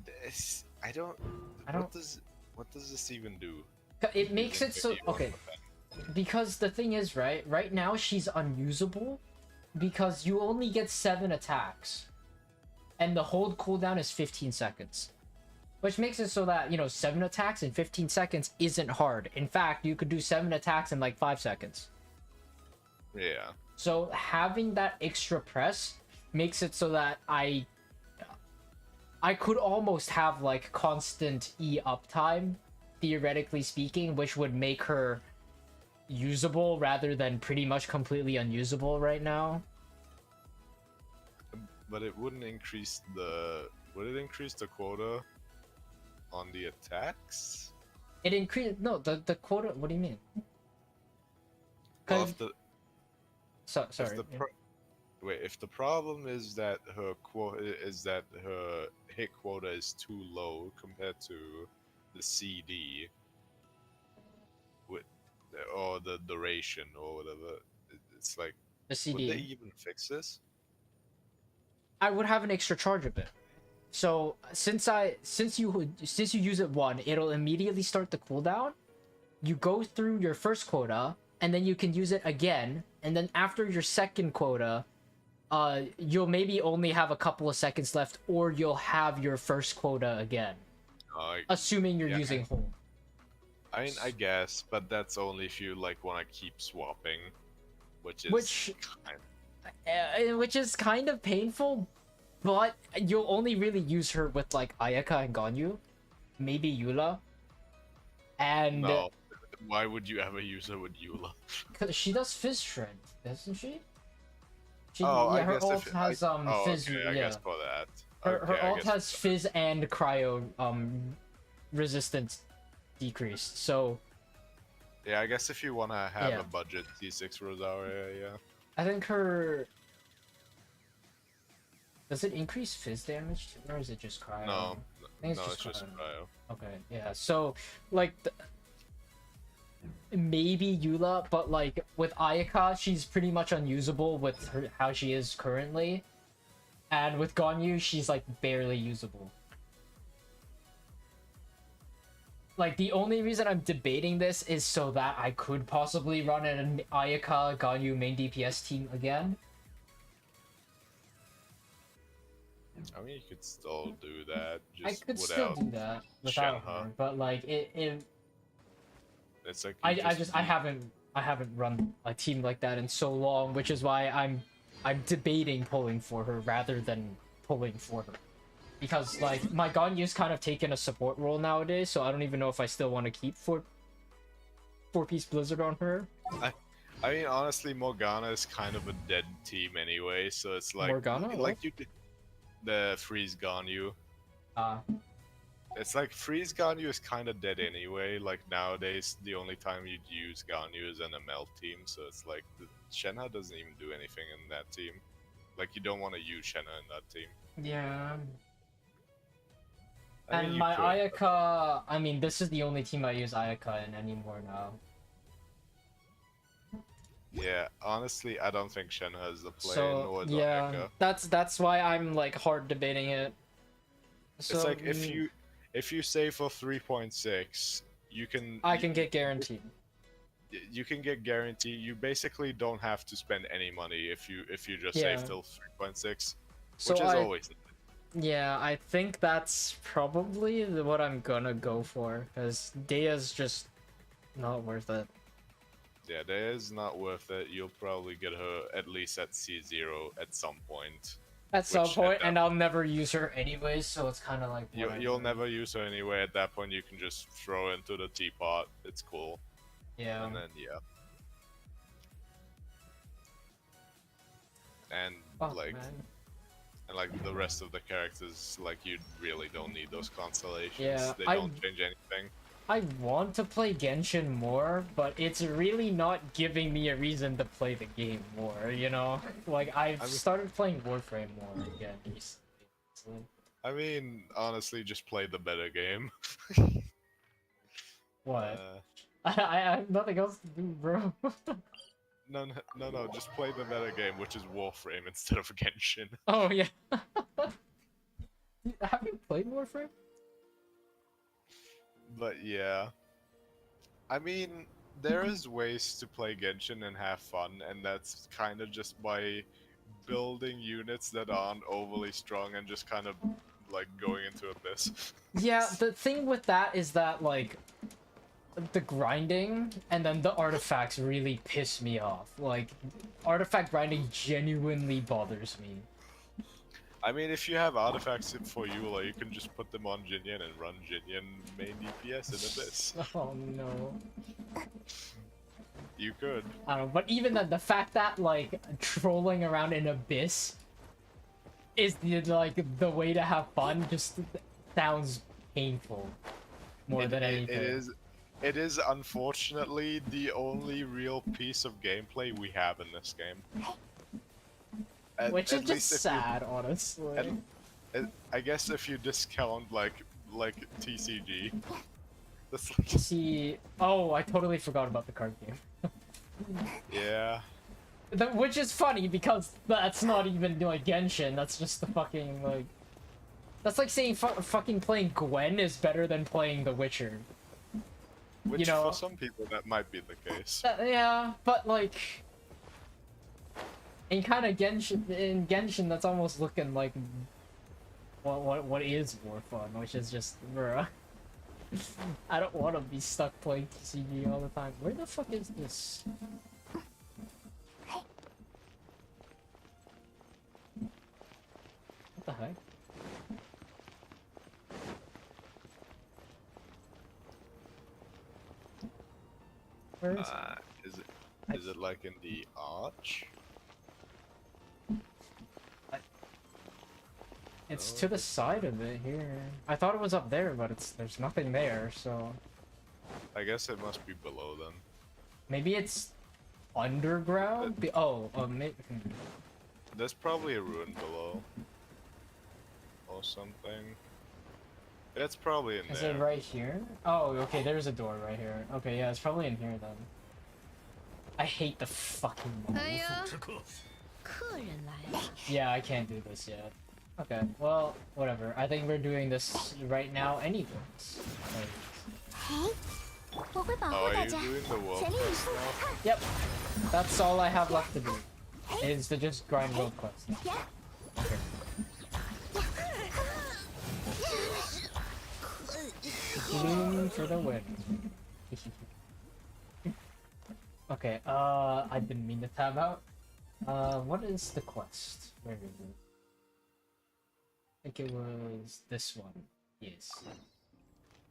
Speaker 2: This I don't. What does this even do?
Speaker 1: It makes it so
Speaker 2: Using
Speaker 1: okay.
Speaker 2: E1
Speaker 1: Because the thing is, right now she's unusable because you only get 7 attacks. And the hold cooldown is 15 seconds. Which makes it so that, 7 attacks in 15 seconds isn't hard. In fact, you could do 7 attacks in like 5 seconds.
Speaker 2: Yeah.
Speaker 1: So having that extra press makes it so that I could almost have like constant E uptime, theoretically speaking, which would make her usable rather than pretty much completely unusable right now.
Speaker 2: But it wouldn't increase the. Would it increase the quota on the attacks?
Speaker 1: It increased the quota. What do you mean?
Speaker 2: Well, if the,
Speaker 1: sorry.
Speaker 2: if the problem is that her hit quota is too low compared to the CD, or the duration or whatever, it's like
Speaker 1: The CD.
Speaker 2: would they even fix this?
Speaker 1: I would have an extra charge of it. So since you use it one, it'll immediately start the cooldown. You go through your first quota, and then you can use it again. And then after your second quota, you'll maybe only have a couple of seconds left, or you'll have your first quota again. Assuming you're using home.
Speaker 2: I mean, I guess, but that's only if you like want to keep swapping, which is
Speaker 1: kind of painful, but you'll only really use her with like Ayaka and Ganyu, maybe Eula, and
Speaker 2: no. Why would you ever use her with Eula?
Speaker 1: Because she does Fizz Shred, doesn't she?
Speaker 2: Her
Speaker 1: ult has Fizz.
Speaker 2: Okay, I guess for that.
Speaker 1: Her ult has Fizz and Cryo resistance decreased. So
Speaker 2: yeah, I guess if you want to have a budget T6 Rosaria, yeah.
Speaker 1: I think her. Does it increase Fizz damage too, or is it just Cryo?
Speaker 2: No,
Speaker 1: I think
Speaker 2: it's just Cryo.
Speaker 1: Okay, yeah. So like. Maybe Eula, but like with Ayaka, she's pretty much unusable with how she is currently, and with Ganyu, she's like barely usable. Like the only reason I'm debating this is so that I could possibly run an Ayaka Ganyu main DPS team again.
Speaker 2: I mean, you could still do that.
Speaker 1: I could still do that without her, but like it
Speaker 2: it's like
Speaker 1: I haven't run a team like that in so long, which is why I'm debating pulling for her rather than pulling for her, because like my Ganyu's kind of taken a support role nowadays, so I don't even know if I still want to keep four-piece Blizzard on her.
Speaker 2: I mean, honestly, Morgana is kind of a dead team anyway, so it's like
Speaker 1: Morgana,
Speaker 2: like you did the Freeze Ganyu. It's like Freeze Ganyu is kind of dead anyway. Like nowadays, the only time you'd use Ganyu is in a melt team, so it's like Shenhe doesn't even do anything in that team. Like you don't want to use Shenhe in that team.
Speaker 1: Yeah.
Speaker 2: I mean,
Speaker 1: and my Ayaka, I mean, this is the only team I use Ayaka in anymore now.
Speaker 2: Yeah, honestly, I don't think Shenhe is the play,
Speaker 1: So
Speaker 2: nor is
Speaker 1: yeah,
Speaker 2: Ayaka.
Speaker 1: that's why I'm like hard debating it. So,
Speaker 2: it's like if you save for 3.6,
Speaker 1: I can get guaranteed.
Speaker 2: You can get guaranteed. You basically don't have to spend any money if you just save till 3.6,
Speaker 1: so
Speaker 2: which is always.
Speaker 1: Yeah, I think that's probably what I'm gonna go for, because Dea's just not worth it.
Speaker 2: Yeah, that is not worth it. You'll probably get her at least at C0 at some point.
Speaker 1: At some point, and I'll never use her anyways, so it's kind of like...
Speaker 2: You'll never use her anyway. At that point, you can just throw her into the teapot. It's cool.
Speaker 1: Yeah.
Speaker 2: And then, yeah. And, like the rest of the characters, like, you really don't need those constellations.
Speaker 1: Yeah,
Speaker 2: they don't change anything.
Speaker 1: I want to play Genshin more, but it's really not giving me a reason to play the game more, you know? Like, I've started playing Warframe more again recently. So...
Speaker 2: I mean, honestly, just play the better game.
Speaker 1: What? I have nothing else to do, bro.
Speaker 2: No, just play the meta game, which is Warframe instead of Genshin.
Speaker 1: Oh, yeah. Have you played Warframe?
Speaker 2: But yeah. I mean, there is ways to play Genshin and have fun, and that's kind of just by building units that aren't overly strong and just kind of, like, going into abyss.
Speaker 1: Yeah, the thing with that is that, like, the grinding and then the artifacts really piss me off. Like, artifact grinding genuinely bothers me.
Speaker 2: I mean, if you have artifacts for Eula, you can just put them on Jinyan and run Jinyan main DPS in Abyss.
Speaker 1: Oh no.
Speaker 2: You could.
Speaker 1: I don't know, but even the fact that, like, trolling around in Abyss is, like, the way to have fun just sounds painful more than anything.
Speaker 2: It is unfortunately the only real piece of gameplay we have in this game.
Speaker 1: Which is just sad, honestly.
Speaker 2: I guess if you discount like TCG, that's like...
Speaker 1: See, oh, I totally forgot about the card game.
Speaker 2: Yeah.
Speaker 1: Which is funny because that's not even like Genshin. That's just the fucking like. That's like saying fucking playing Gwen is better than playing The Witcher.
Speaker 2: Which,
Speaker 1: you know,
Speaker 2: for some people that might be the case.
Speaker 1: Yeah, but like. In kind of Genshin, that's almost looking like what is more fun, which is just, bruh. I don't want to be stuck playing TCG all the time. Where the fuck is this? What the heck? Where is it?
Speaker 2: Is it like in the arch?
Speaker 1: It's to the side of it here. I thought it was up there, but there's nothing there, so...
Speaker 2: I guess it must be below then.
Speaker 1: Maybe it's underground? Maybe...
Speaker 2: There's probably a ruin below. Or something. It's probably in there.
Speaker 1: Is it right here? Oh, okay, there's a door right here. Okay, yeah, it's probably in here then. I hate the fucking move. Yeah, I can't do this yet. Okay, well, whatever. I think we're doing this right now anyways.
Speaker 2: Oh, are you doing the world quest now?
Speaker 1: Yep. That's all I have left to do. Is to just grind world quests. Okay. Bloom for the win. Okay, I've been meaning to tab out. What is the quest? Where is it? I think it was this one. Yes.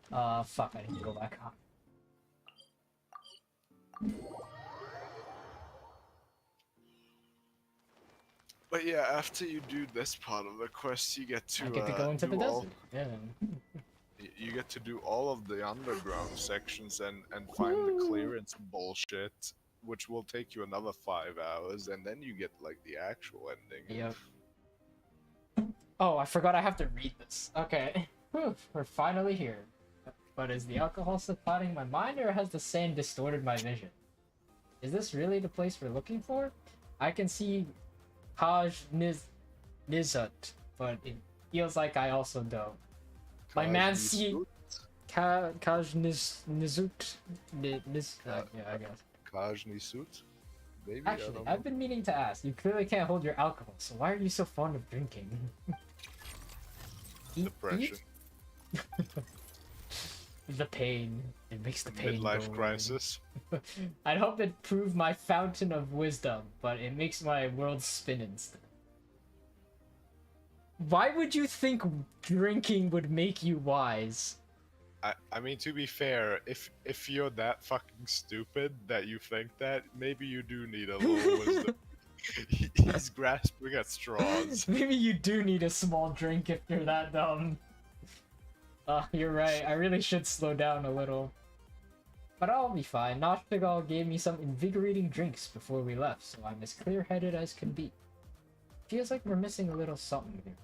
Speaker 1: Fuck, I need to go back up.
Speaker 2: But yeah, after you do this part of the quest, you get to,
Speaker 1: I get to go into the desert. Yeah.
Speaker 2: You get to do all of the underground sections and find the clearance bullshit, which will take you another 5 hours, and then you get like the actual ending.
Speaker 1: Yep. Oh, I forgot I have to read this. Okay. Whew, we're finally here. But is the alcohol still clouding my mind, or has the sand distorted my vision? Is this really the place we're looking for? I can see Nizut, but it feels like I also don't. My man see Nizut. Yeah, I guess.
Speaker 2: Kajnisut? Maybe?
Speaker 1: Actually, I've been meaning to ask. You clearly can't hold your alcohol, so why are you so fond of drinking?
Speaker 2: Depression.
Speaker 1: The pain. It makes the pain
Speaker 2: Midlife
Speaker 1: go
Speaker 2: crisis.
Speaker 1: I'd hope it proved my fountain of wisdom, but it makes my world spin instead. Why would you think drinking would make you wise?
Speaker 2: I mean, to be fair, if you're that fucking stupid that you think that, maybe you do need a little wisdom. He's grasping at straws.
Speaker 1: Maybe you do need a small drink if you're that dumb. You're right. I really should slow down a little. But I'll be fine. Noshtigal gave me some invigorating drinks before we left, so I'm as clear-headed as can be. Feels like we're missing a little something here.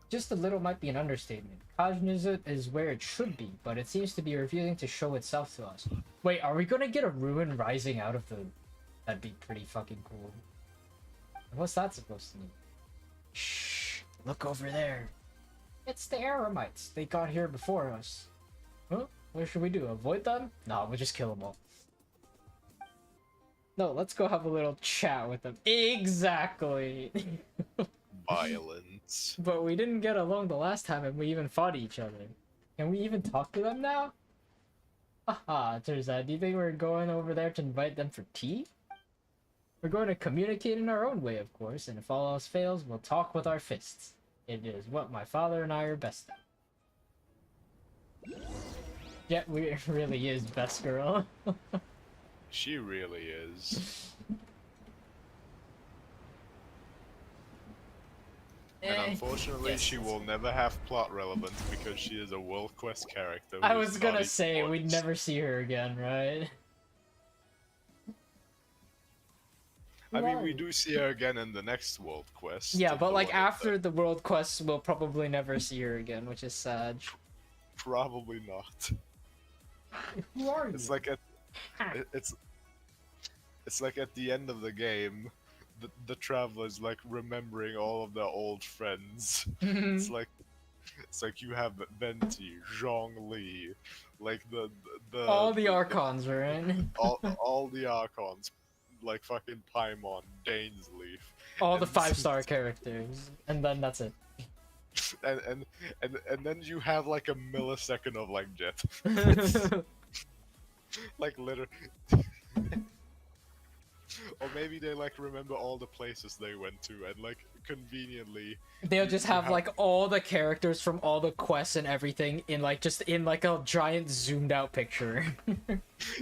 Speaker 1: Just a little might be an understatement. Cognizant is where it should be, but it seems to be refusing to show itself to us. Wait, are we gonna get a ruin rising out of the... That'd be pretty fucking cool. What's that supposed to mean? Shh! Look over there. It's the Aramites. They got here before us. Huh? What should we do? Avoid them? Nah, we'll just kill them all. No, let's go have a little chat with them. Exactly!
Speaker 2: Violence.
Speaker 1: But we didn't get along the last time and we even fought each other. Can we even talk to them now? Haha, turns out, do you think we're going over there to invite them for tea? We're going to communicate in our own way, of course, and if all else fails, we'll talk with our fists. It is what my father and I are best at. Jet really is best girl.
Speaker 2: She really is. And unfortunately,
Speaker 1: yes.
Speaker 2: she will never have plot relevance because she is a World Quest character.
Speaker 1: I was gonna say, we'd never see her again, right?
Speaker 2: I mean, we do see her again in the next World Quest.
Speaker 1: Yeah, but like after the World Quest, we'll probably never see her again, which is sad.
Speaker 2: Probably not.
Speaker 1: Who are you?
Speaker 2: It's like it's like at the end of the game, the traveler's like remembering all of their old friends. It's like you have Venti, Zhongli, like the
Speaker 1: all the Archons, right?
Speaker 2: all the Archons, like fucking Paimon, Dainsleif.
Speaker 1: All the 5-star characters, and then that's it.
Speaker 2: And then you have like a millisecond of like Jet. Like literally. Or maybe they like remember all the places they went to and like conveniently
Speaker 1: they'll just have like all the characters from all the quests and everything in like just in like a giant zoomed out picture.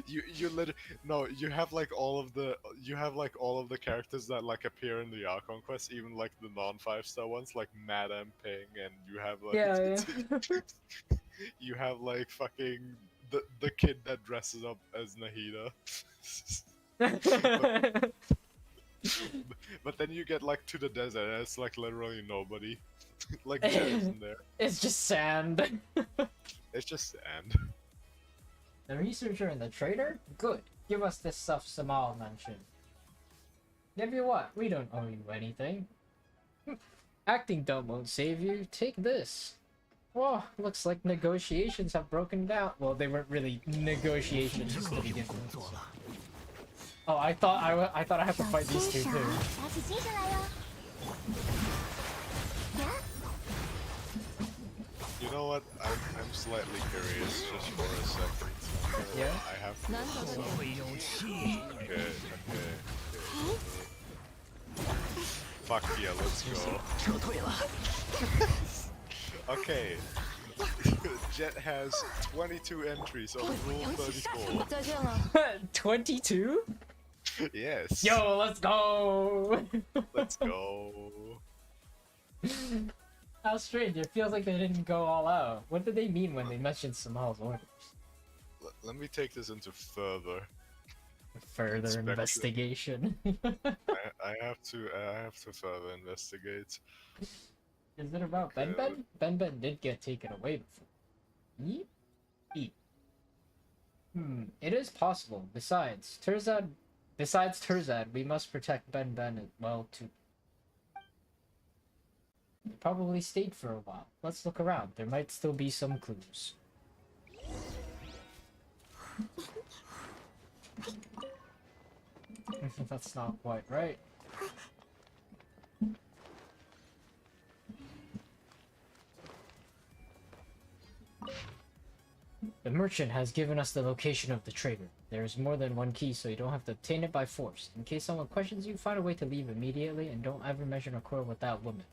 Speaker 2: you have like all of the characters that like appear in the Archon quest, even like the non 5-star ones like Madame Ping, and you have like you have like fucking the kid that dresses up as Nahida. But then you get like to the desert and it's like literally nobody. Like Jet isn't there.
Speaker 1: It's just sand.
Speaker 2: It's just sand.
Speaker 1: The researcher and the trader? Good. Give us this stuff Samal mentioned. Give you what? We don't owe you anything. Acting dumb won't save you. Take this. Whoa, looks like negotiations have broken down. Well, they weren't really negotiations just to begin with. Oh, I thought I had to fight these two too.
Speaker 2: You know what? I'm slightly curious just for a second.
Speaker 1: Yeah?
Speaker 2: I have to... Okay. Fuck yeah, let's go. Okay. Jet has 22 entries on Rule 34.
Speaker 1: 22?
Speaker 2: Yes.
Speaker 1: Yo, let's go!
Speaker 2: Let's go.
Speaker 1: How strange, it feels like they didn't go all out. What did they mean when they mentioned Samal's orders?
Speaker 2: Let me take this into further
Speaker 1: Investigation.
Speaker 2: I have to further investigate.
Speaker 1: Is it about Ben Ben? Ben Ben did get taken away before. Yeep. Eep. It is possible. Besides Terzad, we must protect Ben Ben as well too. He probably stayed for a while. Let's look around. There might still be some clues. That's not quite right. The merchant has given us the location of the trader. There is more than one key, so you don't have to obtain it by force. In case someone questions you, find a way to leave immediately, and don't ever mention a quarrel with that woman.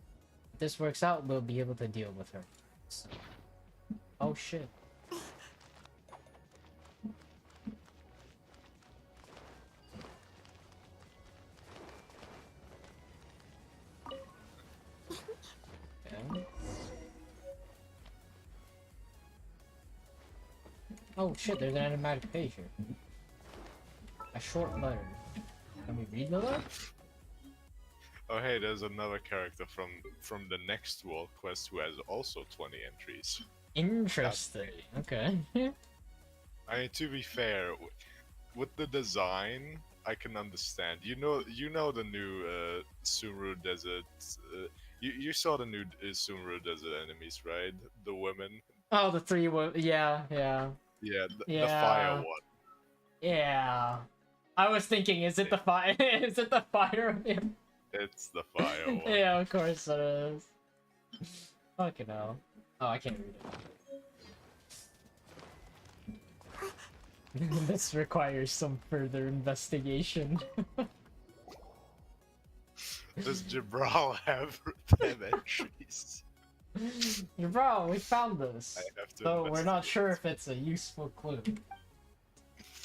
Speaker 1: If this works out, we'll be able to deal with her. So... Oh shit. Okay. Oh shit, there's an animatic page here. A short letter. Can we read the letter?
Speaker 2: Oh hey, there's another character from the next world quest who has also 20 entries.
Speaker 1: Interesting. Okay.
Speaker 2: I mean, to be fair, with the design, I can understand. You know the new Sumru Desert. You saw the new Sumru Desert enemies, right? The women.
Speaker 1: Oh, the three. Yeah, yeah.
Speaker 2: Yeah,
Speaker 1: Yeah.
Speaker 2: the fire one.
Speaker 1: Yeah. I was thinking, is it the fire? Is it the fire?
Speaker 2: It's the fire one.
Speaker 1: Yeah, of course it is. Fucking hell. Oh, I can't read it. This requires some further investigation.
Speaker 2: Does Jabral have entries?
Speaker 1: Bro, we found this.
Speaker 2: I have to
Speaker 1: So we're not
Speaker 2: investigate.
Speaker 1: sure if it's a useful clue.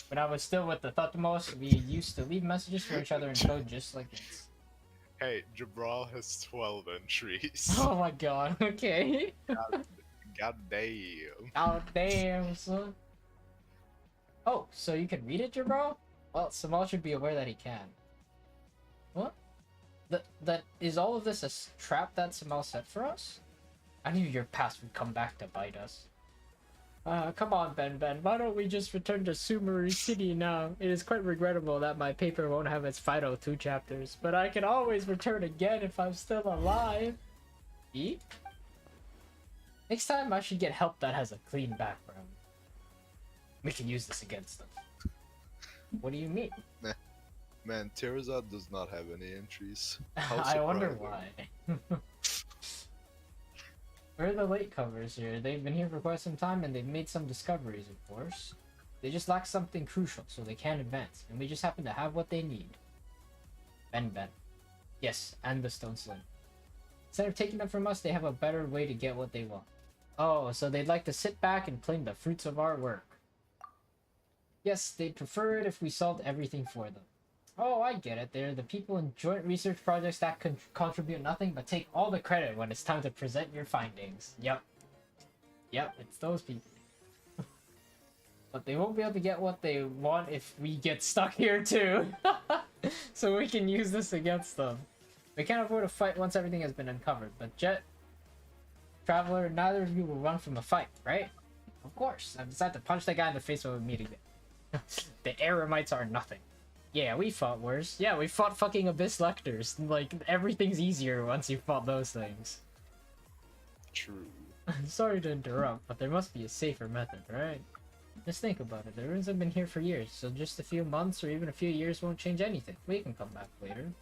Speaker 1: When I was still with the Thutmose, we used to leave messages for each other in code just like this.
Speaker 2: Hey, Jabral has 12 entries.
Speaker 1: Oh my god, okay.
Speaker 2: God damn.
Speaker 1: Oh damn, son. Oh, so you can read it, Jabral? Well, Samal should be aware that he can. What? That is all of this a trap that Samal set for us? I knew your past would come back to bite us. Come on, Ben. Why don't we just return to Sumeru City now? It is quite regrettable that my paper won't have its final 2 chapters, but I can always return again if I'm still alive. Eat? Next time I should get help that has a clean background. We can use this against them. What do you mean?
Speaker 2: Man, Terazad does not have any entries.
Speaker 1: I wonder why. Where are the latecomers here? They've been here for quite some time and they've made some discoveries, of course. They just lack something crucial, so they can't advance, and we just happen to have what they need. Ben. Yes, and the Stone Sling. Instead of taking them from us, they have a better way to get what they want. Oh, so they'd like to sit back and claim the fruits of our work. Yes, they'd prefer it if we solved everything for them. Oh, I get it. They're the people in joint research projects that contribute nothing but take all the credit when it's time to present your findings. Yep, it's those people. But they won't be able to get what they want if we get stuck here too. So we can use this against them. We can't afford a fight once everything has been uncovered, but Jet, Traveler, neither of you will run from a fight, right? Of course. I've decided to punch that guy in the face when we meet again. The Eremites are nothing. Yeah, we fought worse. Yeah, we fought fucking Abyss Lectors. Like, everything's easier once you fought those things.
Speaker 2: True.
Speaker 1: Sorry to interrupt, but there must be a safer method, right? Just think about it. The ruins have been here for years, so just a few months or even a few years won't change anything. We can come back later.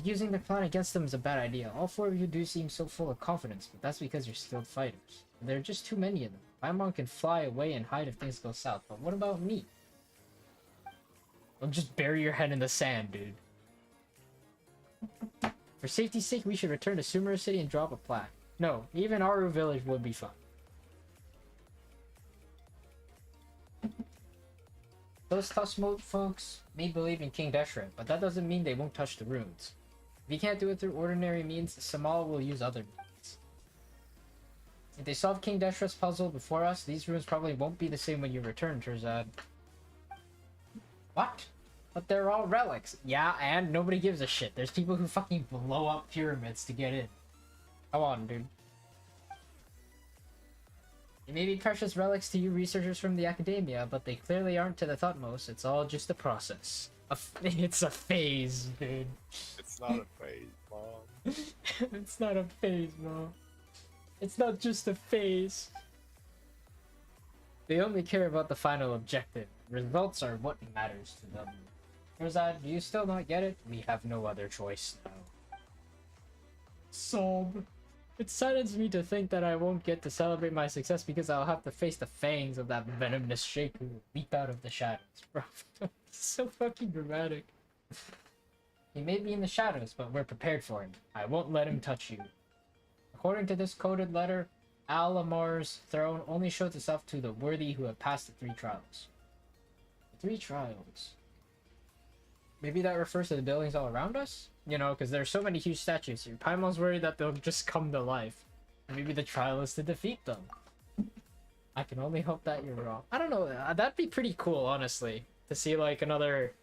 Speaker 1: Using the plan against them is a bad idea. All 4 of you do seem so full of confidence, but that's because you're skilled fighters. There are just too many of them. Paimon can fly away and hide if things go south, but what about me? I'll just bury your head in the sand, dude. For safety's sake, we should return to Sumeru City and drop a plaque. No, even Aru Village would be fun. Those Tussmote folks may believe in King Deshret, but that doesn't mean they won't touch the runes. If you can't do it through ordinary means, Samal will use other means. If they solve King Deshret's puzzle before us, these runes probably won't be the same when you return, Terzad. What? But they're all relics. Yeah, and nobody gives a shit. There's people who fucking blow up pyramids to get in. Come on, dude. They may be precious relics to you researchers from the academia, but they clearly aren't to the Thutmose. It's all just a process. It's a phase, dude.
Speaker 2: It's not a phase, Mom.
Speaker 1: It's not a phase, Mom. It's not just a phase. They only care about the final objective. Results are what matters to them. Terzad, do you still not get it? We have no other choice now. Sob. It saddens me to think that I won't get to celebrate my success because I'll have to face the fangs of that venomous Sheik who will leap out of the shadows, bro. So fucking dramatic. He may be in the shadows, but we're prepared for him. I won't let him touch you. According to this coded letter, Alamar's throne only shows itself to the worthy who have passed the 3 trials. The 3 trials? Maybe that refers to the buildings all around us? You know, because there's so many huge statues here. Paimon's worried that they'll just come to life. Maybe the trial is to defeat them. I can only hope that you're wrong. I don't know. That'd be pretty cool, honestly, to see like another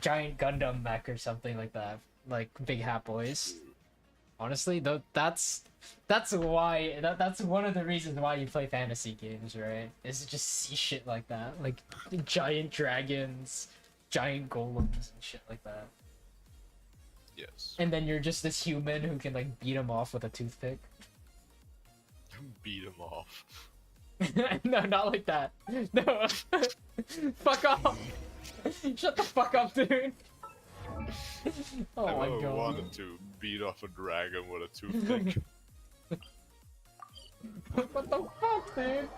Speaker 1: giant Gundam mech or something like that, like Big Hat Boys. Honestly, though, that's why that's one of the reasons why you play fantasy games, right? Is to just see shit like that, like giant dragons, giant golems, and shit like that.
Speaker 2: Yes.
Speaker 1: And then you're just this human who can like beat him off with a toothpick.
Speaker 2: Beat him off.
Speaker 1: No, not like that. No. Fuck off. Shut the fuck up, dude. Oh
Speaker 2: I've
Speaker 1: my
Speaker 2: never
Speaker 1: god.
Speaker 2: wanted to beat off a dragon with a toothpick.
Speaker 1: What the fuck, dude?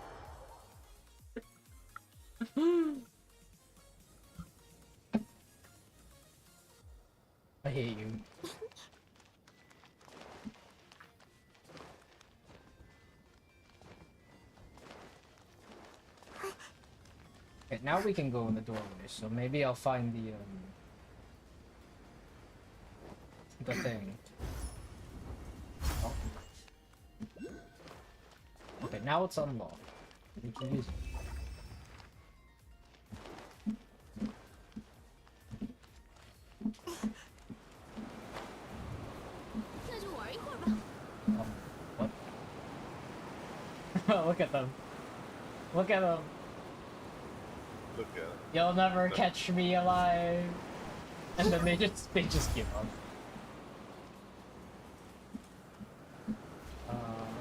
Speaker 1: I hate you. Okay, now we can go in the doorway, so maybe I'll find the thing. Oh. Okay, now it's unlocked. We can use it. What? Look at them. Look at them.
Speaker 2: Look at it.
Speaker 1: You'll never catch me alive. And then they just give up.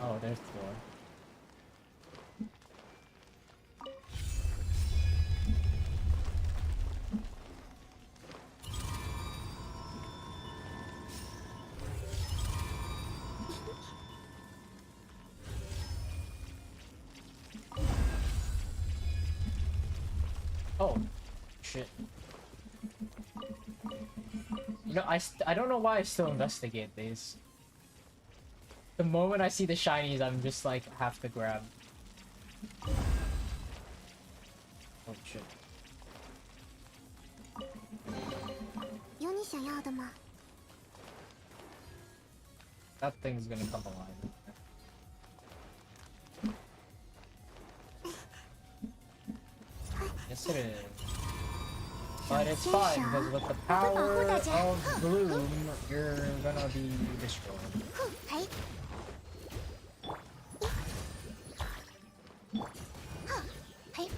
Speaker 1: Oh, there's the door. Oh, shit. You know, I don't know why I still investigate these. The moment I see the shinies, I'm just like, have to grab. Oh shit.
Speaker 5: 有你想要的吗？
Speaker 1: That thing's gonna come alive. Yes it is. But it's fine, because with the power of Bloom, you're gonna be destroyed.
Speaker 5: 嘿，嘿，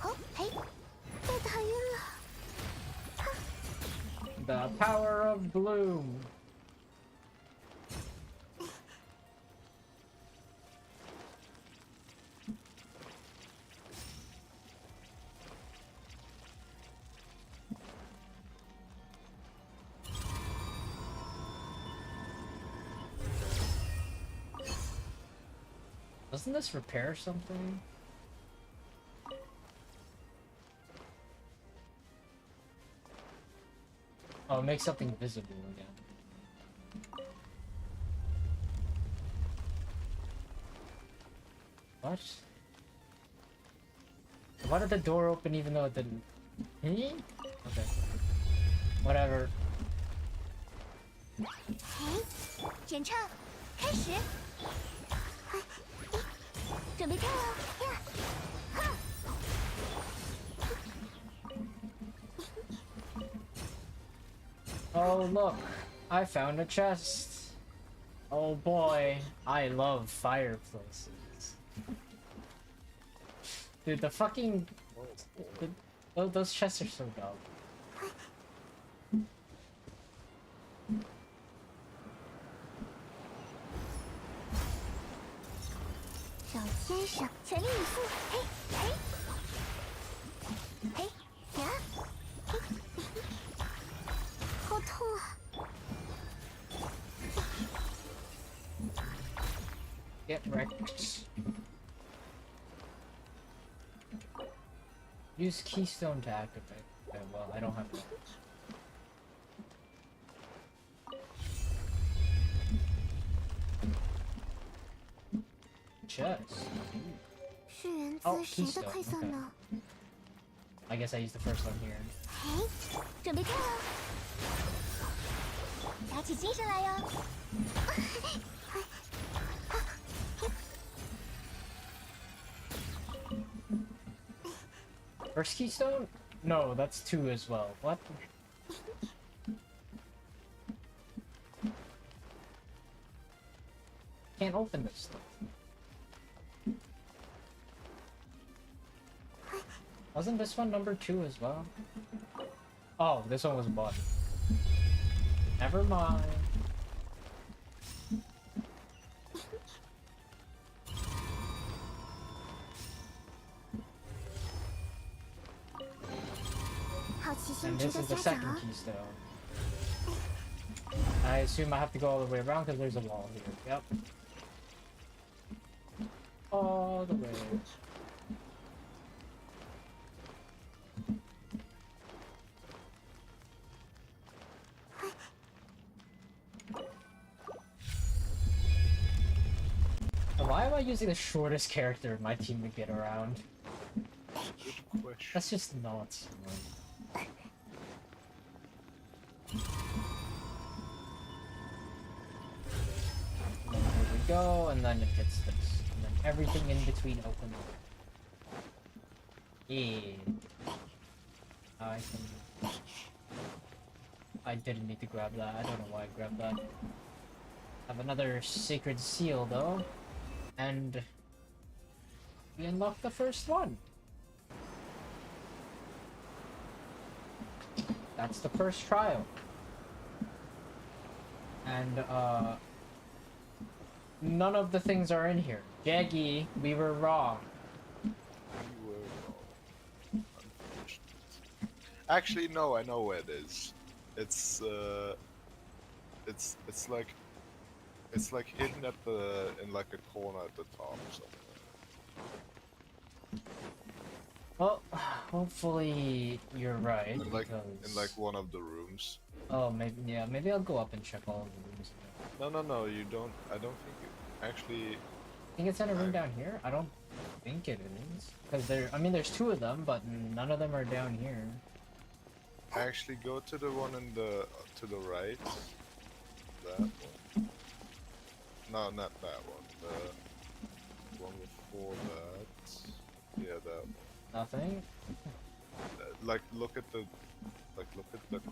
Speaker 5: 哦嘿，被打晕了。
Speaker 1: The power of Bloom. Doesn't this repair something? Oh, it makes something visible again. What? Why did the door open even though it didn't? Okay. Whatever.
Speaker 5: 嘿，演唱开始。准备跳哦！呀，哈！
Speaker 1: Oh look, I found a chest. Oh boy, I love fireplaces. Dude, the fucking... those chests are so dumb.
Speaker 5: 小先生，全力以赴！嘿，嘿，嘿，呀，嘿，好痛啊！
Speaker 1: Get wrecked. Use keystone to activate. Okay, well, I don't have that. Chest.
Speaker 5: 是源
Speaker 1: 哦
Speaker 5: 自谁的
Speaker 1: keystone，
Speaker 5: 馈赠呢？
Speaker 1: I guess I used the first one here.
Speaker 5: 嘿，准备跳哦！打起精神来哟！
Speaker 1: First keystone? No, that's 2 as well. What? Can't open this stuff. Wasn't this one number 2 as well? Oh, this one was 1. Never mind. And this is the second keystone. I assume I have to go all the way around because there's a wall here. Yep. All the way. Why am I using the shortest character in my team to get around?
Speaker 2: Good question.
Speaker 1: That's just nuts. And then here we go, and then it hits this. And then everything in between opens up. Yeah. I didn't need to grab that. I don't know why I grabbed that. Have another sacred seal though. And we unlocked the first one. That's the first trial. And none of the things are in here. Jaggy, we were wrong.
Speaker 2: You were wrong. Actually, no, I know where it is. It's like hidden at in like a corner at the top somewhere.
Speaker 1: Well, hopefully you're right.
Speaker 2: In like
Speaker 1: because...
Speaker 2: one of the rooms.
Speaker 1: Oh, maybe I'll go up and check all of the rooms.
Speaker 2: No, you don't. I don't think it actually.
Speaker 1: Think it's in a room down here? I don't think it is. Because there's 2 of them, but none of them are down here.
Speaker 2: Actually, go to the one to the right. That one. No, not that one. The one before that. Yeah, that one.
Speaker 1: Nothing?
Speaker 2: Like look at the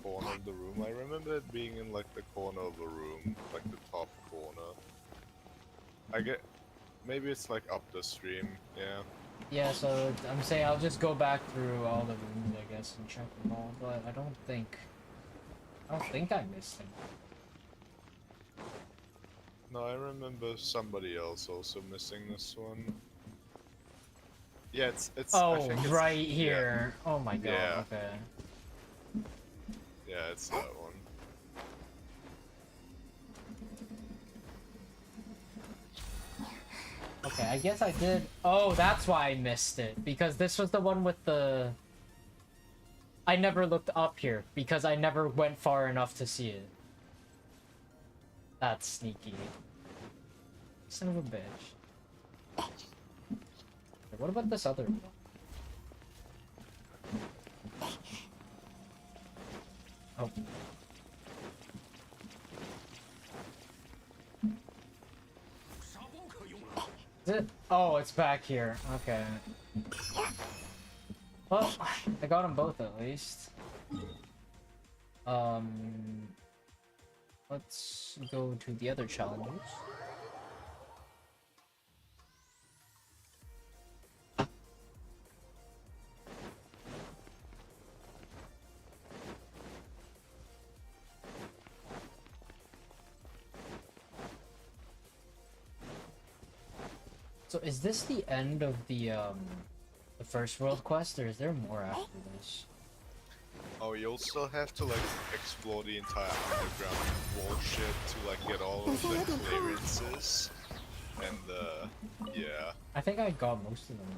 Speaker 2: corner of the room. I remember it being in like the corner of the room, like the top corner. Maybe it's like up the stream. Yeah.
Speaker 1: Yeah, so I'm saying I'll just go back through all the rooms, I guess, and check them all. But I don't think I missed them.
Speaker 2: No, I remember somebody else also missing this one. Yeah, it's.
Speaker 1: Oh,
Speaker 2: I think it's,
Speaker 1: right here.
Speaker 2: Yeah.
Speaker 1: Oh my god.
Speaker 2: Yeah.
Speaker 1: Okay.
Speaker 2: Yeah, it's that one.
Speaker 1: Okay, I guess I did. Oh, that's why I missed it, because this was the one with the. I never looked up here because I never went far enough to see it. That's sneaky. Son of a bitch. What about this other one? Oh. Is it? Oh, it's back here. Okay. Well, I got them both at least. Let's go to the other challenges. So is this the end of the first world quest, or is there more after this?
Speaker 2: Oh, you'll still have to like explore the entire underground wall shit to like get all of the clearances, and yeah.
Speaker 1: I think I got most of them.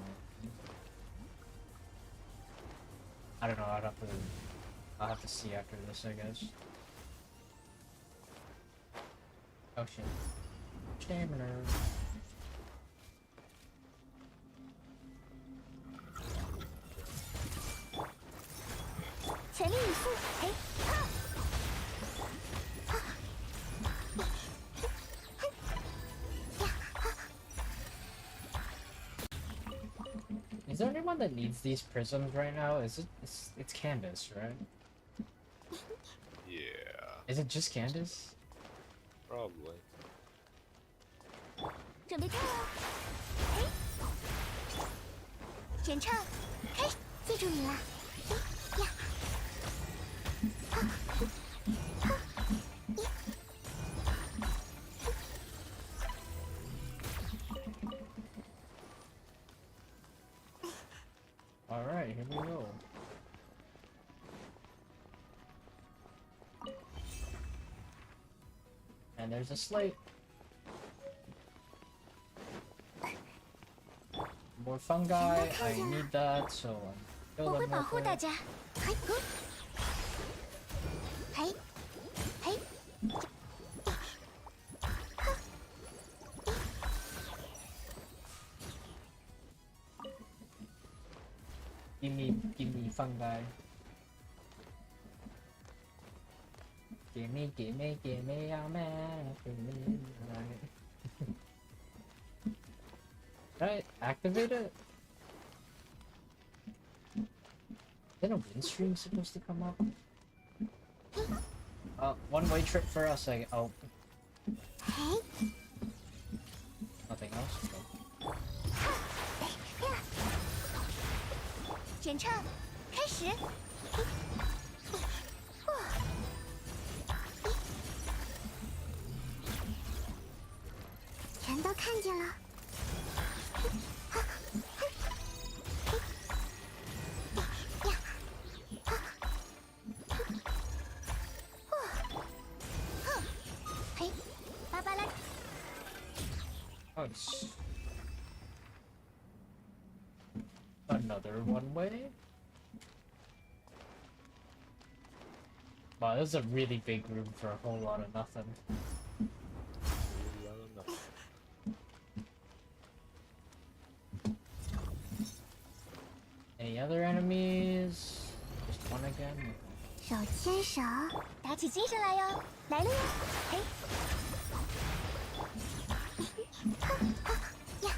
Speaker 1: I don't know. I'll have to see after this, I guess. Oh shit! Stamina. Is there any one that needs these prisms right now? Is it? It's Candace, right?
Speaker 2: Yeah,
Speaker 1: Is it just Candace?
Speaker 2: probably.
Speaker 5: 准备跳哦！嘿，选唱，开始，记住你了。呀，哈，哈，呀。
Speaker 1: All right, here we go. And there's a slate. More fungi. I need that, so I'm
Speaker 5: 我会
Speaker 1: building
Speaker 5: 保
Speaker 1: real
Speaker 5: 护大
Speaker 1: quick.
Speaker 5: 家。嘿，嘿，嘿，哈，
Speaker 1: Give me fungi. Give me, oh man. Give me, alright. Did I activate it? Isn't a wind stream supposed to come up? One-way trip for us. Oh,
Speaker 5: 嘿，
Speaker 1: nothing else. Okay.
Speaker 5: 呀，选唱，开始。哇，全都看见了。
Speaker 1: Nice. Another one way. Wow, this is a really big room for a whole lot of nothing. Any other enemies? Just one again?
Speaker 5: 手牵手，打起精神来哟！来了哟！嘿，哈哈呀！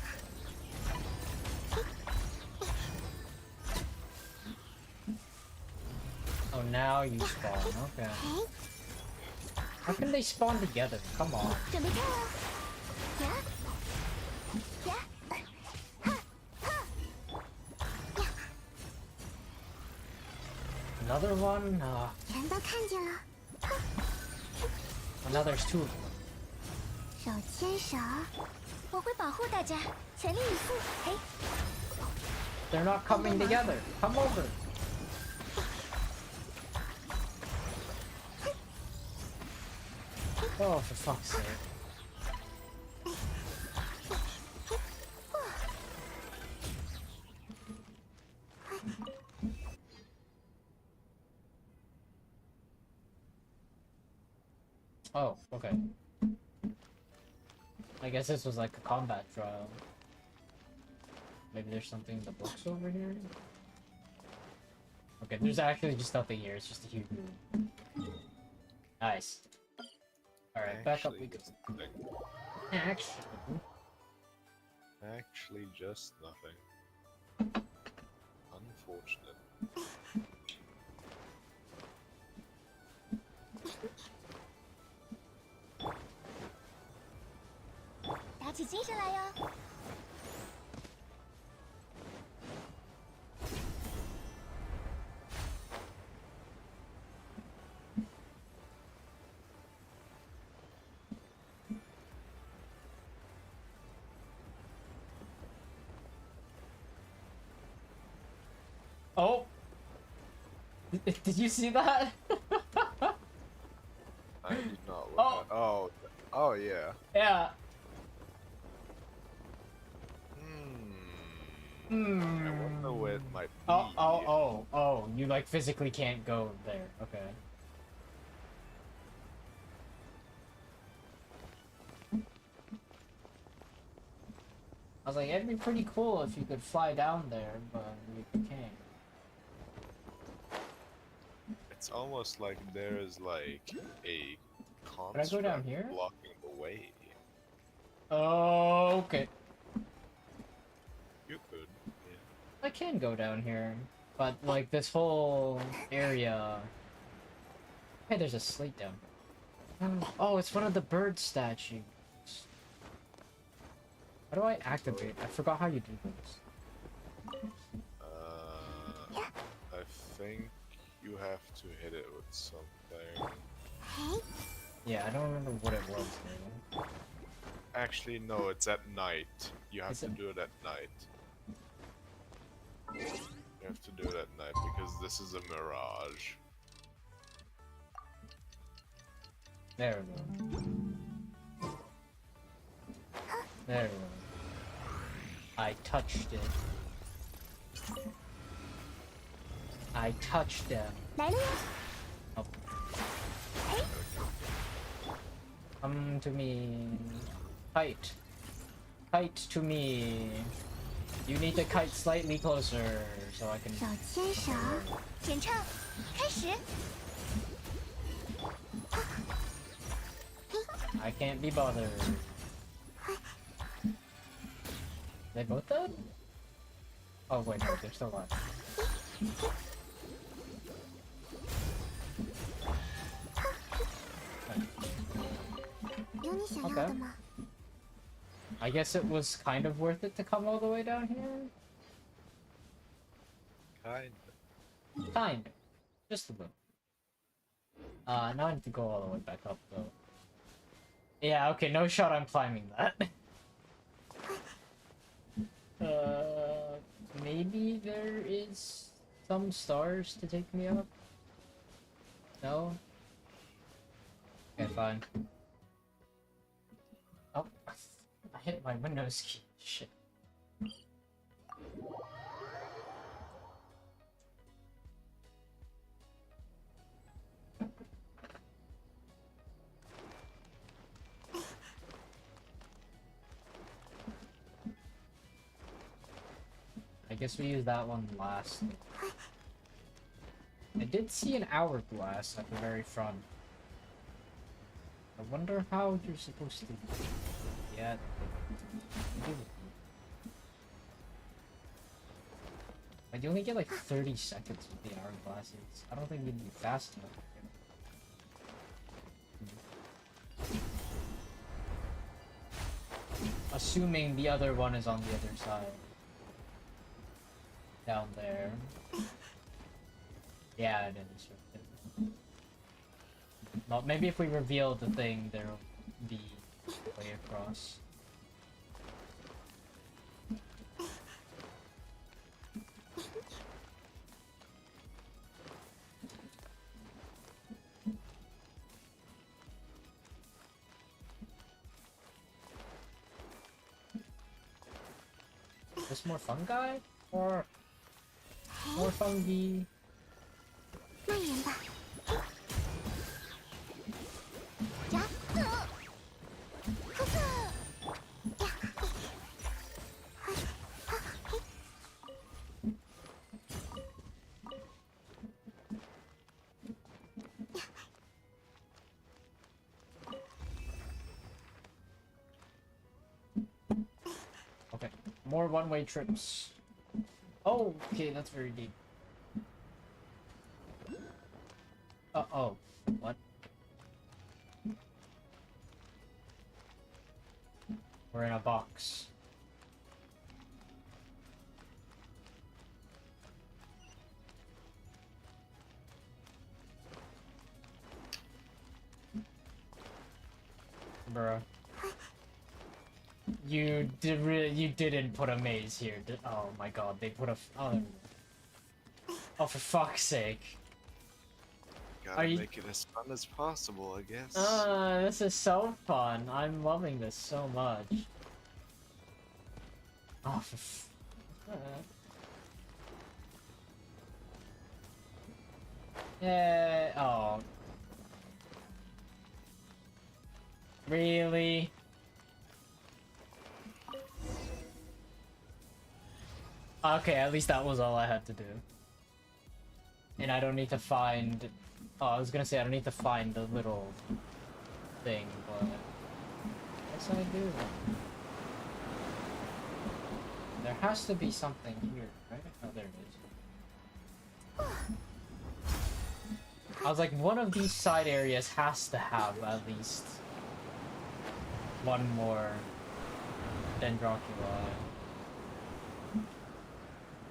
Speaker 5: 嘿，
Speaker 1: Oh, now you spawn. Okay.
Speaker 5: 嘿，
Speaker 1: How can they spawn together? Come on.
Speaker 5: 准备跳哦！呀，呀，哈，哈，呀，
Speaker 1: Another one?
Speaker 5: 全都看见了。
Speaker 1: Now there's two of them.
Speaker 5: 手牵手，我会保护大家，全力以赴。嘿，
Speaker 1: They're not coming together. Come over. Oh, for fuck's sake. Oh, okay. I guess this was like a combat trial. Maybe there's something in the books over here? Okay, there's actually just nothing here, it's just a huge room. Nice. Alright, back up we go.
Speaker 2: Actually, just nothing. Unfortunate.
Speaker 5: 打起精神来哟！
Speaker 1: Oh! Did you see that?
Speaker 2: I did not look
Speaker 1: Oh.
Speaker 2: at. Oh, oh yeah.
Speaker 1: Yeah.
Speaker 2: I wonder where it might be.
Speaker 1: Oh, you like physically can't go there. Okay. I was like, it'd be pretty cool if you could fly down there, but you can't.
Speaker 2: It's almost like there is like a
Speaker 1: Could I go down
Speaker 2: construct
Speaker 1: here?
Speaker 2: blocking the way.
Speaker 1: Oh, okay.
Speaker 2: You could. Yeah.
Speaker 1: I can go down here, but like this whole area. Hey, there's a slate down. Oh, it's one of the bird statues. How do I activate? I forgot how you do this.
Speaker 2: I think you have to hit it with something.
Speaker 1: Yeah, I don't remember what it was. Though.
Speaker 2: Actually, no, it's at night. You have
Speaker 1: Is
Speaker 2: to
Speaker 1: it?
Speaker 2: do it at night. You have to do it at night because this is a mirage.
Speaker 1: There we go. There we go. I touched it. I touched them.
Speaker 5: 来了呀！
Speaker 1: Oh. Come to me. Kite. Kite to me. You need to kite slightly closer so I can.
Speaker 5: 手牵手，演唱开始。
Speaker 1: I can't be bothered. They both dead? Oh wait, no, they're still alive.
Speaker 5: 有你想要的吗？
Speaker 1: I guess it was kind of worth it to come all the way down here.
Speaker 2: Kinda.
Speaker 1: Kind of. Just a little. Now I need to go all the way back up though. Yeah, okay, no shot I'm climbing that. Maybe there is some stars to take me up? No? Okay, fine. Oh, I hit my Windows key. Shit. I guess we use that one last. I did see an hourglass at the very front. I wonder how you're supposed to do it. Yeah. Like, you only get like 30 seconds with the hourglasses. I don't think you'd be fast enough. Assuming the other one is on the other side. Down there. Yeah, it is. Well, maybe if we reveal the thing, there'll be a way across. Is this more fungi? Or more fungi?
Speaker 5: 蔓延吧。呀，呵呵，呀，嘿。
Speaker 1: Okay, more one-way trips. Oh, okay, that's very deep. Oh, what? We're in a box. Bruh. You didn't put a maze here. Oh my god, they put a oh, for fuck's sake.
Speaker 2: Gotta make it as fun as possible, I guess.
Speaker 1: This is so fun. I'm loving this so much. Oh, yeah. Oh. Really? Okay, at least that was all I had to do. And I don't need to find... Oh, I was gonna say I don't need to find the little thing, but... Yes, I do. There has to be something here, right? Oh, there it is. I was like, one of these side areas has to have at least one more Dendroculi.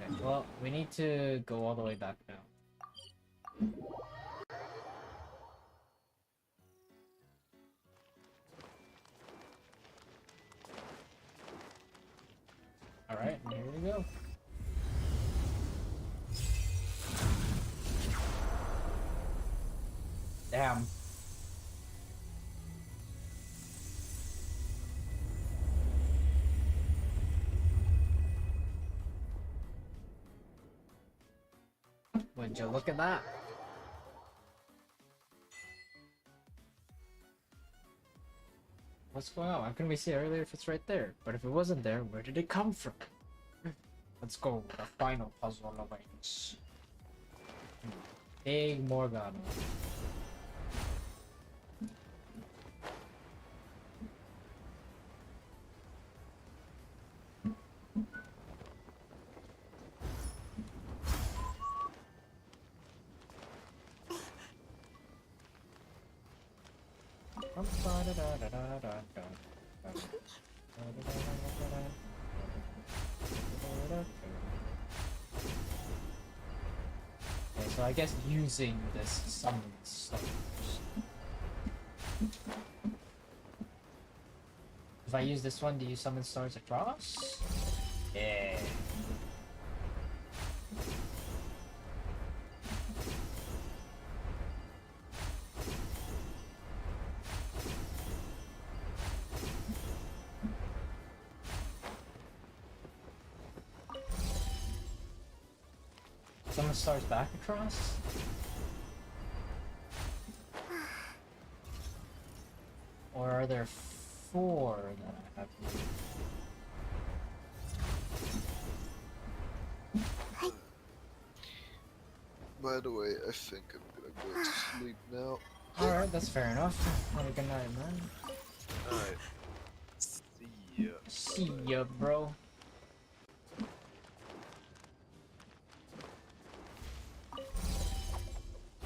Speaker 1: Okay, well, we need to go all the way back now. Alright, here we go. Damn. Would you look at that? What's going on? Why couldn't we see it earlier if it's right there? But if it wasn't there, where did it come from? Let's go. The final puzzle awaits. Big Morgan. Okay, so I guess using this summon stars. If I use this one, do you summon stars across? Yeah. Summon stars back across? Or are there 4 that I have to use?
Speaker 9: By the way, I think I'm gonna go to sleep now.
Speaker 1: Alright, that's fair enough. Have a good night, man.
Speaker 2: Alright. See ya.
Speaker 1: See ya, bro.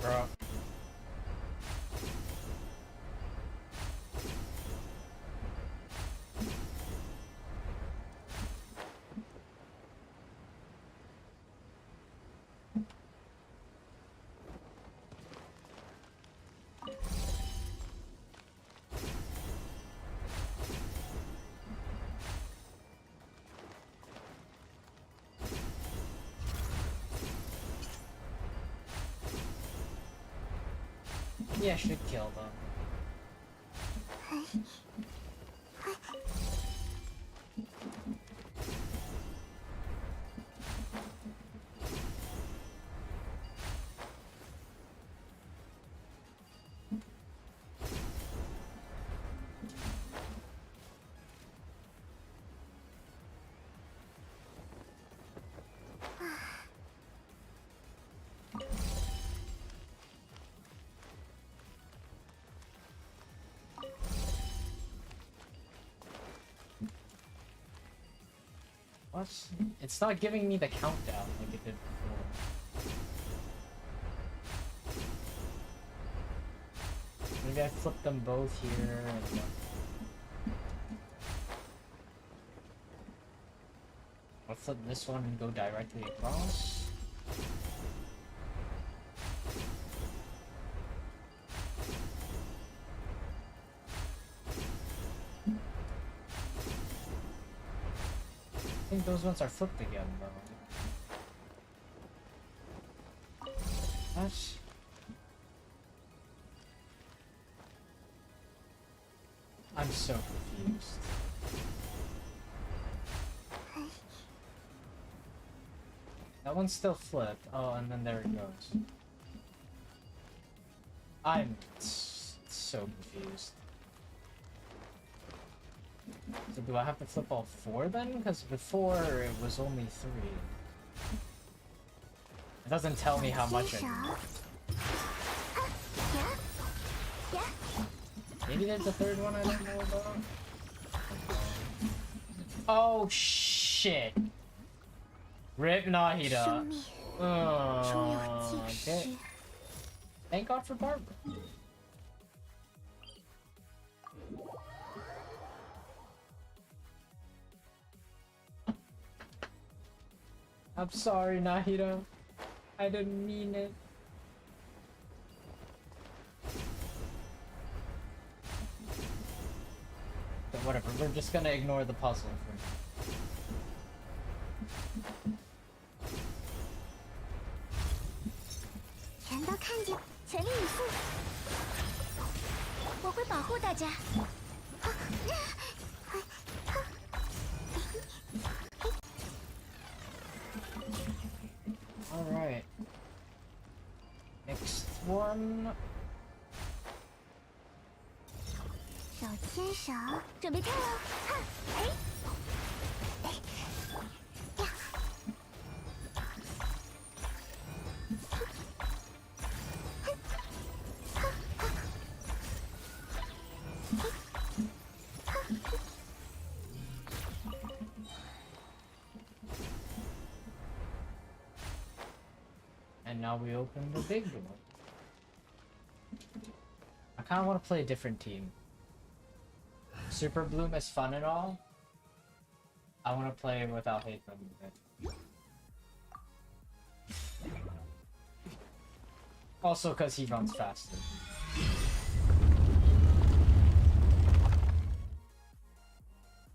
Speaker 1: Bro. Yeah, I should kill them. What? It's not giving me the countdown like it did before. Maybe I flip them both here and... I'll flip this one and go directly across. I think those ones are flipped again, though. What? I'm so confused. That one's still flipped. Oh, and then there it goes. I'm so confused. So do I have to flip all 4 then? Because before it was only 3. It doesn't tell me how much it Maybe there's a 3rd one I don't know about? Oh shit! Rip Nahida.
Speaker 5: 生命终有尽
Speaker 1: Okay.
Speaker 5: 时。
Speaker 1: Thank God for Barbara. I'm sorry, Nahida. I didn't mean it. But whatever, we're just gonna ignore the puzzle for now.
Speaker 5: 全都看见，全力以赴。我会保护大家。
Speaker 1: Alright. Next one.
Speaker 5: 手牵手，准备跳喽！哈，嘿，呀，
Speaker 1: And now we open the big door. I kind of want to play a different team. Super Bloom is fun and all. I want to play without hate from it. Also because he runs faster.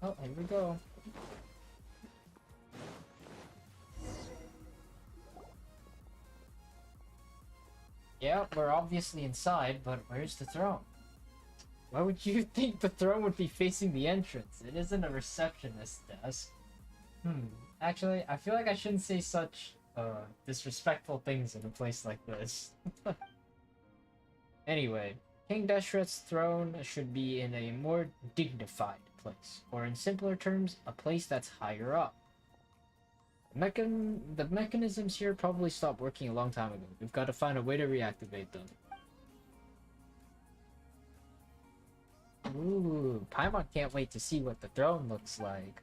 Speaker 1: Oh, here we go. Yeah, we're obviously inside, but where's the throne? Why would you think the throne would be facing the entrance? It isn't a receptionist's desk. Actually, I feel like I shouldn't say such disrespectful things in a place like this. Anyway, King Deshret's throne should be in a more dignified place, or in simpler terms, a place that's higher up. The mechanisms here probably stopped working a long time ago. We've got to find a way to reactivate them. Ooh, Paimon can't wait to see what the throne looks like.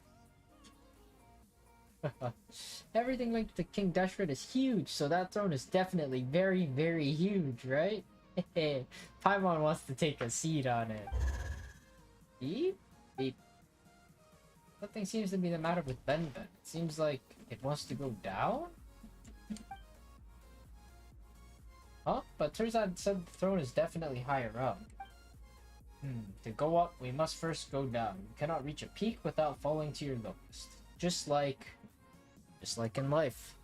Speaker 1: Everything linked to King Deshret is huge, so that throne is definitely very, very huge, right? Paimon wants to take a seat on it. Beep? Beep. Something seems to be the matter with Ben. It seems like it wants to go down? Huh? But turns out it said the throne is definitely higher up. To go up, we must first go down. You cannot reach a peak without falling to your lowest. Just like in life.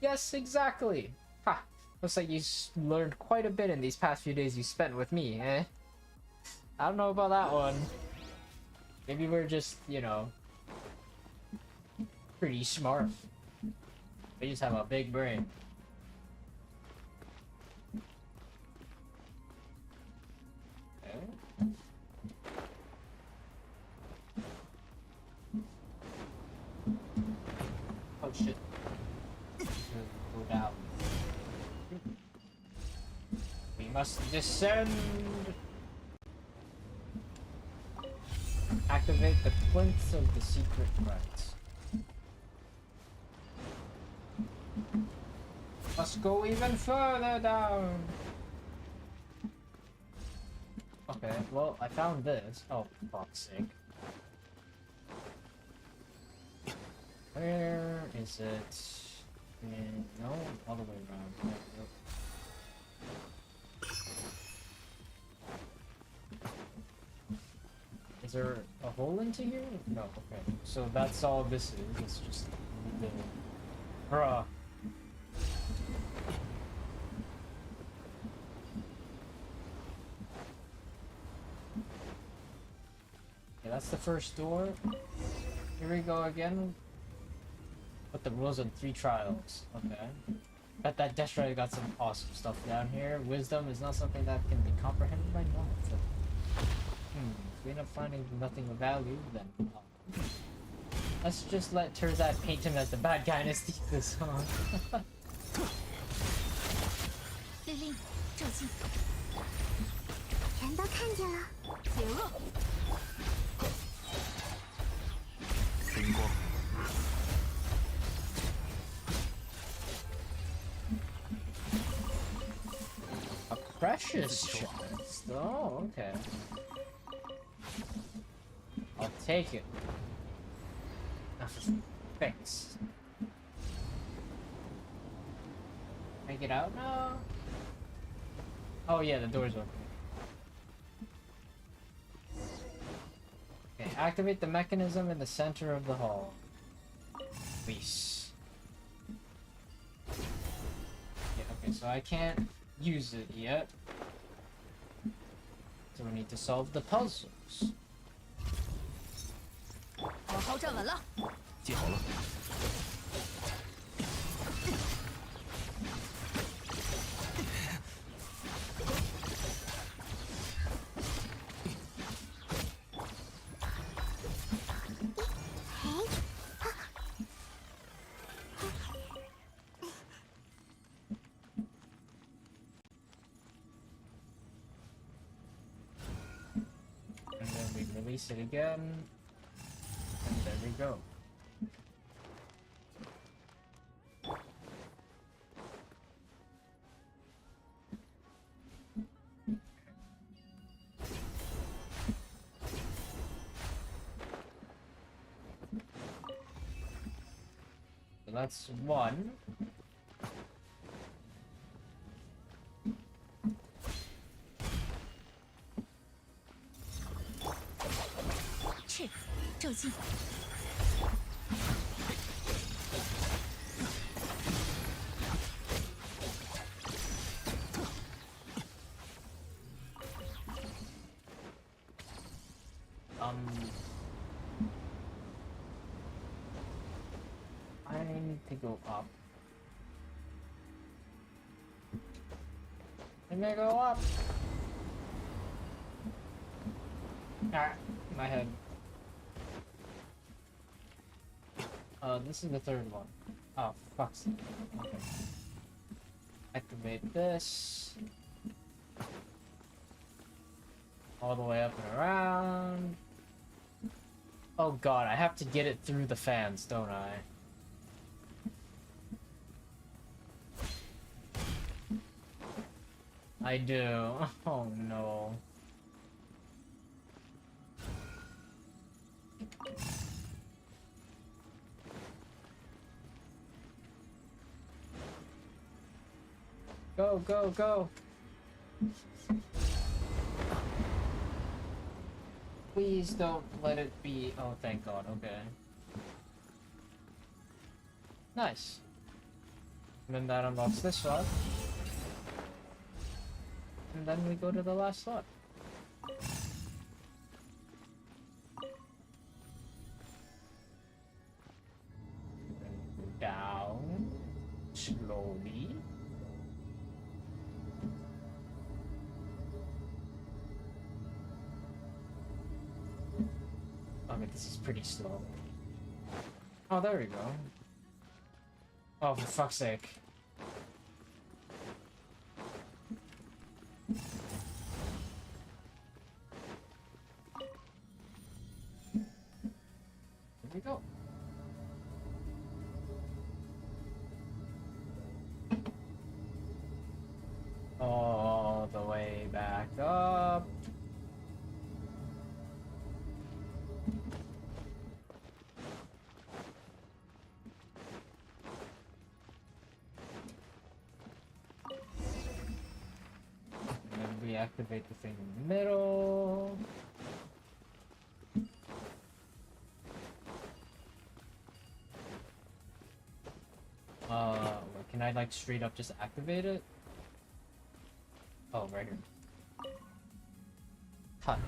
Speaker 1: Yes, exactly! Ha! Looks like you learned quite a bit in these past few days you spent with me, eh? I don't know about that one. Maybe we're just, you know, pretty smart. We just have a big brain. Okay. Oh shit. Go down. We must descend. Activate the plinths of the secret rites. Must go even further down. Okay, well, I found this. Oh, for fuck's sake. Where is it? No, all the way around. Nope. Is there a hole into here? No, okay. So that's all this is. It's just the... Bruh. Okay, that's the first door. Here we go again. Put the rules on 3 trials. Okay. Bet that Deshret got some awesome stuff down here. Wisdom is not something that can be comprehended by normal. If we end up finding nothing of value, then let's just let Terzad paint him as the bad guy and steal this song.
Speaker 7: 令令，照镜，
Speaker 5: 全都看见了。
Speaker 7: 解厄。
Speaker 3: 灵光，
Speaker 1: Precious chest. Oh, okay. I'll take it. Thanks. Can I get out now? Oh yeah, the door's open. Okay, activate the mechanism in the center of the hall. Please. Yeah, okay, so I can't use it yet. So we need to solve the puzzles.
Speaker 7: 好好站稳了。
Speaker 3: 记好了。
Speaker 1: And then we release it again. And there we go. So that's one.
Speaker 7: 是，正心。
Speaker 1: I need to go up. Let me go up. Ah, my head. This is the third one. Oh, fuck's sake. Okay. Activate this. All the way up and around. Oh god, I have to get it through the fans, don't I? I do. Oh no. Go, go, go. Please don't let it be. Oh, thank God. Okay. Nice. And then that unlocks this slot. And then we go to the last slot. Down. Slowly. I mean, this is pretty slow. Oh, there we go. Oh, for fuck's sake. Here we go. All the way back up. And then we activate the thing in the middle. Can I like straight up just activate it? Oh, right here. Touch.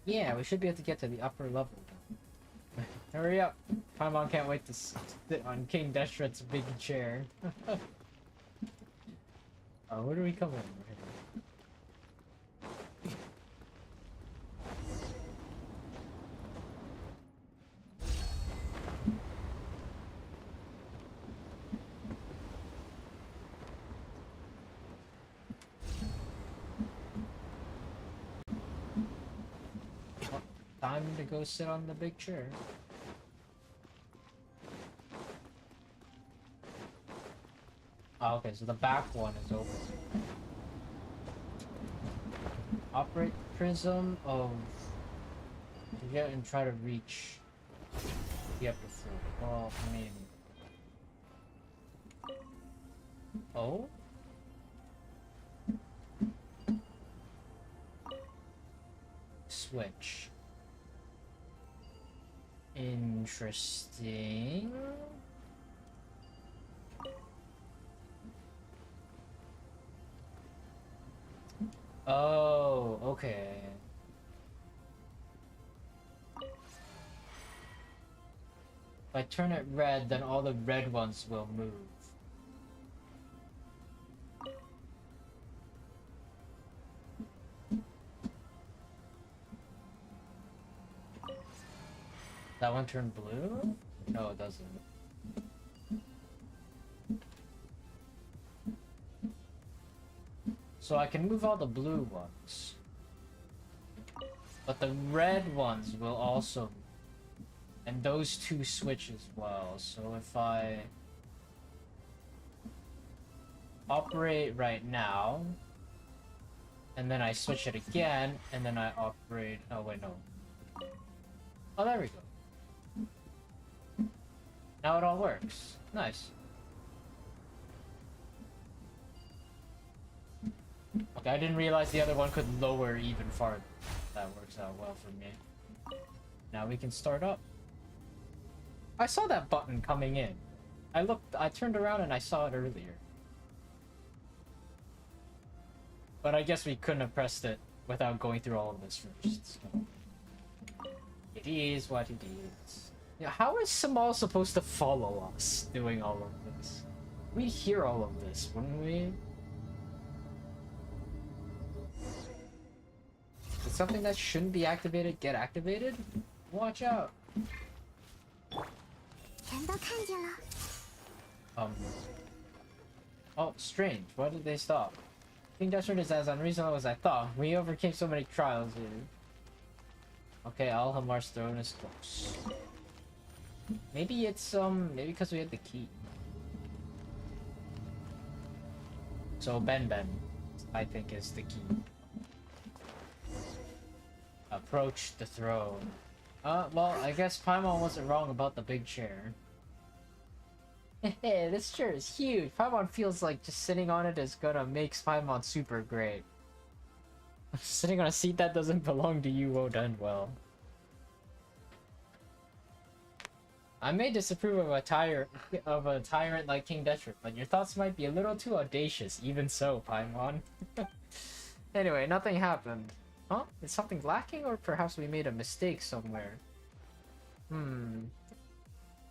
Speaker 1: Yeah, we should be able to get to the upper level. Hurry up! Paimon can't wait to sit on King Deshret's big chair. Oh, where do we come in? time to go sit on the big chair. Oh, okay, so the back one is open. Operate prism of... Get and try to reach the upper floor. Well, I mean... Oh? Switch. Interesting. Oh, okay. If I turn it red, then all the red ones will move. That one turned blue? No, it doesn't. So I can move all the blue ones. But the red ones will also move. And those two switch as well. So if I operate right now, and then I switch it again, and then I operate... Oh wait, no. Oh, there we go. Now it all works. Nice. Okay, I didn't realize the other one could lower even farther. That works out well for me. Now we can start up. I saw that button coming in. I turned around and I saw it earlier. But I guess we couldn't have pressed it without going through all of this first. So. It is what it is. Yeah, how is Samal supposed to follow us doing all of this? We'd hear all of this, wouldn't we? Did something that shouldn't be activated get activated? Watch out! Oh, strange. Why did they stop? King Destron is as unreasonable as I thought. We overcame so many trials here. Okay, Alhamar's throne is close. Maybe it's, maybe because we had the key. So, Ben, I think, is the key. Approach the throne. Well, I guess Paimon wasn't wrong about the big chair. Hey, this chair is huge. Paimon feels like just sitting on it is gonna make Paimon super great. Sitting on a seat that doesn't belong to you won't end well. I may disapprove of a tyrant like King Detrit, but your thoughts might be a little too audacious. Even so, Paimon. Anyway, nothing happened. Huh? Is something lacking, or perhaps we made a mistake somewhere?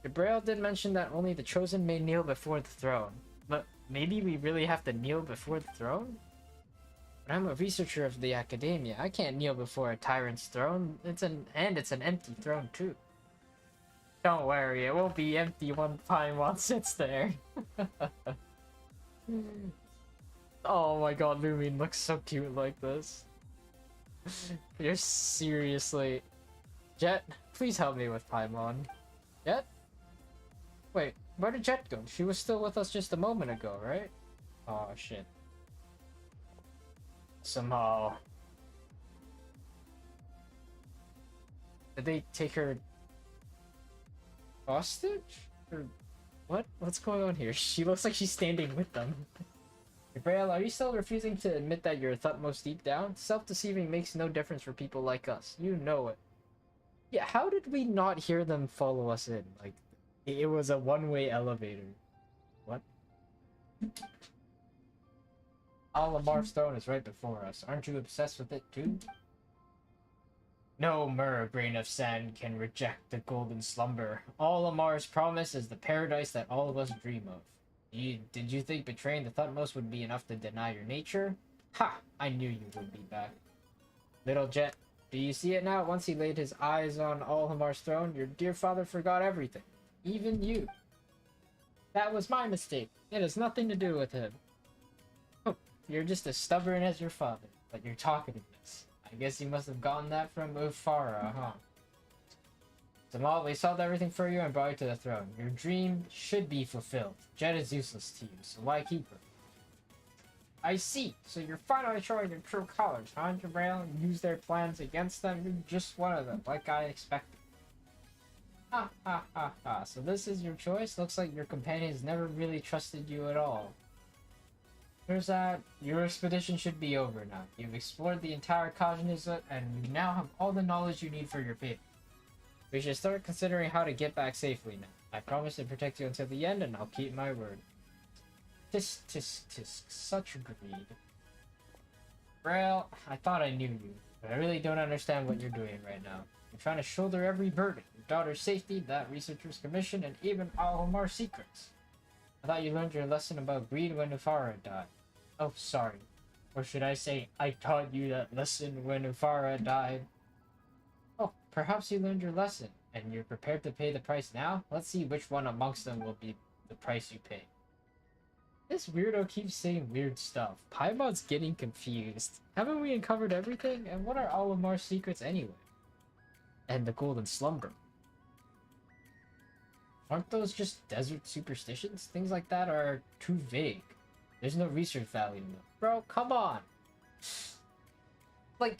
Speaker 1: Gabriel did mention that only the chosen may kneel before the throne. But maybe we really have to kneel before the throne? But I'm a researcher of the academia. I can't kneel before a tyrant's throne. It's an empty throne too. Don't worry, it won't be empty when Paimon sits there. Oh my god, Lumin looks so cute like this. You're seriously... Jet, please help me with Paimon. Jet? Wait, where did Jet go? She was still with us just a moment ago, right? Oh shit. Somehow... Did they take her... hostage? Or what? What's going on here? She looks like she's standing with them. Gabriel, are you still refusing to admit that you're Thutmose deep down? Self-deceiving makes no difference for people like us. You know it. Yeah, how did we not hear them follow us in? Like, it was a one-way elevator. What? Alamar's throne is right before us. Aren't you obsessed with it too? No grain of sand can reject the golden slumber. All Amar's promise is the paradise that all of us dream of. Did you think betraying the Thutmose would be enough to deny your nature? Ha! I knew you would be back. Little Jet, do you see it now? Once he laid his eyes on Alhamar's throne, your dear father forgot everything. Even you. That was my mistake. It has nothing to do with him. Oh, you're just as stubborn as your father, but your talkativeness. I guess you must have gotten that from Ufara, huh? Zamal, we solved everything for you and brought you to the throne. Your dream should be fulfilled. Jet is useless to you, so why keep her? I see. So you're finally showing your true colors, huh, Jabrail? Use their plans against them? You're just one of them, like I expected. Ha ha ha ha. So this is your choice? Looks like your companions never really trusted you at all. There's that. Your expedition should be over now. You've explored the entire Kajniza, and you now have all the knowledge you need for your paper. We should start considering how to get back safely now. I promise to protect you until the end, and I'll keep my word. Tisk, tisk, tisk. Such greed. Well, I thought I knew you, but I really don't understand what you're doing right now. You're trying to shoulder every burden. Your daughter's safety, that researcher's commission, and even Al-Omar's secrets. I thought you learned your lesson about greed when Nufara died. Oh, sorry. Or should I say, I taught you that lesson when Nufara died. Oh, perhaps you learned your lesson, and you're prepared to pay the price now? Let's see which one amongst them will be the price you pay. This weirdo keeps saying weird stuff. Paimon's getting confused. Haven't we uncovered everything? And what are Al-Omar's secrets anyway? And the golden slumber. Aren't those just desert superstitions? Things like that are too vague. There's no research value in them. Bro, come on! Like,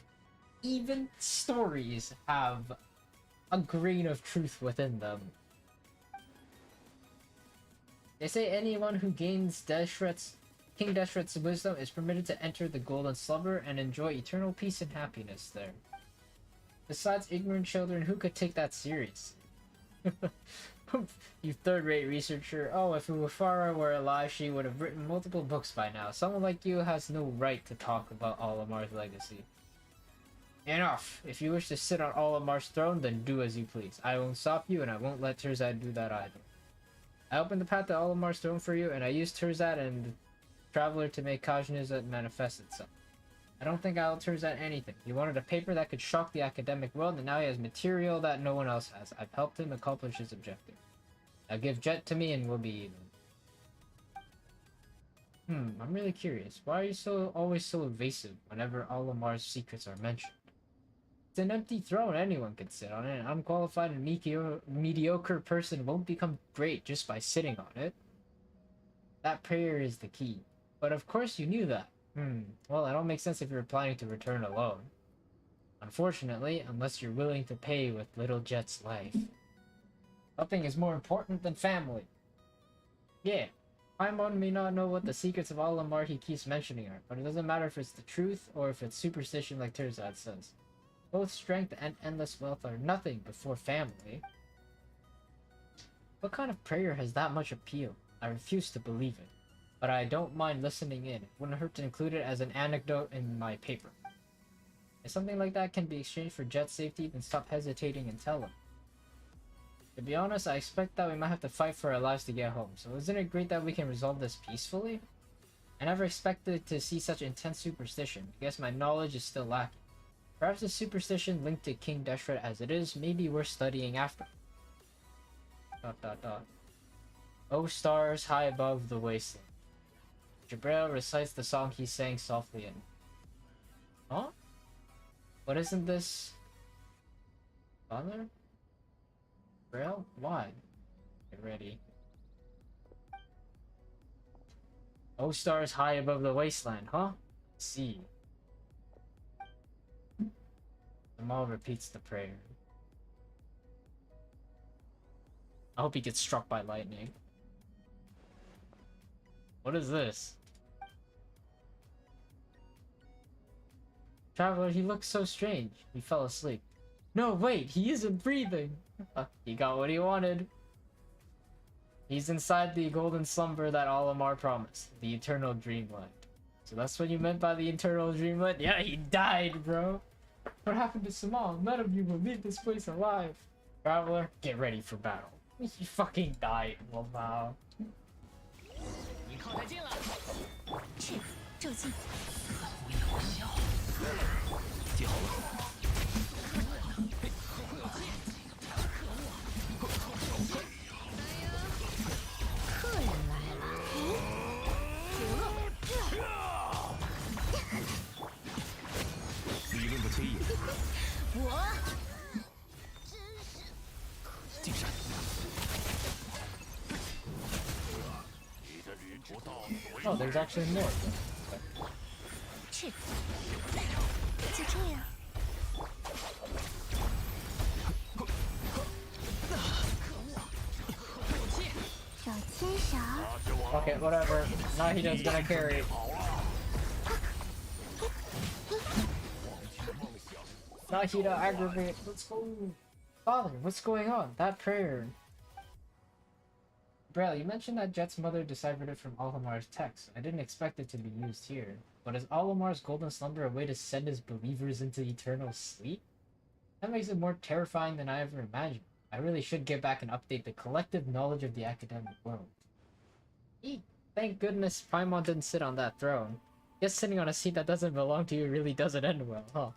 Speaker 1: even stories have a grain of truth within them. They say anyone who gains King Deshret's wisdom is permitted to enter the golden slumber and enjoy eternal peace and happiness there. Besides ignorant children, who could take that seriously? You third-rate researcher. Oh, if Nufara were alive, she would have written multiple books by now. Someone like you has no right to talk about Al-Omar's legacy. Enough! If you wish to sit on Al-Omar's throne, then do as you please. I won't stop you, and I won't let Terzad do that either. I opened the path to Al-Omar's throne for you, and I used Terzad and the Traveler to make Kajniza manifest itself. I don't think I'll Terzad anything. He wanted a paper that could shock the academic world, and now he has material that no one else has. I've helped him accomplish his objective. Now give Jet to me and we'll be even. I'm really curious. Why are you always so evasive whenever Al-Omar's secrets are mentioned? It's an empty throne, anyone can sit on it. An unqualified and mediocre person won't become great just by sitting on it. That prayer is the key. But of course you knew that. Well, it don't make sense if you're planning to return alone. Unfortunately, unless you're willing to pay with little Jet's life. Nothing is more important than family. Yeah, Paimon may not know what the secrets of Al-Omar he keeps mentioning are, but it doesn't matter if it's the truth or if it's superstition like Terzad says. Both strength and endless wealth are nothing before family. What kind of prayer has that much appeal? I refuse to believe it. But I don't mind listening in. It wouldn't hurt to include it as an anecdote in my paper. If something like that can be exchanged for Jet's safety, then stop hesitating and tell him. To be honest, I expect that we might have to fight for our lives to get home, so isn't it great that we can resolve this peacefully? I never expected to see such intense superstition. I guess my knowledge is still lacking. Perhaps the superstition linked to King Deshret as it is may be worth studying after. ... O stars high above the wasteland. Jabrail recites the song he sang softly in. Huh? What isn't this? Father? Jabrail? Why? Get ready. O stars high above the wasteland, huh? See. Zamal repeats the prayer. I hope he gets struck by lightning. What is this? Traveler, he looks so strange. He fell asleep. No, wait, he isn't breathing. He got what he wanted. He's inside the golden slumber that Al-Omar promised. The eternal dreamland. So that's what you meant by the eternal dreamland? Yeah, he died, bro. What happened to Samal? None of you will leave this place alive. Traveler, get ready for battle. He fucking died, wow.
Speaker 4: 你靠太近了。
Speaker 7: 这近，
Speaker 4: 无有效。接好了。
Speaker 7: 客人来了。
Speaker 3: 理论的推演。
Speaker 7: 我。
Speaker 1: Oh, there's actually more. Okay, whatever. Nahida's gonna carry. Nahida, aggravate. Let's go. Father, what's going on? That prayer. Braille, you mentioned that Jet's mother deciphered it from Alamar's text. I didn't expect it to be used here. But is Alamar's golden slumber a way to send his believers into eternal sleep? That makes it more terrifying than I ever imagined. I really should get back and update the collective knowledge of the academic world. Eek. Thank goodness Paimon didn't sit on that throne. Guess sitting on a seat that doesn't belong to you really doesn't end well, huh?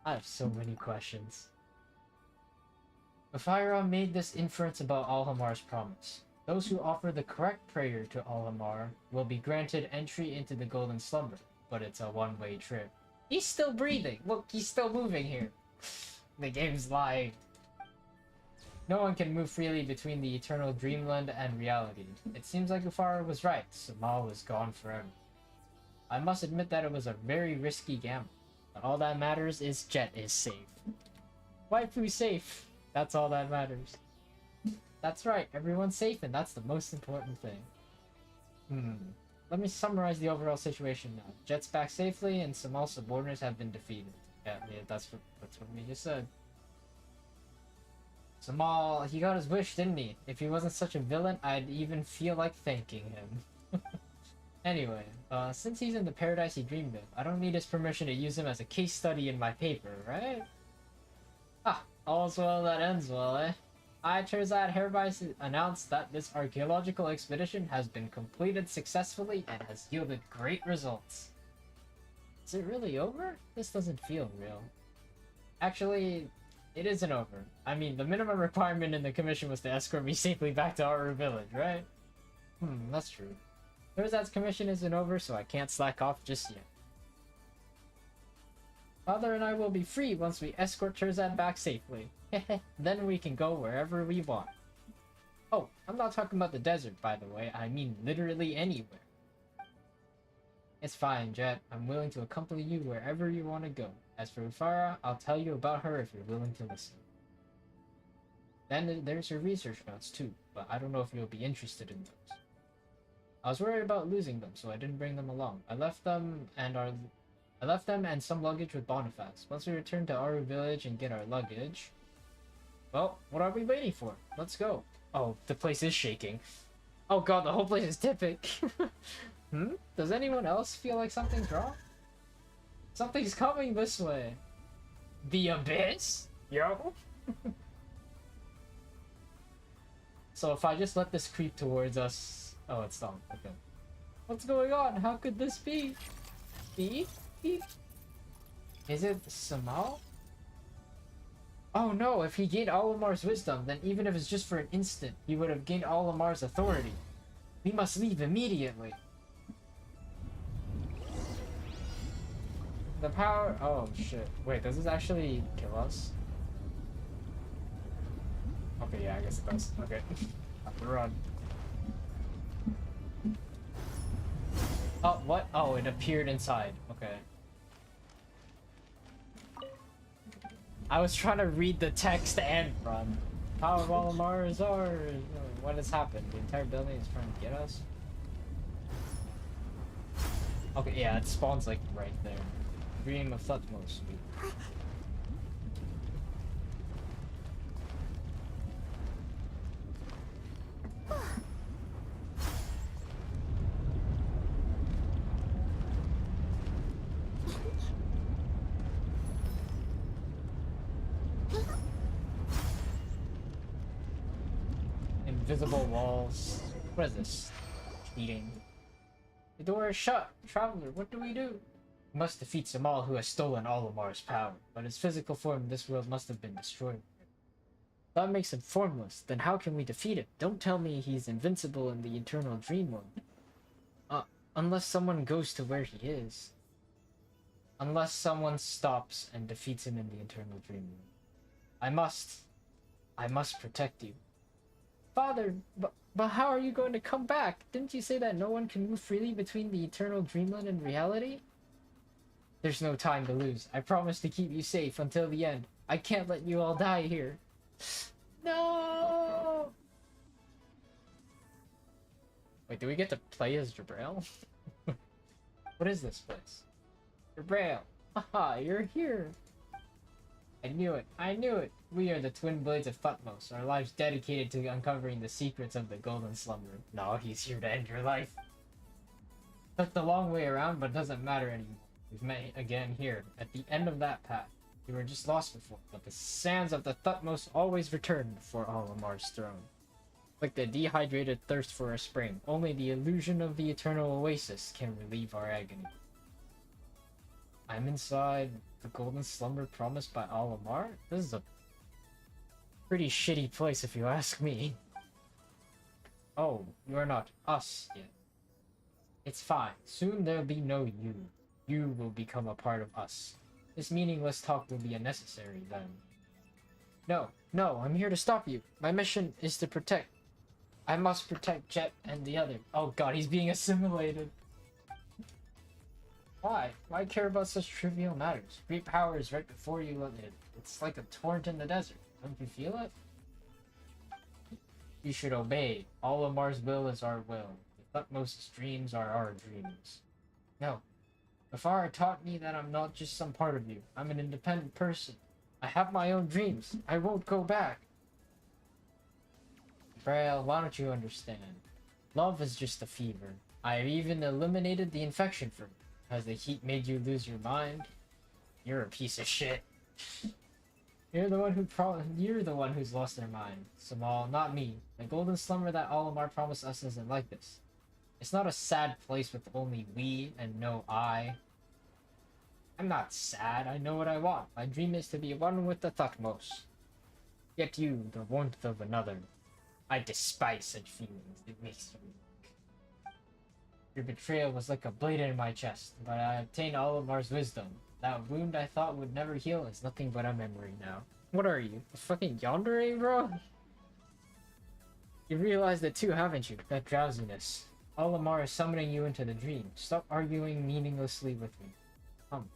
Speaker 1: I have so many questions. Ephyra made this inference about Alhamar's promise. Those who offer the correct prayer to Alhamar will be granted entry into the Golden Slumber, but it's a one-way trip. He's still breathing! Look, he's still moving here! The game's lying. No one can move freely between the eternal dreamland and reality. It seems like Ufara was right. Samal was gone forever. I must admit that it was a very risky gamble, but all that matters is Jet is safe. Waifu's safe. That's all that matters. That's right, everyone's safe, and that's the most important thing. Let me summarize the overall situation now. Jet's back safely, and Samal's subordinates have been defeated. Yeah, that's what we just said. Samal, he got his wish, didn't he? If he wasn't such a villain, I'd even feel like thanking him. Anyway, since he's in the paradise he dreamed of, I don't need his permission to use him as a case study in my paper, right? Ah, all's well that ends well, eh? Turns out hereby announced that this archaeological expedition has been completed successfully and has yielded great results. Is it really over? This doesn't feel real. Actually, it isn't over. I mean, the minimum requirement in the commission was to escort me safely back to Aru Village, right? That's true. Turzad's commission isn't over, so I can't slack off just yet. Father and I will be free once we escort Turzad back safely. Then we can go wherever we want. Oh, I'm not talking about the desert, by the way. I mean literally anywhere. It's fine, Jet. I'm willing to accompany you wherever you want to go. As for Ufara, I'll tell you about her if you're willing to listen. Then there's her research notes too, but I don't know if you'll be interested in those. I was worried about losing them, so I didn't bring them along. I left them and some luggage with Boniface. Once we return to Aru Village and get our luggage... Well, what are we waiting for? Let's go. Oh, the place is shaking. Oh god, the whole place is tipping. Does anyone else feel like something's wrong? Something's coming this way. The abyss? Yo? So if I just let this creep towards us... Oh, it's stopped. Okay. What's going on? How could this be? Beep? Beep? Is it Samal? Oh no, if he gained Alamar's wisdom, then even if it's just for an instant, he would have gained Alamar's authority. We must leave immediately. The power... Oh shit. Wait, does this actually kill us? Okay, yeah, I guess it does. Okay. Have to run. Oh, what? Oh, it appeared inside. Okay. I was trying to read the text and run. Power of Alamar is ours. What has happened? The entire building is trying to get us? Okay, yeah, it spawns like right there. Dream of Thutmose. Invisible walls. What is this? Cheating. The door is shut. Traveler, what do we do? We must defeat Samal, who has stolen Alamar's power, but his physical form in this world must have been destroyed. That makes him formless. Then how can we defeat him? Don't tell me he's invincible in the eternal dreamland. Unless someone goes to where he is. Unless someone stops and defeats him in the eternal dreamland. I must protect you. Father, But how are you going to come back? Didn't you say that no one can move freely between the eternal dreamland and reality? There's no time to lose. I promise to keep you safe until the end. I can't let you all die here. No! Wait, do we get to play as Jabrail? What is this place? Jabrail! Haha, you're here! I knew it. I knew it! We are the Twin Blades of Thutmose, our lives dedicated to uncovering the secrets of the Golden Slumber. No, he's here to end your life. Took the long way around, but it doesn't matter anymore. We've met again here, at the end of that path. You were just lost before, but the sands of the Thutmose always return before Olamar's throne. Like the dehydrated thirst for a spring, only the illusion of the eternal oasis can relieve our agony. I'm inside the golden slumber promised by Olimar? This is a pretty shitty place if you ask me. Oh, you are not us yet. It's fine. Soon there'll be no you. You will become a part of us. This meaningless talk will be unnecessary then. No, I'm here to stop you. My mission is to protect. I must protect Jet and the other. Oh god, he's being assimilated. Why? Why care about such trivial matters? Great power is right before you look it. It's like a torrent in the desert. Don't you feel it? You should obey. Olamar's will is our will. The Thutmose's dreams are our dreams. No. Bafar taught me that I'm not just some part of you. I'm an independent person. I have my own dreams. I won't go back. Braille, why don't you understand? Love is just a fever. I have even eliminated the infection from it. Has the heat made you lose your mind? You're a piece of shit. You're the one who's lost their mind. Samal, not me. The golden slumber that Olimar promised us isn't like this. It's not a sad place with only we and no I. I'm not sad. I know what I want. My dream is to be one with the Thutmose. Yet you, the warmth of another. I despise such feelings. It makes you weak. Your betrayal was like a blade in my chest, but I obtained Olimar's wisdom. That wound I thought would never heal is nothing but a memory now. What are you? A fucking yandere, bro? You realized it too, haven't you? That drowsiness. Olimar is summoning you into the dream. Stop arguing meaninglessly with me. Come.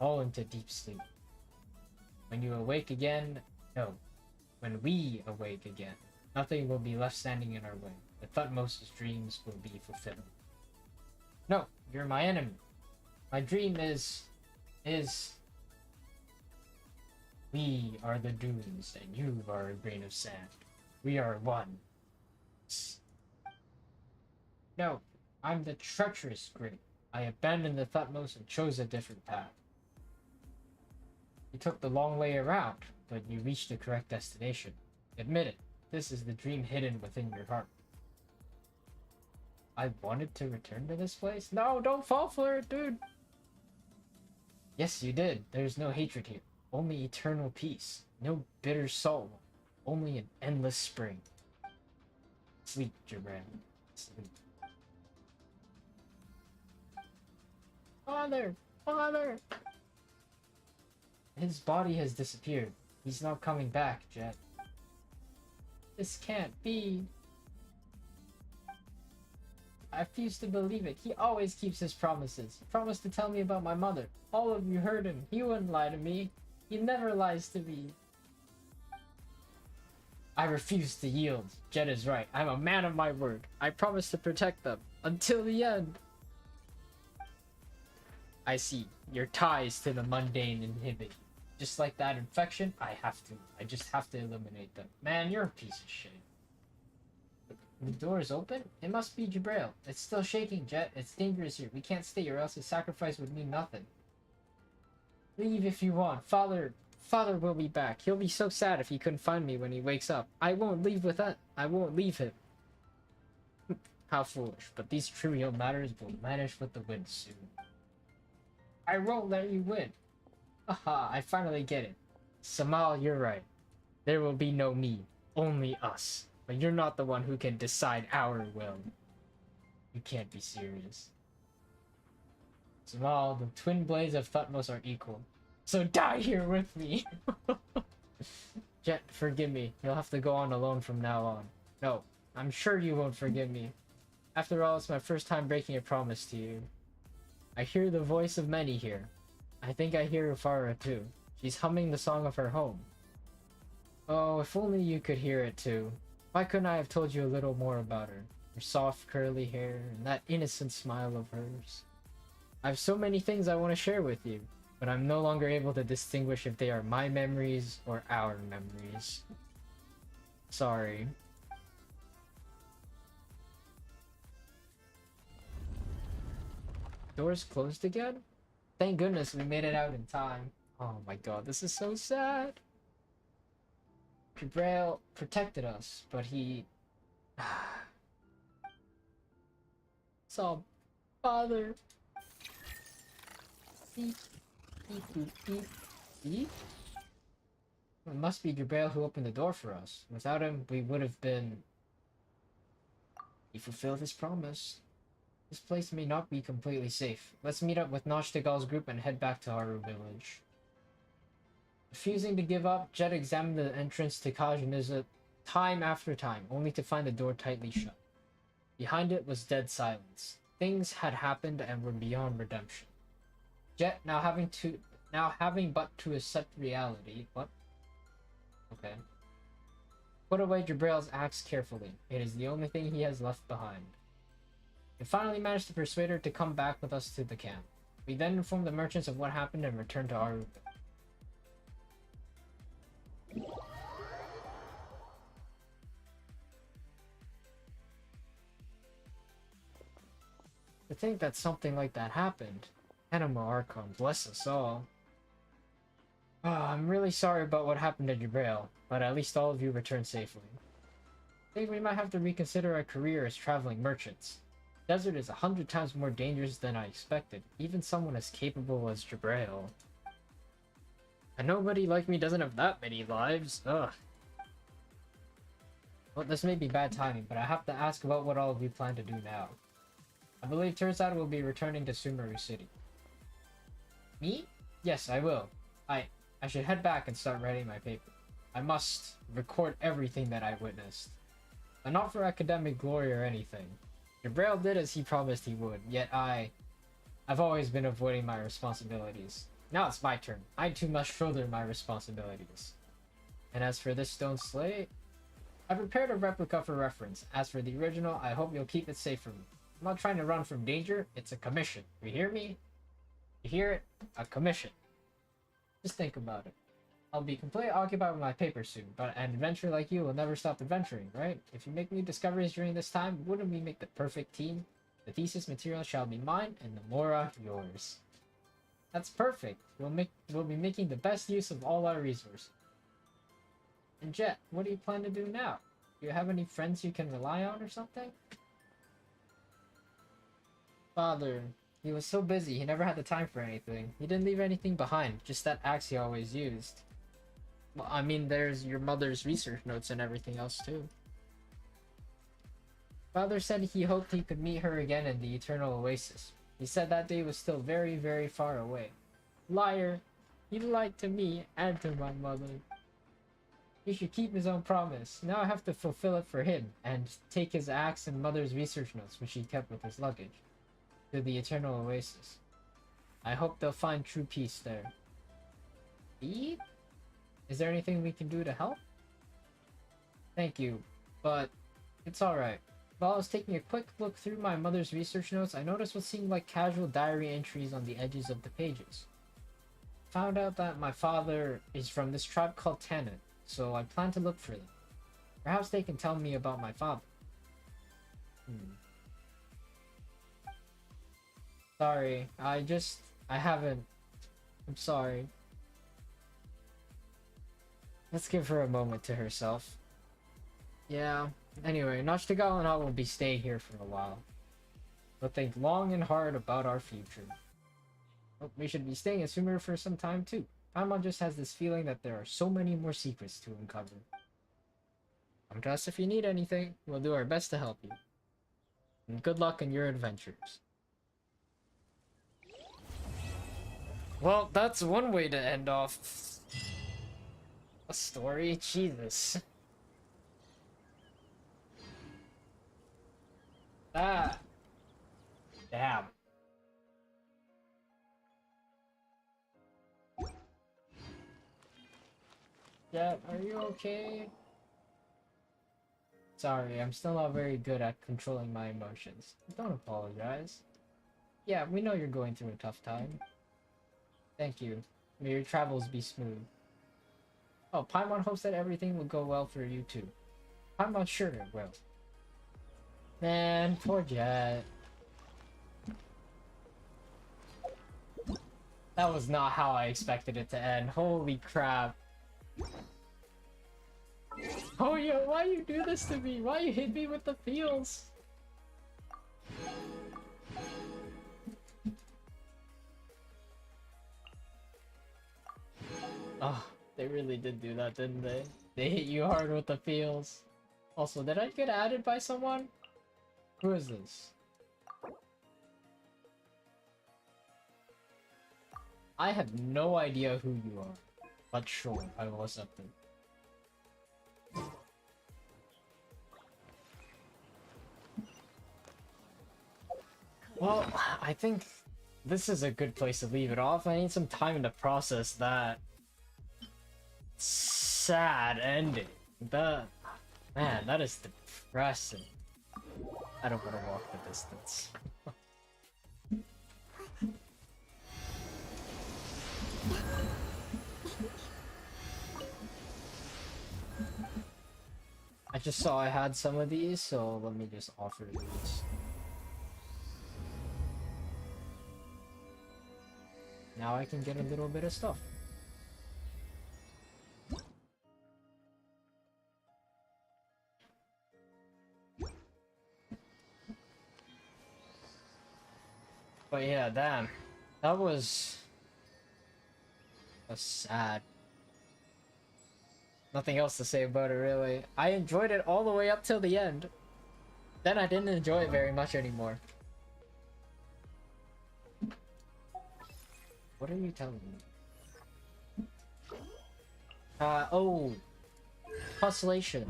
Speaker 1: Fall into deep sleep. When you awake again... No. When we awake again, nothing will be left standing in our way. The Thutmose's dreams will be fulfilled. No, you're my enemy. My dream is... We are the dunes, and you are a grain of sand. We are one. No, I'm the treacherous grain. I abandoned the Thutmose and chose a different path. You took the long way around, but you reached the correct destination. Admit it, this is the dream hidden within your heart. I wanted to return to this place? No, don't fall for it, dude! Yes, you did. There's no hatred here. Only eternal peace. No bitter sorrow. Only an endless spring. Sleep, Jabran. Sleep. Father! Father! His body has disappeared. He's not coming back, Jet. This can't be. I refuse to believe it. He always keeps his promises. He promised to tell me about my mother. All of you heard him. He wouldn't lie to me. He never lies to me. I refuse to yield. Jet is right. I'm a man of my word. I promise to protect them. Until the end. I see. Your ties to the mundane inhibit you. Just like that infection, I just have to eliminate them. Man, you're a piece of shit. The door is open? It must be Jabrail. It's still shaking, Jet. It's dangerous here. We can't stay or else his sacrifice would mean nothing. Leave if you want. Father will be back. He'll be so sad if he couldn't find me when he wakes up. I won't leave him. How foolish, but these trivial matters will vanish with the wind soon. I won't let you win. Aha, I finally get it. Samal, you're right. There will be no me, only us. But you're not the one who can decide our will. You can't be serious. Samal, the twin blades of Thutmose are equal. So die here with me! Jet, forgive me. You'll have to go on alone from now on. No, I'm sure you won't forgive me. After all, it's my first time breaking a promise to you. I hear the voice of many here. I think I hear Ufara too. She's humming the song of her home. Oh, if only you could hear it too. Why couldn't I have told you a little more about her? Her soft curly hair and that innocent smile of hers. I have so many things I want to share with you, but I'm no longer able to distinguish if they are my memories or our memories. Sorry. Doors closed again? Thank goodness we made it out in time. Oh my god, this is so sad. Jabrail protected us, but he... saw father. Beep, beep, beep, beep, beep. It must be Jabrail who opened the door for us. Without him, we would have been... He fulfilled his promise. This place may not be completely safe. Let's meet up with Noshtagal's group and head back to Haru village. Refusing to give up, Jet examined the entrance to Kajimiza time after time, only to find the door tightly shut. Behind it was dead silence. Things had happened and were beyond redemption. Jet, now having but to accept reality. What? Okay. Put away Jabrail's axe carefully. It is the only thing he has left behind. We finally managed to persuade her to come back with us to the camp. We then informed the merchants of what happened and returned to Aruba. To think that something like that happened. Anima Archon, bless us all. Oh, I'm really sorry about what happened to Jabrail, but at least all of you returned safely. I think we might have to reconsider our career as traveling merchants. The desert is 100 times more dangerous than I expected, even someone as capable as Jabrail. And nobody like me doesn't have that many lives. Ugh. Well, this may be bad timing, but I have to ask about what all of you plan to do now. I believe turns out we'll be returning to Sumeru City. Me? Yes, I will. I should head back and start writing my paper. I must record everything that I witnessed. But not for academic glory or anything. Jabrail did as he promised he would, yet I've always been avoiding my responsibilities. Now it's my turn. I too must shoulder my responsibilities. And as for this stone slate, I prepared a replica for reference. As for the original, I hope you'll keep it safe from me. I'm not trying to run from danger, it's a commission. You hear me? You hear it? A commission. Just think about it. I'll be completely occupied with my paper soon, but an adventurer like you will never stop adventuring, right? If you make new discoveries during this time, wouldn't we make the perfect team? The thesis material shall be mine, and the Mora yours. That's perfect. We'll be making the best use of all our resources. And Jet, what do you plan to do now? Do you have any friends you can rely on or something? Father, he was so busy, he never had the time for anything. He didn't leave anything behind, just that axe he always used. Well, I mean, there's your mother's research notes and everything else too. Father said he hoped he could meet her again in the Eternal Oasis. He said that day was still very, very far away. Liar! He lied to me and to my mother. He should keep his own promise. Now I have to fulfill it for him, and take his axe and mother's research notes, which he kept with his luggage, to the Eternal Oasis. I hope they'll find true peace there. Eat? Is there anything we can do to help? Thank you, but it's alright. While I was taking a quick look through my mother's research notes, I noticed what seemed like casual diary entries on the edges of the pages. Found out that my father is from this tribe called Tanit, so I plan to look for them. Perhaps they can tell me about my father. Sorry, I haven't. I'm sorry. Let's give her a moment to herself. Yeah, anyway, Noshtagal and I will be staying here for a while. We'll think long and hard about our future. Oh, we should be staying in Sumeru for some time too. Paimon just has this feeling that there are so many more secrets to uncover. Come to us if you need anything. We'll do our best to help you. And good luck in your adventures. Well, that's one way to end off a story. Jesus. Ah! Damn. Jet, are you okay? Sorry, I'm still not very good at controlling my emotions. Don't apologize. Yeah, we know you're going through a tough time. Thank you. May your travels be smooth. Oh, Paimon hopes that everything will go well for you too. Paimon sure it will. Man, poor Jet. That was not how I expected it to end. Holy crap. Oh yo, why you do this to me? Why you hit me with the feels? Oh, they really did do that, didn't they? They hit you hard with the feels. Also, did I get added by someone? Who is this? I have no idea who you are, but sure, I will accept it. Well, I think this is a good place to leave it off. I need some time to process that sad ending. Man, that is depressing. I don't want to walk the distance. I just saw I had some of these, so let me just offer these. Now I can get a little bit of stuff. But yeah, damn. That was sad. Nothing else to say about it, really. I enjoyed it all the way up till the end. Then I didn't enjoy it very much anymore. What are you telling me? Oh. Constellation.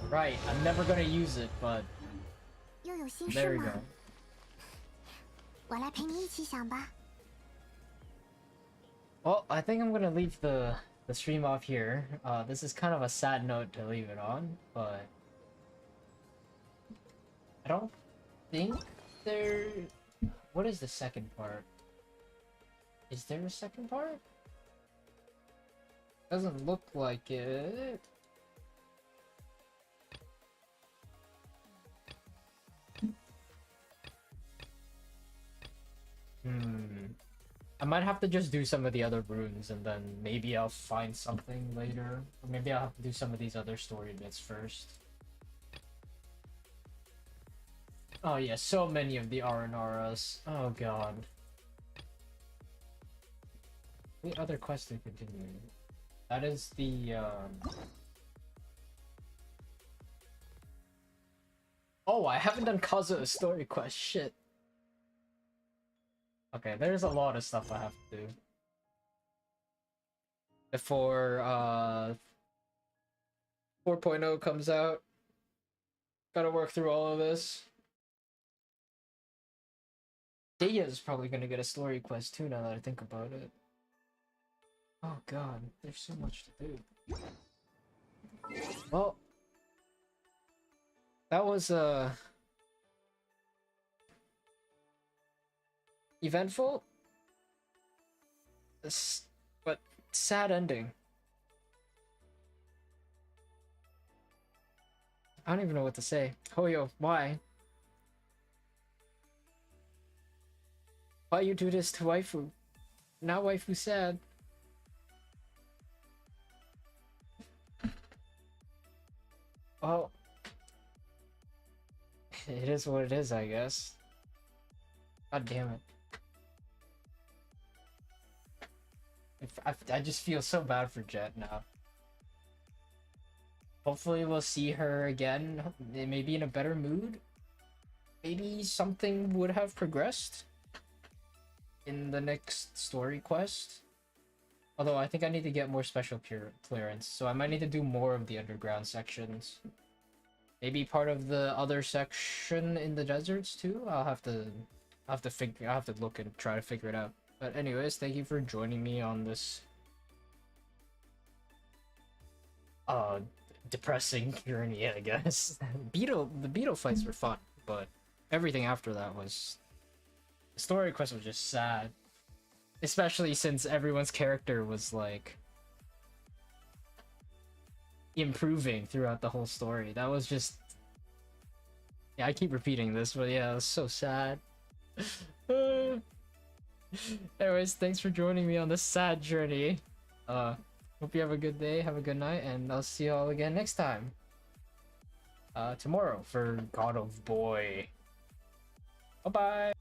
Speaker 1: Right, I'm never gonna use it, but... There we go.
Speaker 5: 我来陪你一起想吧。
Speaker 1: Well, I think I'm gonna leave the stream off here. This is kind of a sad note to leave it on, but I don't think there... What is the second part? Is there a second part? Doesn't look like it. I might have to just do some of the other runes and then maybe I'll find something later. Or maybe I'll have to do some of these other story bits first. Oh yeah, so many of the Aranaras. Oh god. The other quest to continue. That is the Oh, I haven't done Kazuo's story quest, shit. Okay, there's a lot of stuff I have to do before 4.0 comes out. Gotta work through all of this. Daya is probably gonna get a story quest too now that I think about it. Oh god, there's so much to do. Well, that was eventful, but sad ending. I don't even know what to say. Hoyo, why? Why you do this to waifu? Now waifu sad. Well, it is what it is, I guess. God damn it. I just feel so bad for Jet now. Hopefully we'll see her again, maybe in a better mood. Maybe something would have progressed in the next story quest. Although I think I need to get more special clearance, so I might need to do more of the underground sections. maybe part of the other section in the deserts too. I'll have to look and try to figure it out. But anyways, thank you for joining me on this depressing journey, I guess. The beetle fights were fun, but everything after that was, the story quest was just sad. Especially since everyone's character was like improving throughout the whole story. That was just, yeah, I keep repeating this, but yeah, it was so sad. Anyways, thanks for joining me on this sad journey. Hope you have a good day, have a good night, and I'll see you all again next time. Tomorrow for God of Boy. Bye bye.